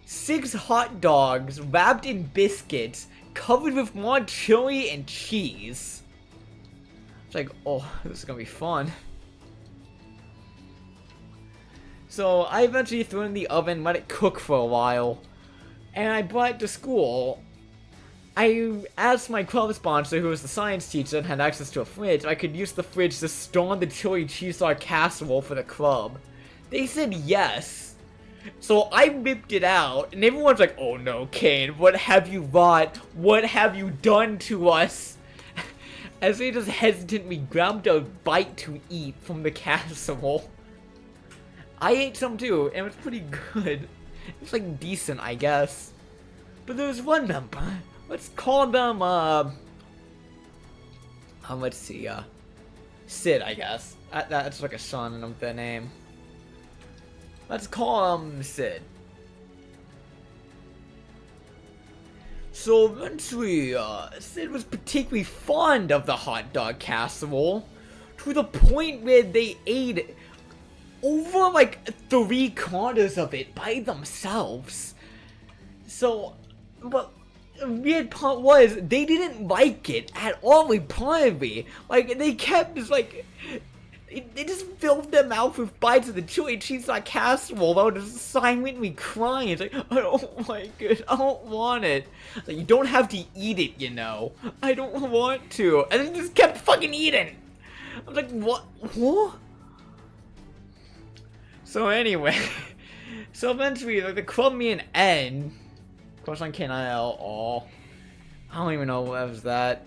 Speaker 1: 6 hot dogs wrapped in biscuits, covered with more chili and cheese. It's like, oh, this is gonna be fun. So I eventually threw it in the oven, let it cook for a while, and I brought it to school. I asked my club sponsor, who was the science teacher and had access to a fridge, if I could use the fridge to store the chili cheese dog casserole for the club. They said yes. So I whipped it out, and everyone's like, oh no, Kane, what have you bought? What have you done to us? As they just hesitantly grabbed a bite to eat from the casserole. I ate some too, and it was pretty good. It's like decent, I guess. But there was one member. Let's call them, let's see, Sid, I guess. That's like a son of their name. Let's call him Sid. So eventually, Sid was particularly fond of the hot dog casserole, to the point where they ate over like 3/4 of it by themselves. So, but the weird part was they didn't like it at all, reportedly. Like they kept just like they just filled their mouth with bites of the chili cheese dog casserole while just silently crying. It's like, I don't like it, I don't want it. Like, you don't have to eat it, you know. I don't want to. And they just kept fucking eating. I was like, what? What? So anyway, so eventually, like, the club meeting end. Of course, on KNIL. Oh, I don't even know what was that.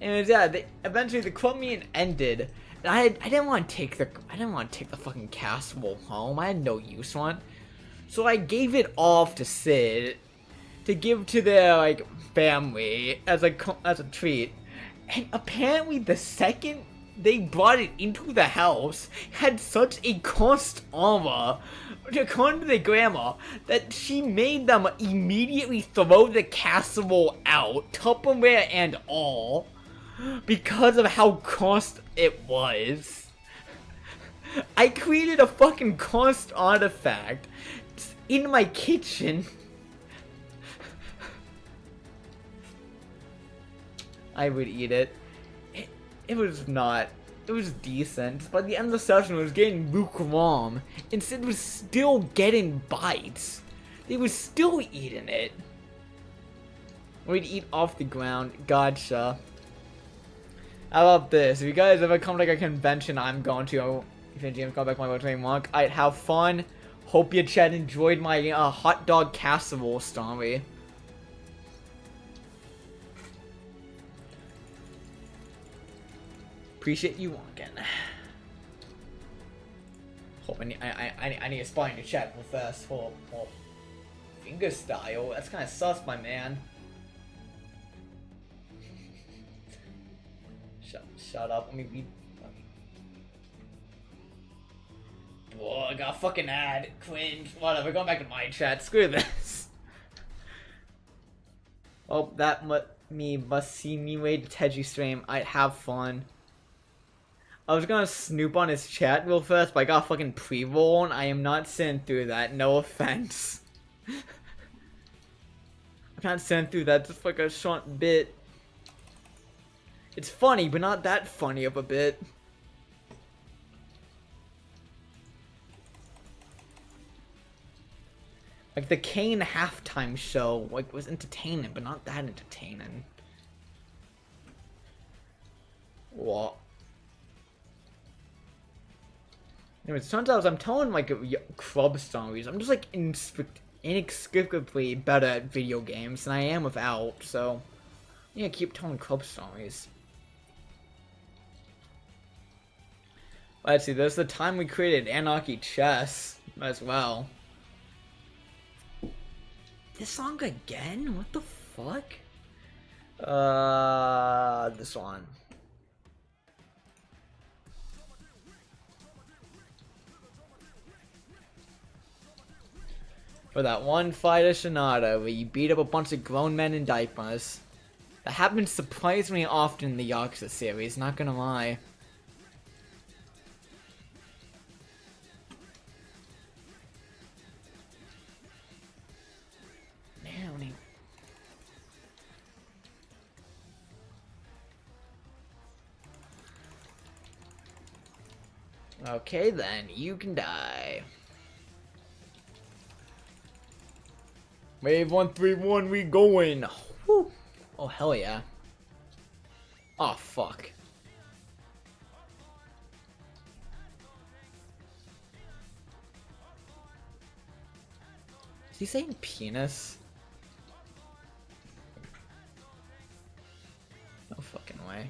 Speaker 1: Anyways, yeah, eventually the club meeting ended, and I didn't want to take the fucking casserole home. I had no use for it, so I gave it off to Sid to give to their like family as a treat. And apparently, the second they brought it into the house, had such a cursed armor, according to the grandma, that she made them immediately throw the casserole out, Tupperware and all, because of how cursed it was. I created a fucking cursed artifact in my kitchen. I would eat it. It was not. It was decent. By the end of the session, it was getting lukewarm. Instead, it was still getting bites. They were still eating it. We'd eat off the ground. Gotcha. How about this? If you guys ever come to like a convention I'm going to, if you James, go back to my website, Mark, I'd have fun. Hope your chat enjoyed my hot dog casserole story. Appreciate you walking. Hope I need a spot in your chat real fast. Oh, finger style. That's kind of sus, my man. Shut up. Let me read. Whoa, I got a fucking ad. Cringe. Whatever. Going back to my chat. Screw this. Oh, that much. me must see me wait to Teji stream. I'd have fun. I was gonna snoop on his chat real fast, but I got fucking pre-roll, and I am not sitting through that. No offense. I'm not sitting through that. Just like a short bit. It's funny, but not that funny of a bit. Like the Kane halftime show, like was entertaining, but not that entertaining. What? Anyways, sometimes I'm telling like club stories. I'm just like inexplicably better at video games than I am without. So, yeah, keep telling club stories. Let's see. There's the time we created Anarchy Chess as well. This song again? What the fuck? This one. For that one fight at Shinoda where you beat up a bunch of grown men in diapers. That happens surprisingly often in the Yakuza series, not gonna lie. Man, okay then, you can die. Wave 131, we going. Whew. Oh, hell yeah. Oh, fuck. Is he saying penis? No fucking way.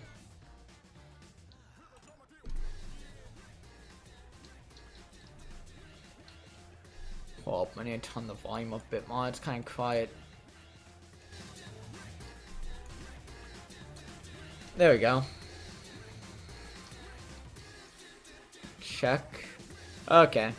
Speaker 1: Oh, I need to turn the volume up a bit more. It's kind of quiet. There we go. Check. Okay.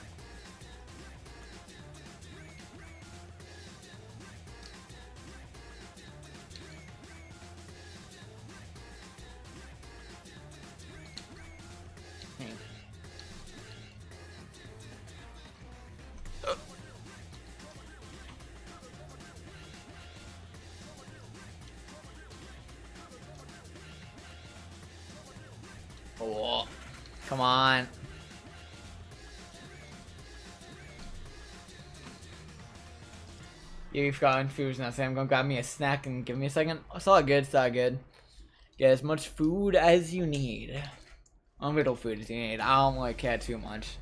Speaker 1: Oh, come on. You've got confused now, so I'm gonna grab me a snack and give me a second. It's all good, it's all good. Get as much food as you need. Or little food as you need. I don't really care too much.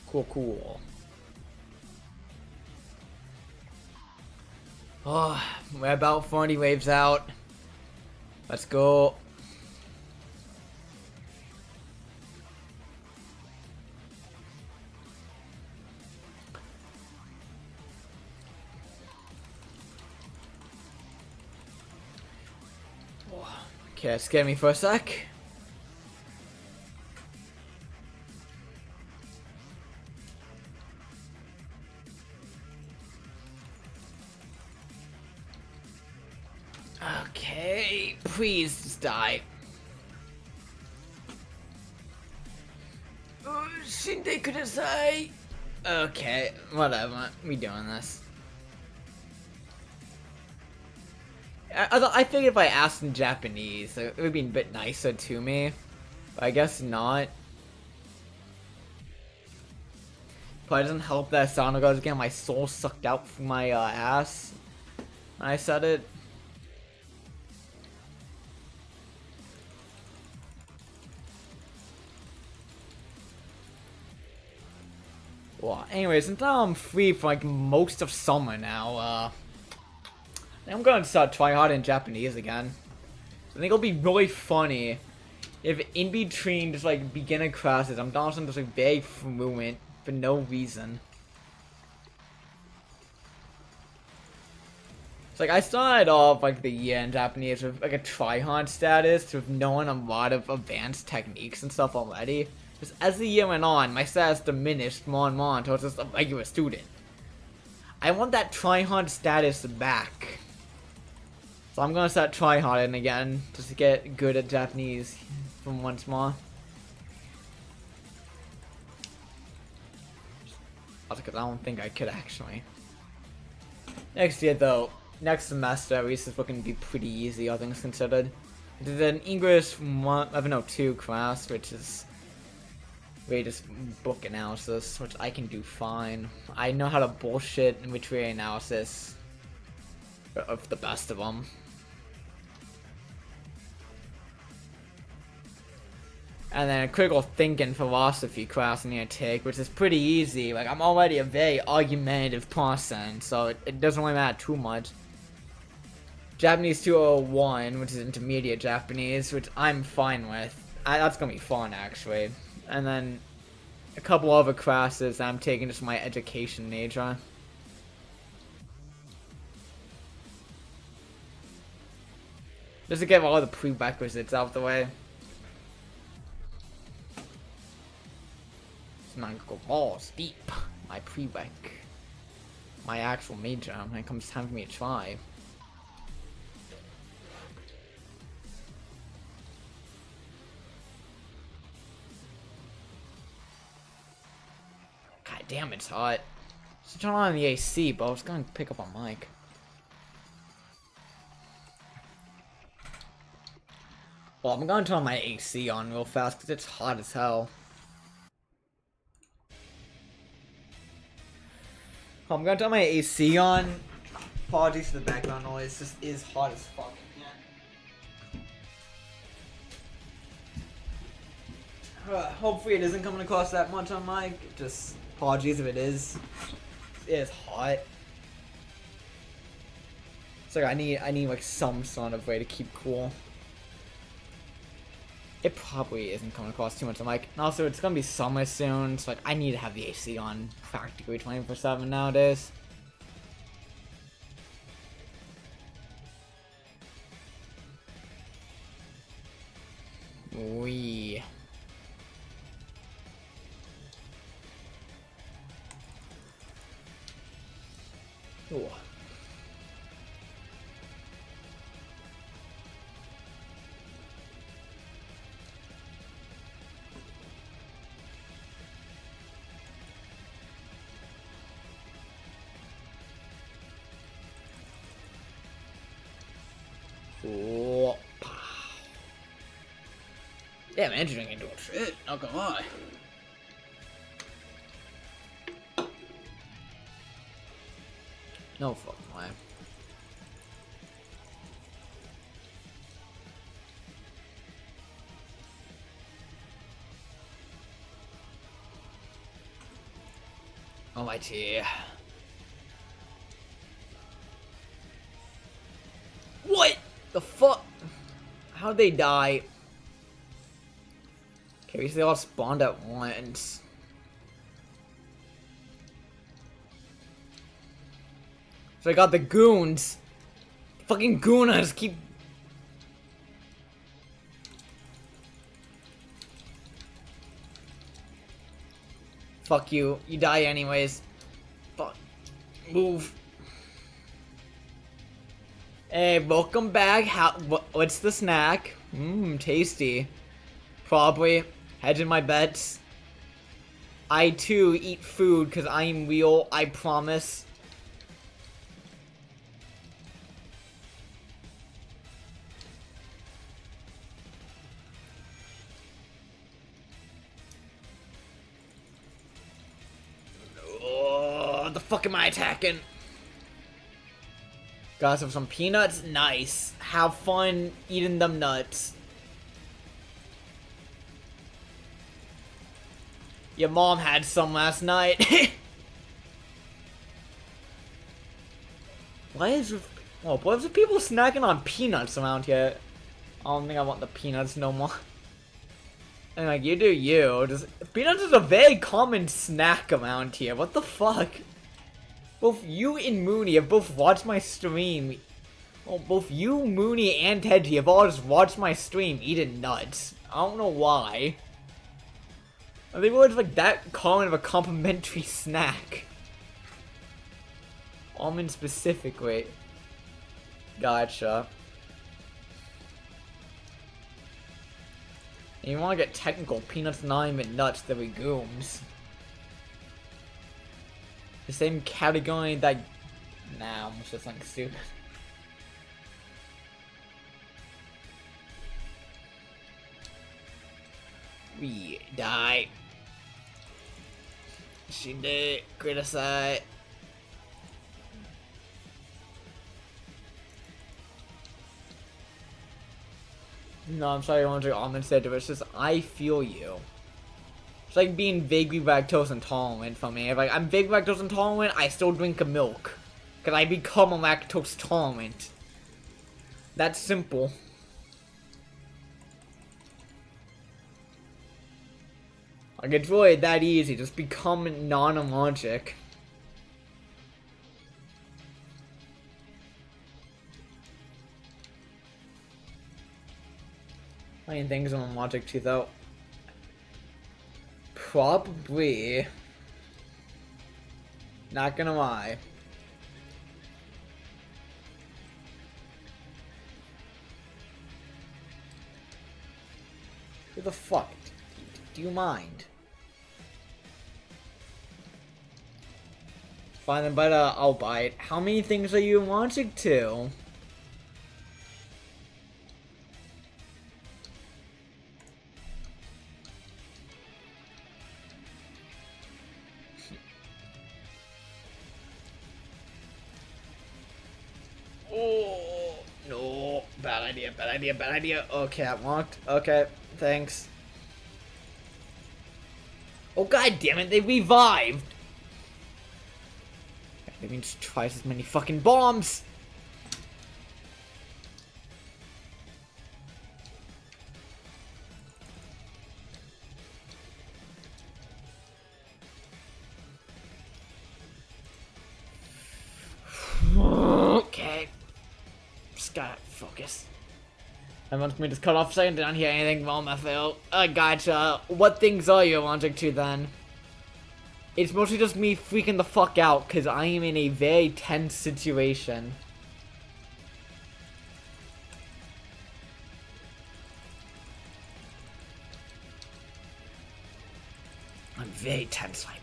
Speaker 1: Cool, cool. Oh, we're about 40 waves out. Let's go. Okay, scare me for a sec. Okay, please just die. Shinde kudasai. Okay, whatever. We doing this. I figured if I asked in Japanese, it would be a bit nicer to me. But I guess not. Probably doesn't help that sound goes again. My soul sucked out from my ass when I said it. Well, anyways, since now I'm free for like most of summer now, I'm gonna start trying hard in Japanese again. I think it'll be really funny if in between just like beginner classes, I'm doing something just like very fluent for no reason. It's like I started off like the year in Japanese with like a try-hard status with knowing a lot of advanced techniques and stuff already. Because as the year went on, my status diminished more and more until I was just a regular student. I want that tryhard status back. So I'm gonna start tryharding again, just to get good at Japanese from once more. Also, because I don't think I could actually. Next year though, next semester at least is looking to be pretty easy, all things considered. There's an English 1102 class, which is really just book analysis, which I can do fine. I know how to bullshit literary analysis of the best of them. And then a critical thinking philosophy class I need to take, which is pretty easy. Like, I'm already a very argumentative person, so it doesn't really matter too much. Japanese 201, which is intermediate Japanese, which I'm fine with. That's gonna be fun, actually. And then a couple other classes that I'm taking just my education major. Just to get all the prerequisites out of the way. Not go balls deep. My prereq. My actual major when it comes time for me to try. God damn, it's hot. Just turn on the AC, but I was gonna pick up on mic. Well, I'm gonna turn my AC on real fast because it's hot as hell. I'm gonna turn my AC on. Apologies for the background noise. This is hot as fuck. Hopefully it isn't coming across that much on mic. Just apologies if it is. It is hot. So I need like some sort of way to keep cool. It probably isn't coming across too much on mic. And also, it's gonna be summer soon, so like I need to have the AC on practically 24/7 nowadays. Wee. Ooh. Ooh. Damn, engine ain't doing shit, not gonna lie. No fucking way. Oh my tea. What the fuck? How'd they die? Okay, they all spawned at once. So I got the goons. Fucking gooners keep... Fuck you. You die anyways. Fuck. Move. Hey, welcome back. What's the snack? Mmm, tasty. Probably. Hedging my bets. I too eat food because I am real, I promise. Oh, the fuck am I attacking? Got some peanuts? Nice. Have fun eating them nuts. Your mom had some last night. Why is... Oh, what's the people snacking on peanuts around here? I don't think I want the peanuts no more. And like, you do you. Just, peanuts is a very common snack around here. What the fuck? Both you and Mooney have both watched my stream. Well, both you, Mooney, and Teddy have all just watched my stream eating nuts. I don't know why. Are they really like that common of a complimentary snack? Almond specifically. Gotcha. And you want to get technical, peanuts not even nuts, they're legumes. The same category that... Nah, almost just like stupid. We die. She did criticize. No, I'm sorry, I want to almond said it. It's just I feel you. It's like being vaguely lactose intolerant for me. If like I'm vaguely lactose intolerant, I still drink a milk. Cause I become a lactose tolerant. That's simple. Like it's really that easy. Just become non-allergic. I mean, things I'm allergic to though. Probably. Not gonna lie. Who the fuck? Do you mind? Fine then, but I'll buy it. How many things are you allergic to? Oh no! Bad idea! Bad idea! Bad idea! Okay, I'm locked. Okay, thanks. Oh god damn it! They revived. That means twice as many fucking bombs. Okay. Just gotta focus. I want me to cut off a second. Did not hear anything from Matthew. Gotcha. What things are you allergic to then? It's mostly just me freaking the fuck out because I am in a very tense situation. I'm very tense right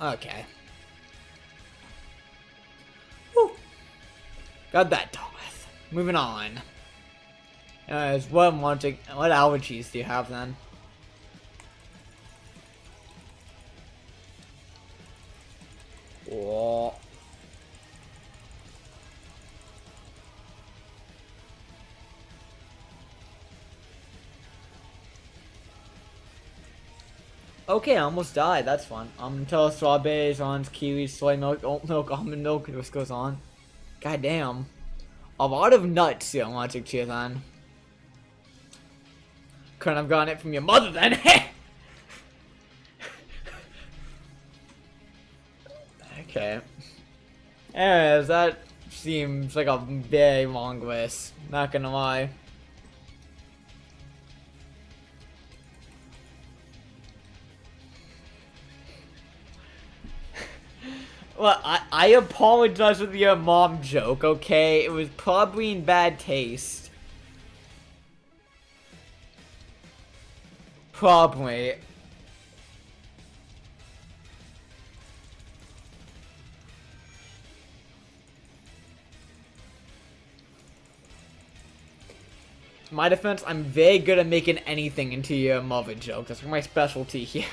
Speaker 1: now. Okay. Whew. Got that dealt with. Moving on. What allergies do you have then? Whoa. Okay, I almost died. That's fun. Nutella, strawberries, orange, kiwis, soy milk, oat milk, almond milk, and this goes on. God damn. A lot of nuts you're allergic to then. Couldn't have gotten it from your mother then. Okay. Anyways, that seems like a very long list. Not gonna lie. Well, I apologize with your mom joke, okay? It was probably in bad taste. Probably. In my defense, I'm very good at making anything into your mother joke. That's my specialty here.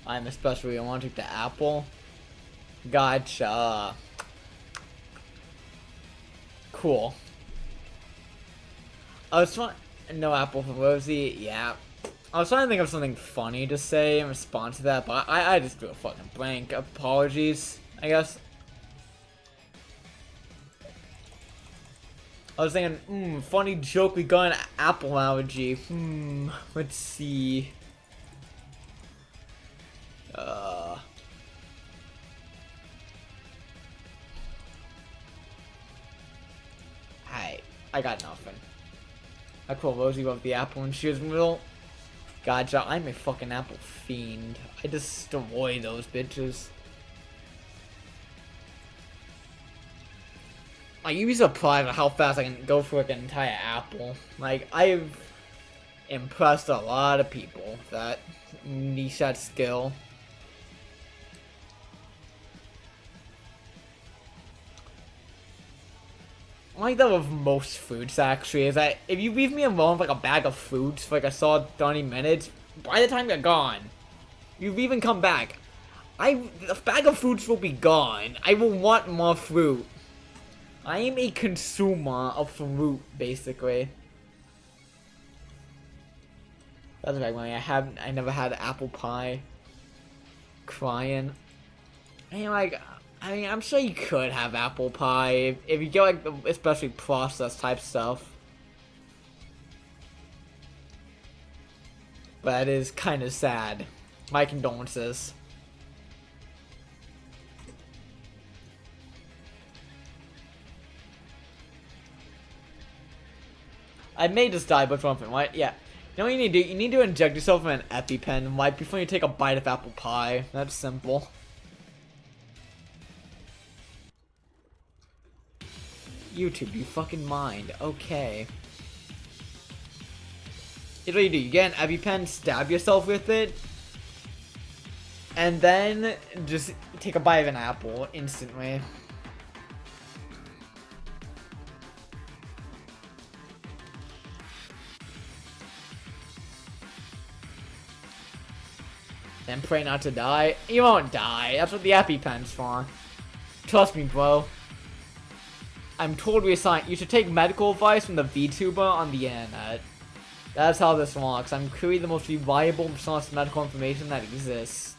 Speaker 1: I'm especially allergic to apple. Gotcha. Cool. I was trying. No apple from Rosie. Yeah. I was trying to think of something funny to say in response to that, but I just drew a fucking blank. Apologies, I guess. I was thinking, funny joke, we got an apple allergy. Let's see. I got nothing. I call Rosie above the apple and she was middle. Gotcha, I'm a fucking apple fiend. I destroy those bitches. Like, you'd be surprised at how fast I can go for like an entire apple. Like, I've impressed a lot of people with that niche skill. I like that with most foods actually, is that if you leave me alone with like a bag of foods for like a solid 30 minutes, by the time they're gone, you've even come back, the bag of foods will be gone. I will want more fruit. I am a consumer of fruit, basically. That's right, when I never had apple pie. Crying. And like, I mean, I'm sure you could have apple pie if you get like the especially processed type stuff. But it is kind of sad. My condolences. I may just die, but something, right? Yeah. You know what you need to do? You need to inject yourself in an EpiPen right before you take a bite of apple pie. That's simple. YouTube, you fucking mind. Okay. Here's what you do. You get an EpiPen, stab yourself with it, and then just take a bite of an apple instantly. Then pray not to die. You won't die. That's what the EpiPen's for. Trust me, bro. I'm totally a scientist. You should take medical advice from the VTuber on the internet. That's how this works. I'm clearly the most reliable source of medical information that exists.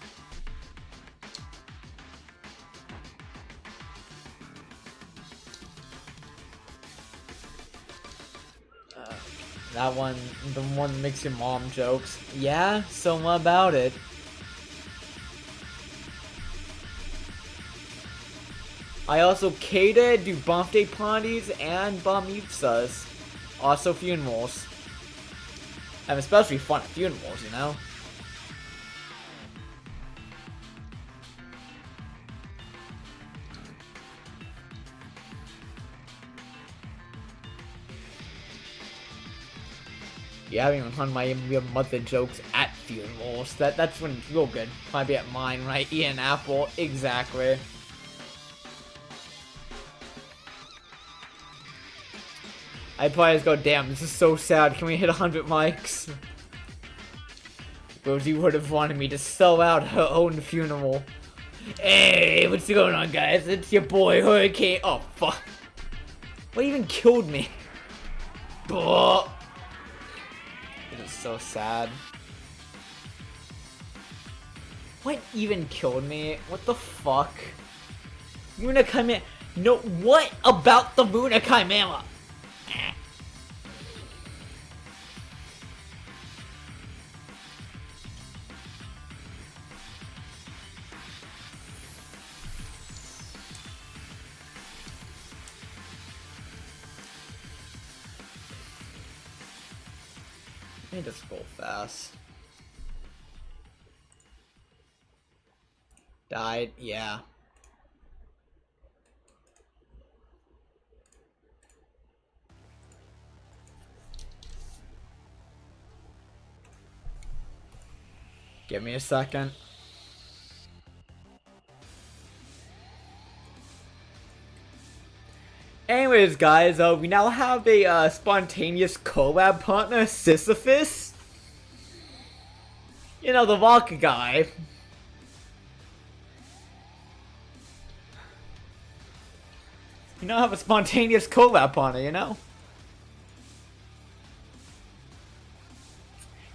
Speaker 1: That one, the one that makes your mom jokes. Yeah, so what about it? I also cater, do birthday parties, and bar mitzvahs. Also funerals. I'm especially fun at funerals, you know? Yeah, I haven't even heard my mother jokes at funerals. That's when it's real good. Probably at mine, right? Eating apple. Exactly. I'd probably just go, damn, this is so sad. Can we hit 100 mics? Rosie would have wanted me to sell out her own funeral. Hey, what's going on, guys? It's your boy, Hurricane. Oh, fuck. What even killed me? It is so sad. What even killed me? What the fuck? Luna Chimera. No, what about the Luna Chimera? Let me just go fast. Died, yeah. Give me a second. Anyways, guys, we now have a spontaneous collab partner, Sisyphus. You know, the vodka guy. You now have a spontaneous collab partner, you know?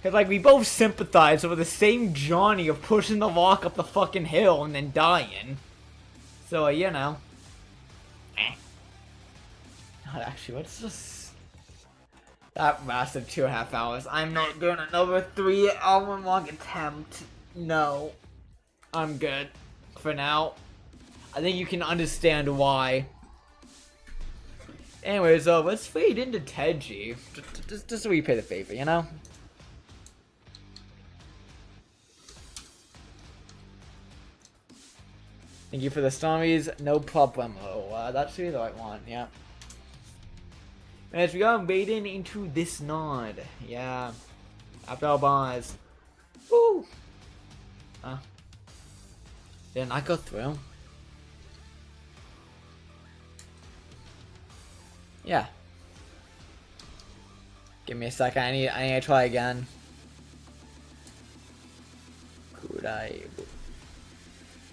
Speaker 1: Cause like, we both sympathize over the same journey of pushing the rock up the fucking hill and then dying. So, you know. Not actually, what's this? That lasted 2.5 hours. I'm not doing another 3-hour long attempt. No. I'm good. For now. I think you can understand why. Anyways, let's fade into Teji. Just so we pay the favor, you know? Thank you for the Stormies. No problemo. That should be the right one, yeah. As we are wading into this nod. Yeah. After our bars. Woo! Didn't I go through? Yeah. Give me a second. I need to try again. Could I?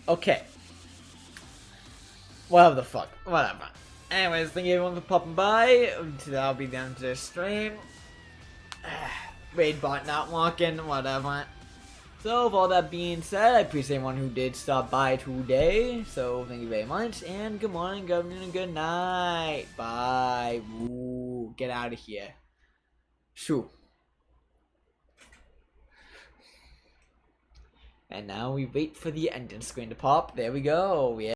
Speaker 1: Okay. Whatever the fuck. Whatever. Anyways, thank you everyone for popping by. That'll be the end of this stream. Raid bot not walking. Whatever. So, with all that being said, I appreciate everyone who did stop by today. So, thank you very much. And good morning, good afternoon, and good night. Bye. Ooh, get out of here. Shoo. And now we wait for the ending screen to pop. There we go.